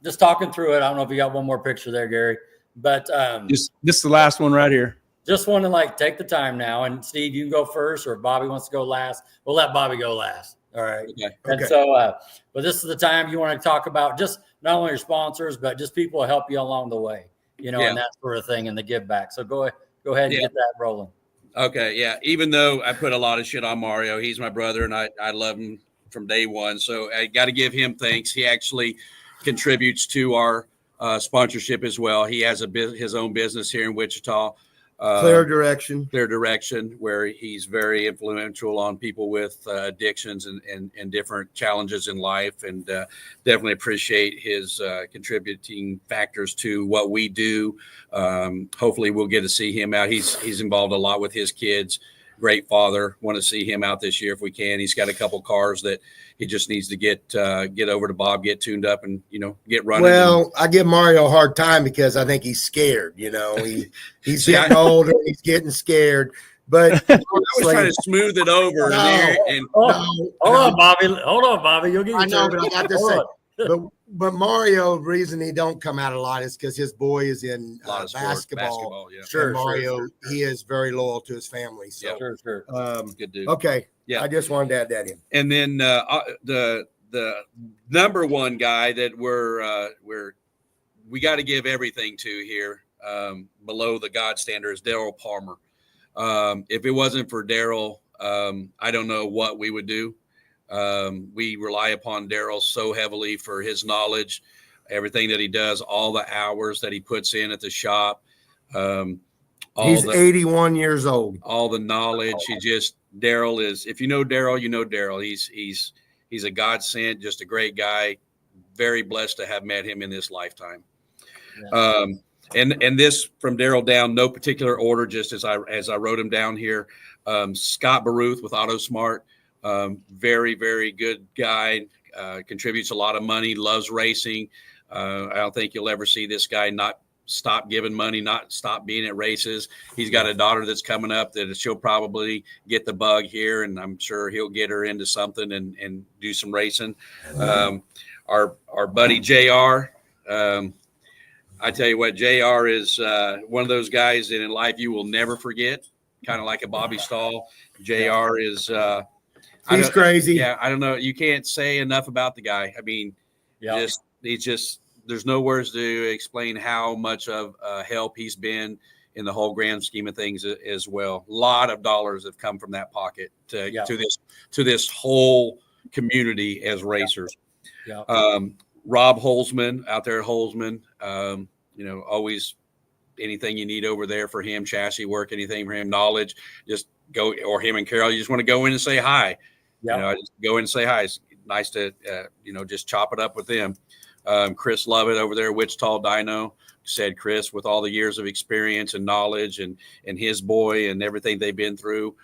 B: just talking through it. I don't know if you got one more picture there, Gary, but
A: Just this is the last one right here.
B: just want to like take the time now. And Steve, you can go first, or if Bobby wants to go last, we'll let Bobby go last. All right.
C: Okay.
B: And so, but this is the time you want to talk about just not only your sponsors, but just people who help you along the way, you know, and that sort of thing, and the give back. So go ahead and get that rolling.
C: Okay. Yeah. Even though I put a lot of shit on Mario, he's my brother and I love him from day one. So I got to give him thanks. He actually contributes to our sponsorship as well. He has his own business here in Wichita.
D: Clear Direction,
C: where he's very influential on people with addictions and different challenges in life, and definitely appreciate his contributing factors to what we do. Hopefully we'll get to see him out. He's involved a lot with his kids. Great father. Want to see him out this year if we can. He's got a couple cars that he just needs to get over to Bob, get tuned up, and get running.
D: Well, I give Mario a hard time because I think he's scared. He's getting older, he's getting scared. But
C: I was trying to smooth it over.
B: Hold on, Bobby. You'll get.
D: I know, but I got to say, but Mario, the reason he don't come out a lot is because his boy is in basketball.
C: Sure,
D: Mario, he is very loyal to his family. So
B: sure.
C: Good dude.
D: Okay.
C: Yeah.
D: I just wanted to add that in.
C: And then the number one guy that we got to give everything to here below the God standard is Daryl Palmer. If it wasn't for Daryl, I don't know what we would do. We rely upon Daryl so heavily for his knowledge, everything that he does, all the hours that he puts in at the shop.
D: He's 81 years old.
C: All the knowledge. Daryl is, if you know Daryl, you know Daryl. He's a godsend, just a great guy. Very blessed to have met him in this lifetime. Yeah. And this from Daryl down, no particular order, just as I wrote him down here. Scott Baruth with AutoSmart. Very, very good guy, contributes a lot of money, loves racing. I don't think you'll ever see this guy not stop giving money, not stop being at races. He's got a daughter that's coming up that she'll probably get the bug here, and I'm sure he'll get her into something and do some racing. Our buddy JR, I tell you what, JR is one of those guys that in life you will never forget, kind of like a Bobby Stahl. JR is
D: he's crazy.
C: Yeah, I don't know. You can't say enough about the guy. I mean, there's no words to explain how much of help he's been in the whole grand scheme of things as well. A lot of dollars have come from that pocket to this whole community as racers.
B: Yeah.
C: Rob Holzman out there at Holzman, always anything you need over there for him, chassis work, anything for him, knowledge, just go, or him and Carol, you just want to go in and say hi.
B: Yeah.
C: Just go in and say hi. It's nice to, just chop it up with them. Chris Lovett over there, Wichita Dyno, said Chris, with all the years of experience and knowledge and his boy and everything they've been through.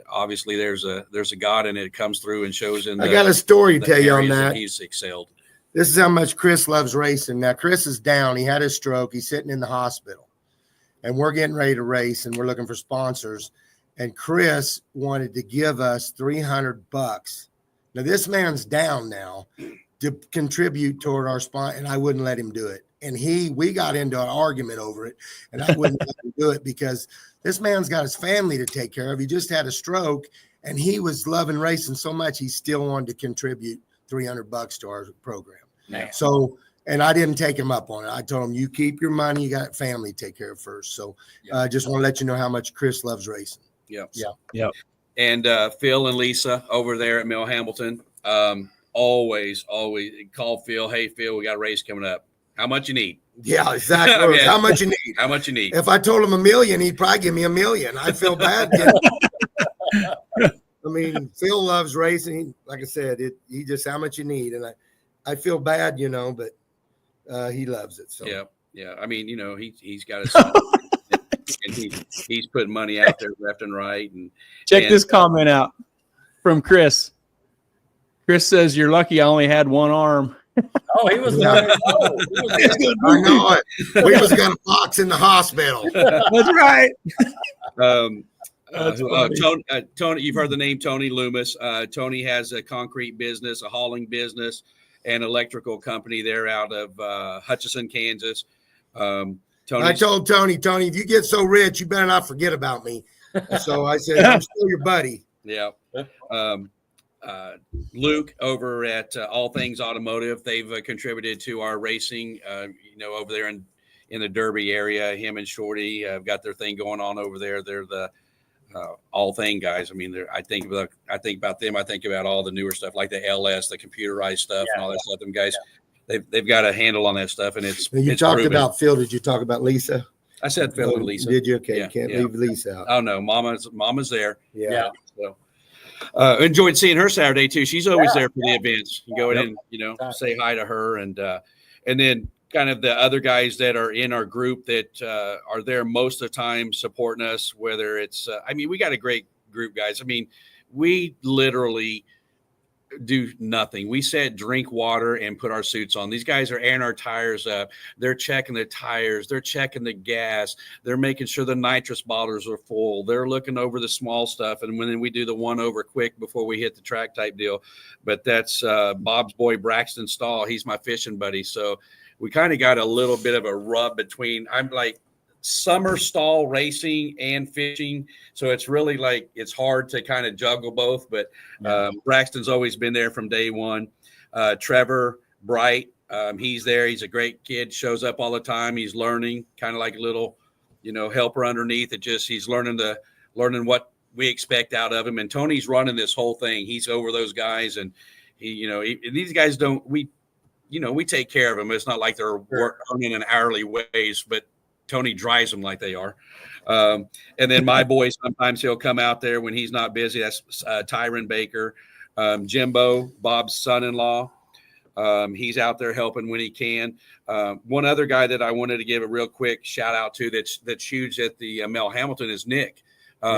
C: Obviously there's a God in it. It comes through and shows in.
D: I got a story to tell you on that.
C: He's excelled.
D: This is how much Chris loves racing. Now, Chris is down. He had a stroke. He's sitting in the hospital. And we're getting ready to race, and we're looking for sponsors. And Chris wanted to give us $300. Now, this man's down now to contribute toward our sponsor, and I wouldn't let him do it. And we got into an argument over it, and I wouldn't let him do it because this man's got his family to take care of. He just had a stroke, and he was loving racing so much he still wanted to contribute $300 to our program.
B: Man.
D: So, and I didn't take him up on it. I told him, you keep your money, you got family to take care of first. So just want to let you know how much Chris loves racing.
C: Yeah. And Phil and Lisa over there at Mel Hamilton, always call Phil. Hey, Phil, we got a race coming up. How much you need?
D: Yeah, exactly.
C: I mean,
D: how much you need?
C: How much you need?
D: If I told him $1 million, he'd probably give me $1 million. I feel bad. I mean, Phil loves racing. Like I said, he just how much you need, and I feel bad, but he loves it. So
C: yeah. I mean, he's got a son, and he's putting money out there left and right. And
A: check this comment out from Chris. Chris says, "You're lucky I only had one arm."
B: Oh, he was
D: Yeah. I know it. We was gonna box in the hospital.
A: That's right.
C: Tony, you've heard the name Tony Loomis. Tony has a concrete business, a hauling business, and electrical company there out of Hutchinson, Kansas.
D: I told Tony, if you get so rich, you better not forget about me. So I said, I'm still your buddy.
C: Yeah. Luke over at All Things Automotive, they've contributed to our racing, over there in the Derby area. Him and Shorty have got their thing going on over there. They're the all thing guys. I mean, I think about them. I think about all the newer stuff like the LS, the computerized stuff, and all that stuff. Them guys, they've got a handle on that stuff, and it's.
D: You
C: it's
D: talked
C: proven.
D: about Phil. Did you talk about Lisa?
C: I said Phil and Lisa.
D: Did you? Okay,
C: Yeah,
D: you can't
C: yeah.
D: leave Lisa out.
C: Oh no, Mama's there.
D: Yeah.
C: So enjoyed seeing her Saturday too. She's always there for the events. You go in and say hi to her, and then kind of the other guys that are in our group that are there most of the time supporting us. Whether it's, we got a great group, guys. I mean, we literally do nothing. We sit, drink water, and put our suits on. These guys are airing our tires up. They're checking the tires. They're checking the gas. They're making sure the nitrous bottles are full. They're looking over the small stuff. And when we do the one over quick before we hit the track type deal. But that's Bob's boy, Braxton Stahl. He's my fishing buddy. So we kind of got a little bit of a rub between, I'm like summer stall racing and fishing. So it's really like, it's hard to kind of juggle both, but Braxton's always been there from day one. Trevor Bright, he's there. He's a great kid, shows up all the time. He's learning, kind of like a little, helper underneath it. Just, he's learning what we expect out of him. And Tony's running this whole thing. He's over those guys. And these guys we take care of them. It's not like they're earning an hourly wage, but Tony drives them like they are. And then my boy, sometimes he'll come out there when he's not busy. That's Tyron Baker, Jimbo, Bob's son-in-law. He's out there helping when he can. One other guy that I wanted to give a real quick shout out to that's huge at the Mel Hamilton is Nick.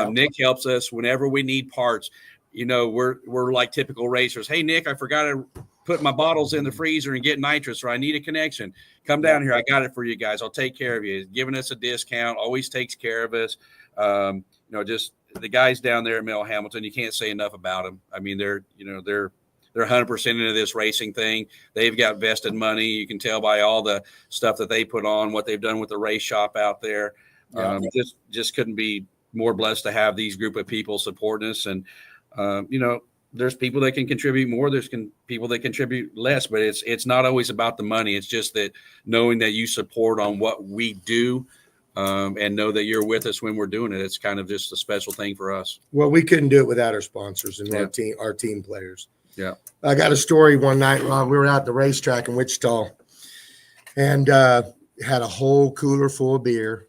C: Nick helps us whenever we need parts. We're like typical racers. Hey, Nick, I forgot to put my bottles in the freezer and get nitrous, or I need a connection. Come down here. I got it for you guys. I'll take care of you. He's giving us a discount, always takes care of us. Just the guys down there at Mel Hamilton, you can't say enough about them. I mean, they're 100% into this racing thing. They've got vested money. You can tell by all the stuff that they put on, what they've done with the race shop out there. Just couldn't be more blessed to have these group of people supporting us. And, there's people that can contribute more. There's people that contribute less, but it's not always about the money. It's just that knowing that you support on what we do, and know that you're with us when we're doing it. It's kind of just a special thing for us.
D: Well, we couldn't do it without our sponsors and our team players.
C: Yeah.
D: I got a story one night while we were at the racetrack in Wichita, and had a whole cooler full of beer,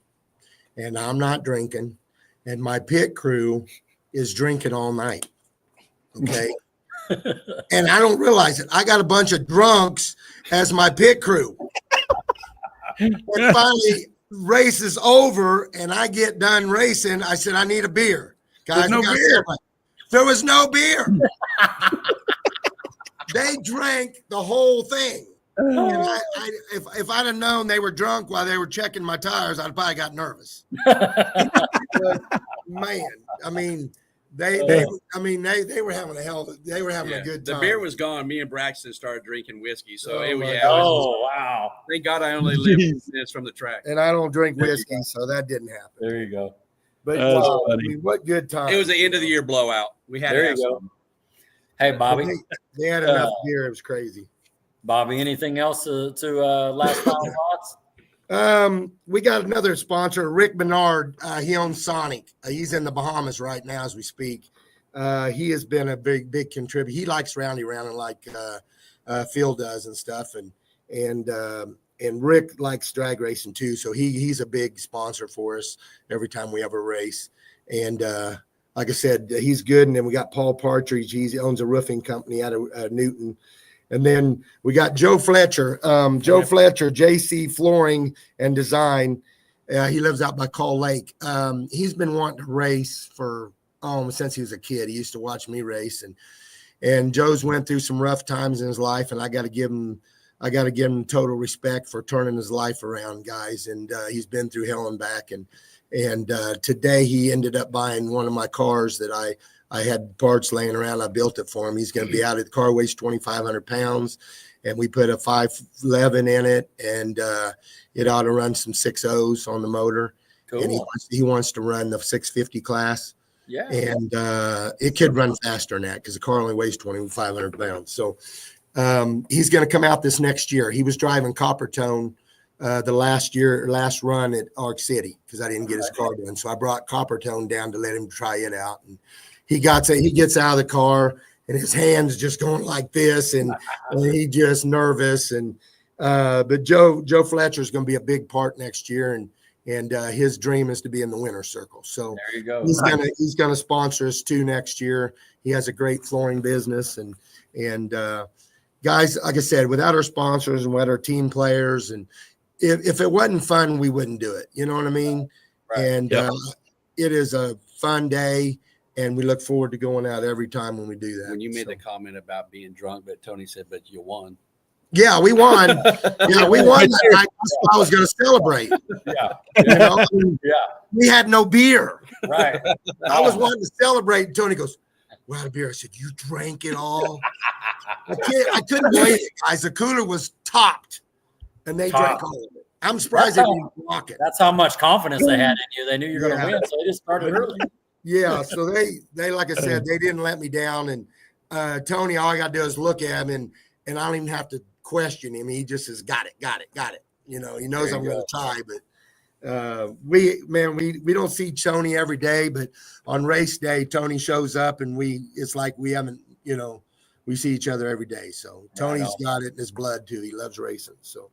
D: and I'm not drinking, and my pit crew is drinking all night. Okay. And I don't realize it. I got a bunch of drunks as my pit crew. And finally, race is over, and I get done racing. I said, I need a beer. Guys,
C: no beer.
D: There was no beer. They drank the whole thing. And if I'd have known they were drunk while they were checking my tires, I'd probably got nervous. But, man, I mean, they were having a good time.
C: The beer was gone. Me and Braxton started drinking whiskey. So
B: wow.
C: Thank God I only lived minutes from the track.
D: And I don't drink whiskey, so that didn't happen.
B: There you go.
D: But what good time.
C: It was the end of the year blowout. We had
B: there you go. Hey, Bobby.
D: They had enough beer. It was crazy.
B: Bobby, anything else to last final thoughts?
D: We got another sponsor, Rick Bernard. He owns Sonic. He's in the Bahamas right now as we speak. He has been a big contributor. He likes rounding like Phil does and stuff. And Rick likes drag racing too. So he's a big sponsor for us every time we have a race. And like I said, he's good. And then we got Paul Partridge. He owns a roofing company out of Newton. And then we got Joe Fletcher, Fletcher, JC Flooring and Design. He lives out by Call Lake. He's been wanting to race for since he was a kid. He used to watch me race, and Joe's went through some rough times in his life, and I got to give him total respect for turning his life around, guys. And he's been through hell and back. And today he ended up buying one of my cars that I had parts laying around. I built it for him. He's going to be out. The car weighs 2,500 pounds, and we put a 511 in it, and it ought to run some 6.0s on the motor. Cool. And he wants to run the 650 class. Yeah. And it could run faster than that because the car only weighs 2,500 pounds. So he's going to come out this next year. He was driving Coppertone the last run at Arc City because I didn't get his car done. So I brought Coppertone down to let him try it out. And he gets out of the car and his hands just going like this, and he just nervous. And but Joe Fletcher is going to be a big part next year, and his dream is to be in the winner's circle. So there you go. He's gonna sponsor us too next year. He has a great flooring business, and guys, like I said, without our sponsors and without our team players, and if it wasn't fun, we wouldn't do it. You know what I mean? Right. And it is a fun day. And we look forward to going out every time when we do that.
C: When you made the comment about being drunk, but Tony said, but you won.
D: Yeah, we won. Yeah, we won that night. I was going to celebrate. Yeah. You know? Yeah. We had no beer. Right. I was wanting to celebrate. And Tony goes, we're out of beer. I said, you drank it all? I couldn't believe it, guys. The cooler was topped, and they drank all of it. I'm surprised they didn't block it.
B: That's how much confidence they had in you. They knew you were going to win, so they just started early.
D: Yeah, so they like I said, they didn't let me down. And Tony, all I got to do is look at him, and I don't even have to question him. He just says, got it. You know, he knows I'm going to tie. But we don't see Tony every day, but on race day, Tony shows up, and it's like we haven't, we see each other every day. So Tony's got it in his blood too. He loves racing. So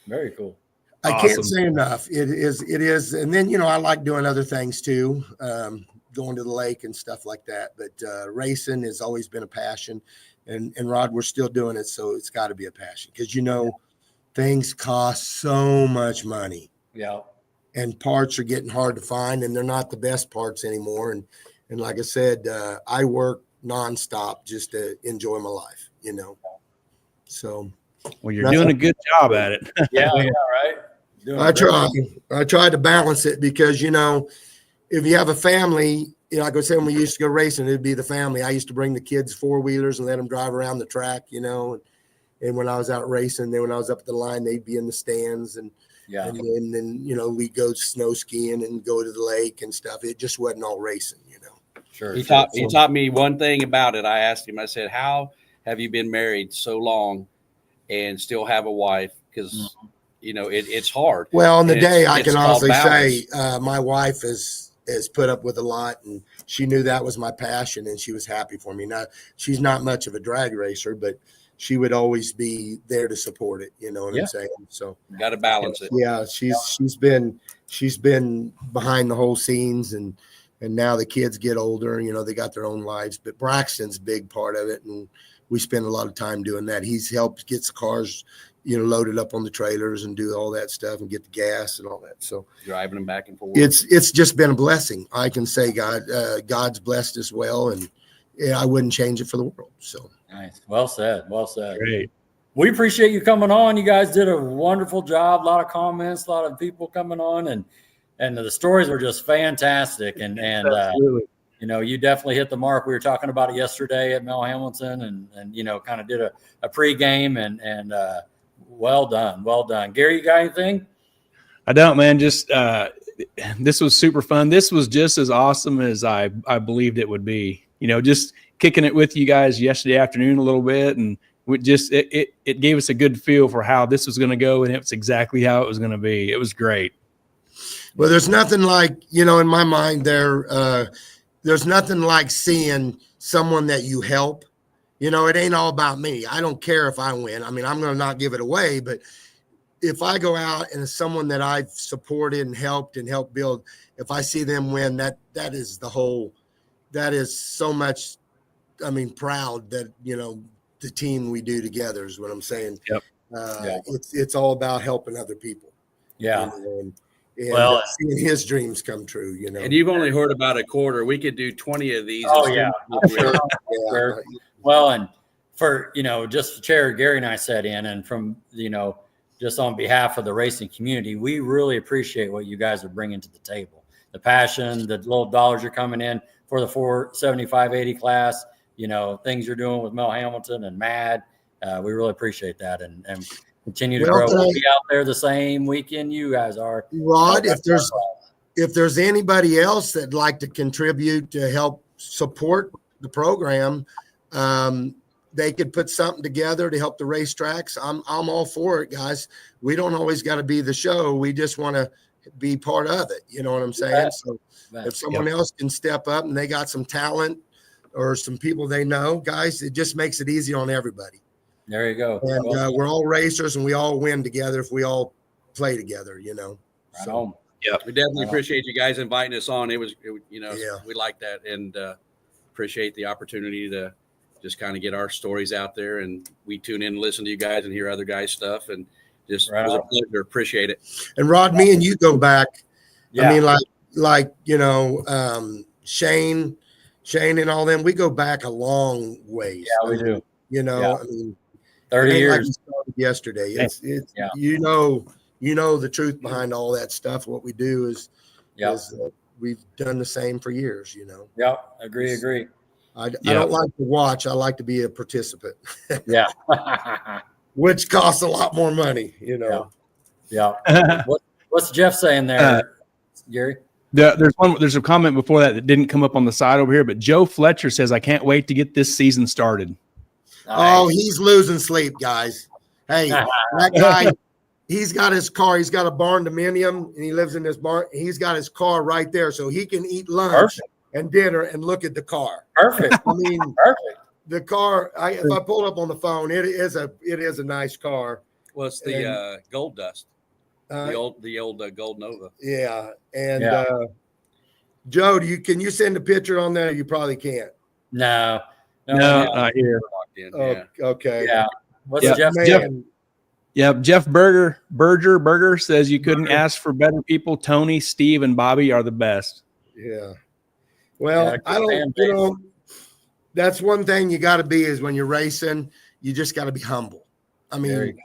B: very cool.
D: I can't say enough. It is. And then, I like doing other things too. Going to the lake and stuff like that. But racing has always been a passion. And Rod, we're still doing it. So it's got to be a passion because, things cost so much money. Yeah. And parts are getting hard to find, and they're not the best parts anymore. And like I said, I work nonstop just to enjoy my life, So.
A: Well, you're doing a good job at it.
B: Yeah, right.
D: I try to balance it because, if you have a family, like I said, when we used to go racing, it'd be the family. I used to bring the kids 4-wheelers and let them drive around the track, and when I was out racing, then when I was up at the line, they'd be in the stands and then we go snow skiing and go to the lake and stuff. It just wasn't all racing,
C: Sure. He taught me one thing about it. I asked him, I said, how have you been married so long and still have a wife? Because it's hard.
D: Well, on the day, I can honestly say my wife has put up with a lot, and she knew that was my passion, and she was happy for me. Now, she's not much of a drag racer, but she would always be there to support it. You know what I'm saying? So
C: got to balance it.
D: Yeah, she's been behind the whole scenes, and now the kids get older. They got their own lives, but Braxton's a big part of it, and we spend a lot of time doing that. He's helped get the cars, loaded up on the trailers and do all that stuff and get the gas and all that. So
C: driving them back and forth.
D: It's just been a blessing. I can say God's blessed us well, and I wouldn't change it for the world. So
B: nice. Well said.
A: Great.
B: We appreciate you coming on. You guys did a wonderful job. A lot of comments, a lot of people coming on, and the stories were just fantastic. And you definitely hit the mark. We were talking about it yesterday at Mel Hamilton, and kind of did a pregame and well done. Gary, you got anything?
A: I don't, man. Just this was super fun. This was just as awesome as I believed it would be. Just kicking it with you guys yesterday afternoon a little bit, and we just it gave us a good feel for how this was going to go, and it's exactly how it was going to be. It was great.
D: Well, there's nothing like, in my mind there's nothing like seeing someone that you help. It ain't all about me. I don't care if I win. I mean, I'm going to not give it away, but if I go out and it's someone that I've supported and helped build, if I see them win, that is so much. I mean, proud that, the team we do together is what I'm saying.
A: Yep.
D: It's all about helping other people.
B: Yeah.
D: And seeing his dreams come true,
C: And you've only heard about a quarter. We could do 20 of these.
B: Oh, yeah.
C: Sure.
B: Sure. Well, and for, just the chair Gary and I sat in, and from, just on behalf of the racing community, we really appreciate what you guys are bringing to the table. The passion, the little dollars you're coming in for the 475/80 class, things you're doing with Mel Hamilton and Mad. We really appreciate that and continue to grow. We'll be out there the same weekend you guys are.
D: Rod, if there's anybody else that'd like to contribute to help support the program, they could put something together to help the racetracks. I'm all for it, guys. We don't always got to be the show. We just want to be part of it. You know what I'm saying? So if someone else can step up and they got some talent or some people they know, guys, it just makes it easy on everybody.
B: There you go.
D: And we're all racers and we all win together if we all play together,
B: Right on.
C: Yeah, we definitely appreciate you guys inviting us on. We like that, and appreciate the opportunity to just kind of get our stories out there. And we tune in and listen to you guys and hear other guys' stuff, and just it was a pleasure. Appreciate it.
D: And Rod, me and you go back.
B: Yeah.
D: I mean, Shane and all them, we go back a long ways.
B: Yeah, we do.
D: I mean,
B: 30 years.
D: like we started yesterday. It's the truth behind all that stuff. What we do is we've done the same for years.
B: Yeah, agree.
D: I don't like to watch. I like to be a participant.
B: Yeah.
D: Which costs a lot more money.
B: Yeah. What's Jeff saying there, Gary?
A: There's a comment before that didn't come up on the side over here, but Joe Fletcher says, "I can't wait to get this season started."
B: Nice.
D: Oh, he's losing sleep, guys. Hey, that guy, he's got his car. He's got a barn dominium, and he lives in this barn. He's got his car right there, so he can eat lunch and dinner and look at the car.
B: Perfect.
D: I mean,
B: Perfect.
D: The car. If I pull up on the phone, it is a nice car.
C: Well, it's the Gold Dust, the old Gold Nova.
D: Yeah, and Joe, can you send a picture on there? You probably can't.
B: No,
A: not here.
D: Okay.
B: Yeah. What's Jeff?
A: Jeff Berger says you couldn't ask for better people. Tony, Steve, and Bobby are the best.
D: Yeah. Well, I don't. That's one thing you got to be is when you're racing, you just got to be humble. I mean,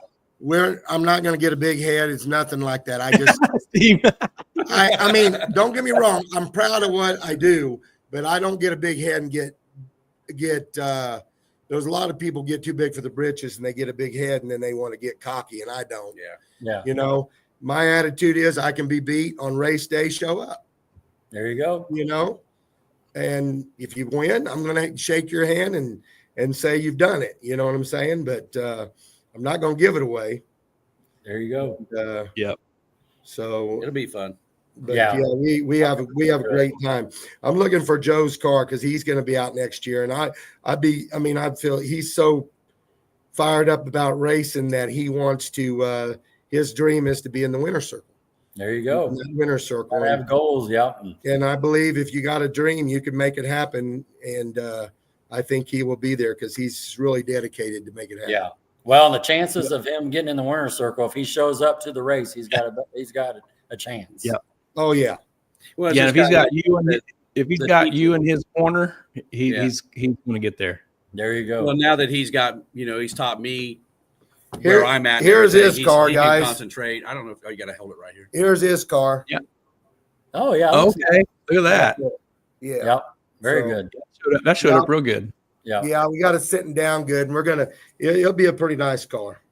D: I'm not going to get a big head. It's nothing like that. I just, I mean, don't get me wrong. I'm proud of what I do, but I don't get a big head and get. There's a lot of people get too big for the britches and they get a big head and then they want to get cocky, and I don't.
B: Yeah.
D: My attitude is I can be beat on race day. Show up.
B: There you go.
D: And if you win, I'm going to shake your hand and say you've done it. You know what I'm saying? But I'm not going to give it away.
B: There you go.
A: Yep.
C: So it'll be fun.
D: But we have a great time. I'm looking for Joe's car because he's going to be out next year, and I feel he's so fired up about racing that he wants to. His dream is to be in the winner's circle.
B: There you go.
D: Winner's circle.
B: I have goals,
D: And I believe if you got a dream, you can make it happen. And I think he will be there because he's really dedicated to make it happen.
B: Yeah. Well, the chances of him getting in the winner's circle, if he shows up to the race, he's got a chance.
A: Yeah.
D: Oh yeah.
C: Well,
A: if he's got you in his corner, he's going to get there.
B: There you go.
C: Well, now that he's got, he's taught me where I'm at.
D: Here's his car, guys.
C: Concentrate. I don't know if you got to hold it right here.
D: Here's his car.
A: Yeah.
B: Oh yeah.
A: Okay. Look at that.
D: Yeah.
B: Yep. Very good.
A: That showed up real good.
B: Yeah.
D: Yeah. We got it sitting down good, and it'll be a pretty nice car.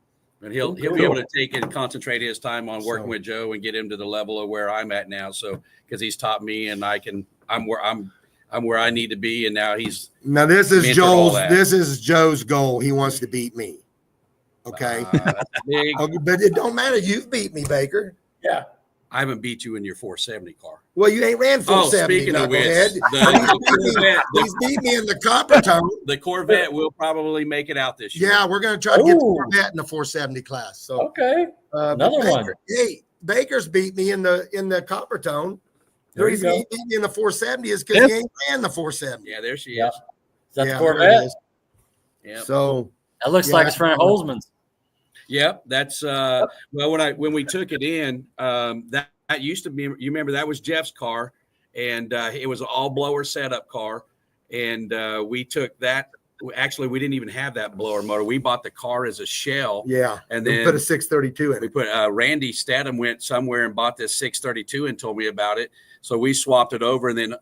C: And he'll be able to take and concentrate his time on working with Joe and get him to the level of where I'm at now. So because he's taught me, and I'm where I need to be, and now this is Joe's goal. He wants to beat me. Okay. That's big.
D: But it don't matter. You've beat me, Baker.
B: Yeah.
C: I haven't beat you in your 470 car.
D: Well, you ain't ran 470.
C: Speaking of which,
D: he's beat me in the copper tone.
C: The Corvette will probably make it out this year.
D: Yeah, we're going to try to get the Corvette in the 470 class. So
B: okay, another one.
D: Hey, Baker's beat me in the copper tone. The reason he beat me in the 470 is because he ain't ran the 470.
C: Yeah, there she is.
B: Is that the Corvette?
C: Yeah.
D: So
B: that looks like it's Frank Holzman's.
C: Yep, that's well when we took it in, that used to be, you remember that was Jeff's car, and it was an all blower setup car, and we took that. Actually, we didn't even have that blower motor. We bought the car as a shell.
D: Yeah,
C: and then
D: we put a 632 in.
C: We put Randy Statham went somewhere and bought this 632 and told me about it. So we swapped it over, and then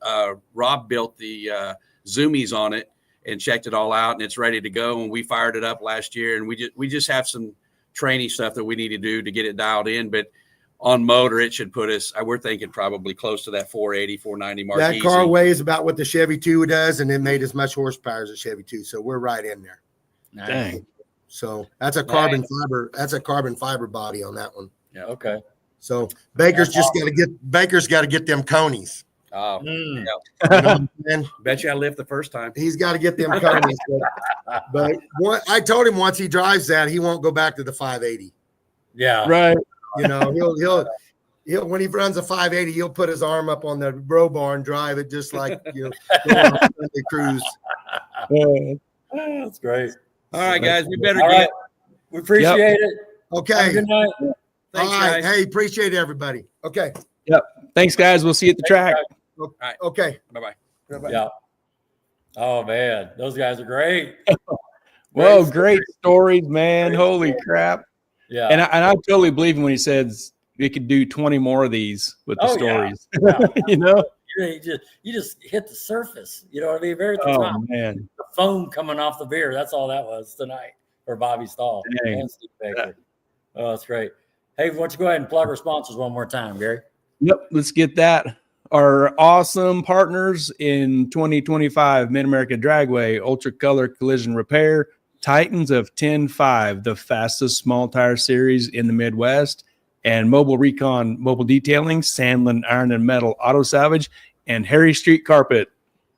C: Rob built the zoomies on it and checked it all out, and it's ready to go. And we fired it up last year, and we just have some training stuff that we need to do to get it dialed in. But on motor, it should put us, we're thinking probably close to that 480, 490 mark.
D: That car weighs about what the Chevy 2 does, and it made as much horsepower as a Chevy 2. So we're right in there.
B: Dang.
D: So that's a carbon fiber. That's a carbon fiber body on that one.
B: Yeah. Okay.
D: So Baker's got to get them conies.
C: Oh,
D: yeah.
C: Bet you I lived the first time.
D: He's got to get them conies. but I told him once he drives that, he won't go back to the 580.
B: Yeah.
A: Right.
D: You know, he'll when he runs a 580, he'll put his arm up on the row bar and drive it just like going on a Sunday cruise.
B: That's great.
C: All right, guys, we better
B: All
C: get.
B: right. We appreciate it.
D: Okay.
B: Good night.
C: Thanks,
D: all right.
C: guys.
D: Hey, appreciate everybody. Okay.
A: Yep. Thanks, guys. We'll see you at the track.
C: All right.
D: Okay.
C: Bye-bye.
B: Yeah. Oh man, those guys are great.
A: Whoa, great stories, man. Holy crap.
B: Yeah.
A: And I totally believe him when he says we could do 20 more of these with the stories.
B: Yeah.
A: You know?
B: You just hit the surface. You know what I mean? Very at the top.
A: Man.
B: The foam coming off the beer. That's all that was tonight for Bobby Stahl and Steve Baker. Oh, that's great. Hey, why don't you go ahead and plug our sponsors one more time, Gary?
A: Yep. Let's get that. Our awesome partners in 2025, Mid America Dragway, Ultra Color Collision Repair, Titans of 10.5, the fastest small tire series in the Midwest, and Mobile Recon Mobile Detailing, Sandlin Iron and Metal Auto Salvage, and Harry Street Carpet.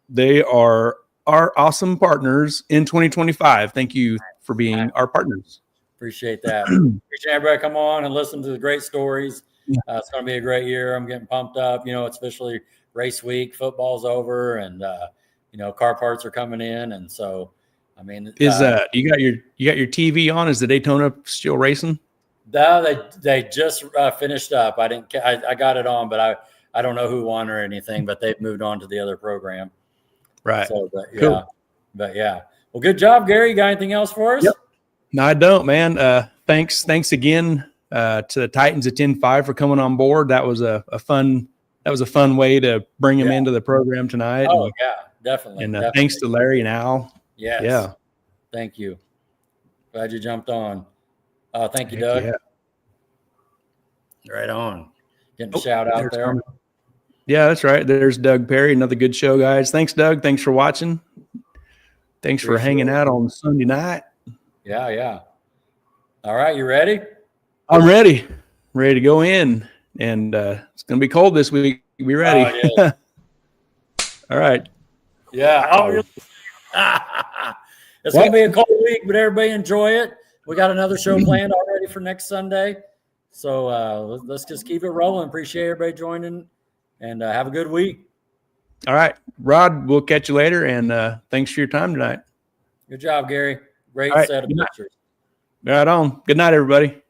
A: They are our awesome partners in 2025. Thank you for being our partners.
B: Appreciate that. Appreciate everybody come on and listen to the great stories. It's going to be a great year. I'm getting pumped up. You know, it's officially race week. Football's over, and you know, car parts are coming in, and so I mean,
A: is you got your TV on? Is the Daytona still racing?
B: No, they just finished up. I got it on, but I don't know who won or anything. But they've moved on to the other program.
A: Right.
B: So,
A: cool.
B: But yeah. Well, good job, Gary. You got anything else for us?
A: Yep. No, I don't, man. Thanks again to the Titans at 10.5 for coming on board. That was a fun way to bring them into the program tonight.
B: Oh, yeah, definitely.
A: And
B: definitely.
A: Thanks to Larry and Al.
B: Yes.
A: Yeah.
B: Thank you. Glad you jumped on. Thank you, Doug.
A: Yeah.
B: Right on. Getting a shout out there.
A: Yeah, that's right. There's Doug Perry. Another good show, guys. Thanks, Doug. Thanks for watching. Thanks for hanging out on Sunday night.
B: Yeah, yeah. All right, you ready?
A: I'm ready. Ready to go in. And it's going to be cold this week. Be ready.
B: Oh, yeah.
A: All right.
B: Yeah. Oh, it's going to be a cold week, but everybody enjoy it. We got another show planned already for next Sunday. So let's just keep it rolling. Appreciate everybody joining, and have a good week.
A: All right. Rod, we'll catch you later, and thanks for your time tonight.
B: Good job, Gary. Great set of pictures.
A: Right on. Good night, everybody.